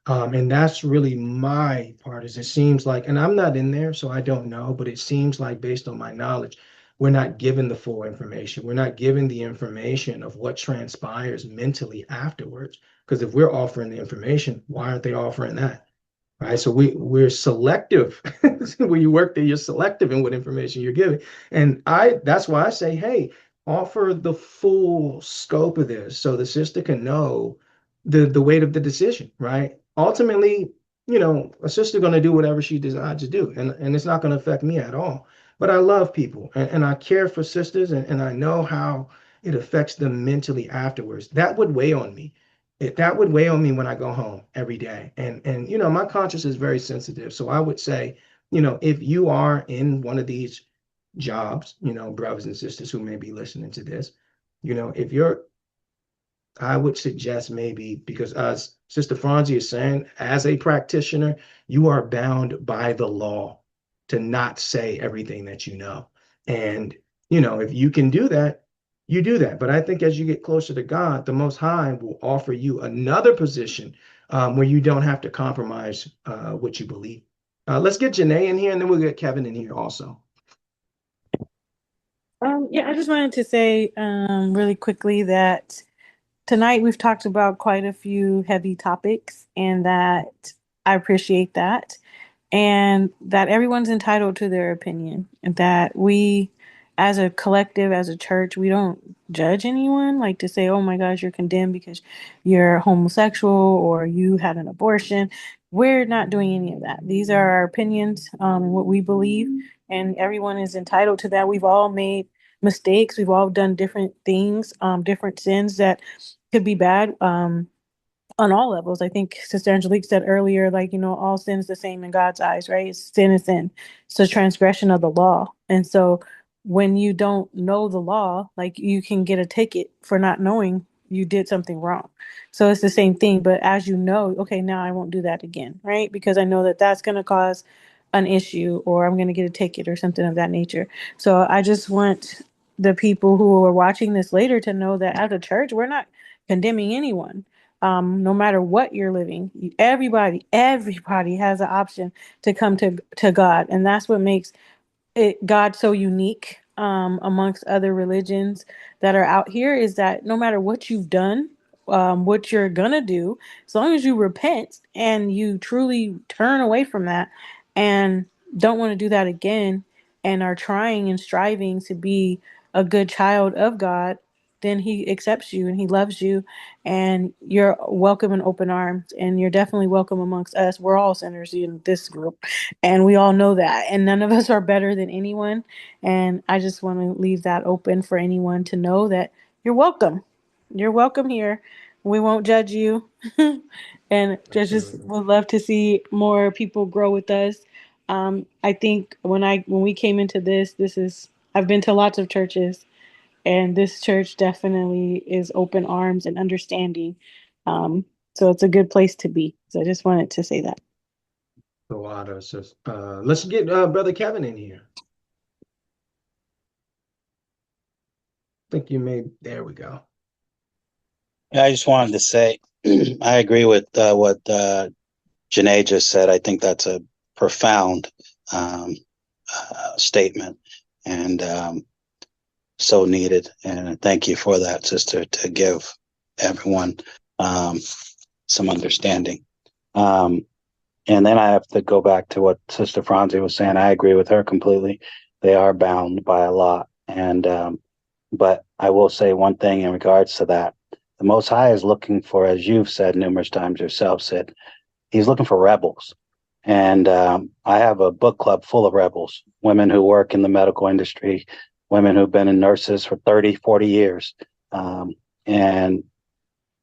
And that's really my part is it seems like, and I'm not in there, so I don't know, but it seems like based on my knowledge, we're not given the full information. We're not given the information of what transpires mentally afterwards. Because if we're offering the information, why aren't they offering that? Right. So we're selective. When you work there, you're selective in what information you're giving. And that's why I say, hey, offer the full scope of this so the sister can know the weight of the decision, right? Ultimately, a sister going to do whatever she decides to do, and it's not going to affect me at all. But I love people and I care for sisters, and I know how it affects them mentally afterwards. That would weigh on me. That would weigh on me when I go home every day. And my conscience is very sensitive. So I would say, if you are in one of these jobs, brothers and sisters who may be listening to this, if you're, I would suggest maybe because as Sister Franzi is saying, as a practitioner, you are bound by the law to not say everything that you know. And, if you can do that, you do that. But I think as you get closer to God, the Most High will offer you another position where you don't have to compromise what you believe. Let's get Janae in here and then we'll get Kevin in here also. Yeah, I just wanted to say really quickly that tonight we've talked about quite a few heavy topics, and that I appreciate that, and that everyone's entitled to their opinion, and that we, as a collective, as a church, we don't judge anyone, like to say, oh my gosh, you're condemned because you're homosexual or you had an abortion. We're not doing any of that. These are our opinions, and what we believe, and everyone is entitled to that. We've all made mistakes. We've all done different things, different sins that could be bad. On all levels. I think Sister Angelique said earlier, like, all sin is the same in God's eyes, right? Sin is sin. It's a transgression of the law. And so when you don't know the law, like you can get a ticket for not knowing you did something wrong. So it's the same thing. But as you know, okay, now I won't do that again, right? Because I know that that's going to cause an issue or I'm going to get a ticket or something of that nature. So I just want the people who are watching this later to know that as a church, we're not condemning anyone. No matter what you're living, everybody has an option to come to God, and that's what makes God so unique amongst other religions that are out here, is that no matter what you've done, what you're gonna do, as long as you repent and you truly turn away from that and don't want to do that again, and are trying and striving to be a good child of God, then He accepts you and He loves you, and you're welcome in open arms, and you're definitely welcome amongst us. We're all sinners in this group, and we all know that, and none of us are better than anyone. And I just want to leave that open for anyone to know that you're welcome. You're welcome here. We won't judge you. And just would love to see more people grow with us. I think when we came into this is, I've been to lots of churches, and this church definitely is open arms and understanding. So it's a good place to be. So I just wanted to say that. Let's get Brother Kevin in here. I think there we go. Yeah, I just wanted to say, I agree with what Janae just said. I think that's a profound statement and so needed. And thank you for that, sister, to give everyone some understanding. And then I have to go back to what Sister Franzi was saying. I agree with her completely. They are bound by a lot. And but I will say one thing in regards to that: the Most High is looking for, as you've said numerous times yourself, Sid, he's looking for rebels. And I have a book club full of rebels, women who work in the medical industry, women who've been in nurses for 30, 40 years. And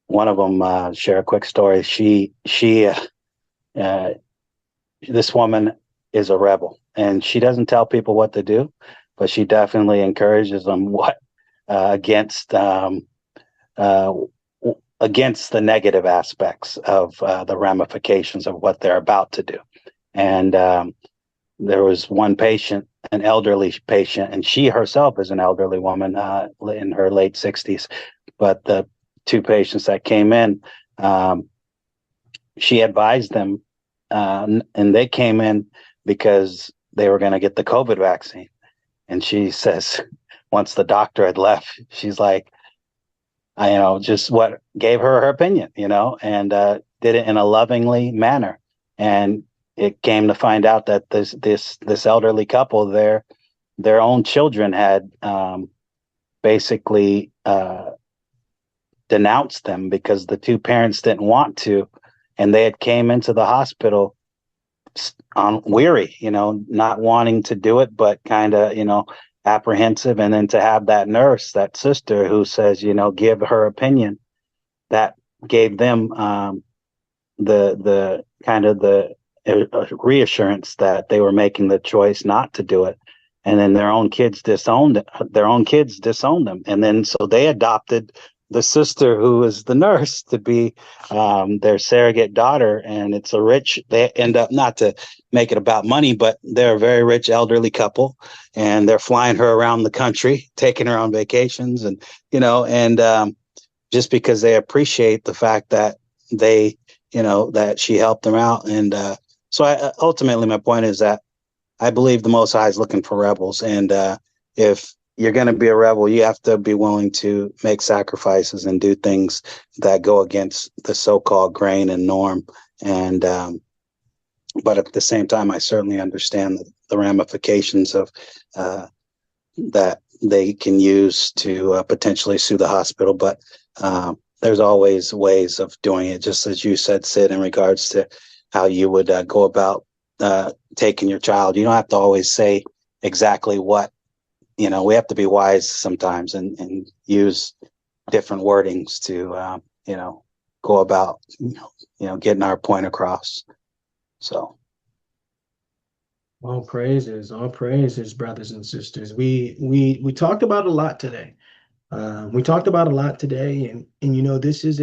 one of them, share a quick story. Uh, this woman is a rebel, and she doesn't tell people what to do, but she definitely encourages them against uh, against the negative aspects of the ramifications of what they're about to do. And there was one patient, an elderly patient, and she herself is an elderly woman in her late 60s. But the two patients that came in, she advised them, and they came in because they were going to get the COVID vaccine. And she says, once the doctor had left, she's like, just what gave her opinion, and did it in a lovingly manner. And it came to find out that this elderly couple, their own children had basically denounced them because the two parents didn't want to, and they had came into the hospital on weary, not wanting to do it, but kind of, apprehensive. And then to have that nurse, that sister who says, give her opinion, that gave them the kind of the reassurance that they were making the choice not to do it. And then their own kids disowned them. And then so they adopted the sister who is the nurse to be their surrogate daughter. And it's they end up, not to make it about money, but they're a very rich elderly couple, and they're flying her around the country, taking her on vacations, and just because they appreciate the fact that that she helped them out. And so ultimately my point is that I believe the Most High is looking for rebels. And if you're going to be a rebel, you have to be willing to make sacrifices and do things that go against the so-called grain and norm. And but at the same time, I certainly understand the ramifications of that they can use to potentially sue the hospital. But there's always ways of doing it, just as you said, Sid, in regards to how you would go about taking your child. You don't have to always say exactly what, we have to be wise sometimes and use different wordings to, go about, getting our point across. So. All praises, brothers and sisters. We talked about a lot today. We talked about a lot today, and this is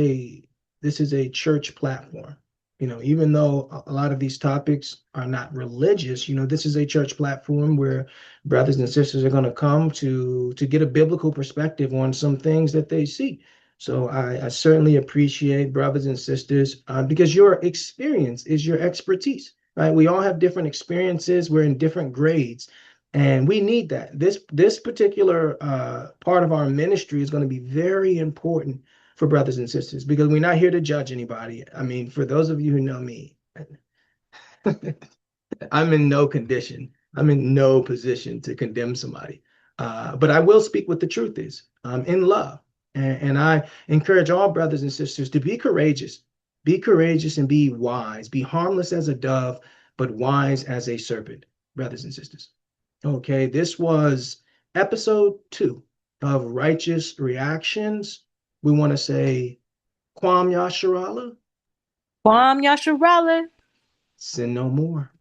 a church platform. Even though a lot of these topics are not religious, this is a church platform where brothers and sisters are going to come to get a biblical perspective on some things that they see. So I certainly appreciate brothers and sisters because your experience is your expertise, right? We all have different experiences. We're in different grades. And we need that. This particular part of our ministry is going to be very important for brothers and sisters because we're not here to judge anybody. I mean, for those of you who know me, I'm in no condition. I'm in no position to condemn somebody. But I will speak what the truth is in love. And I encourage all brothers and sisters to be courageous. Be courageous and be wise. Be harmless as a dove, but wise as a serpent, brothers and sisters. Okay, this was episode 2 of Righteous Reactions. We want to say, Kwam Yasharala. Kwam Yasharala. Sin no more.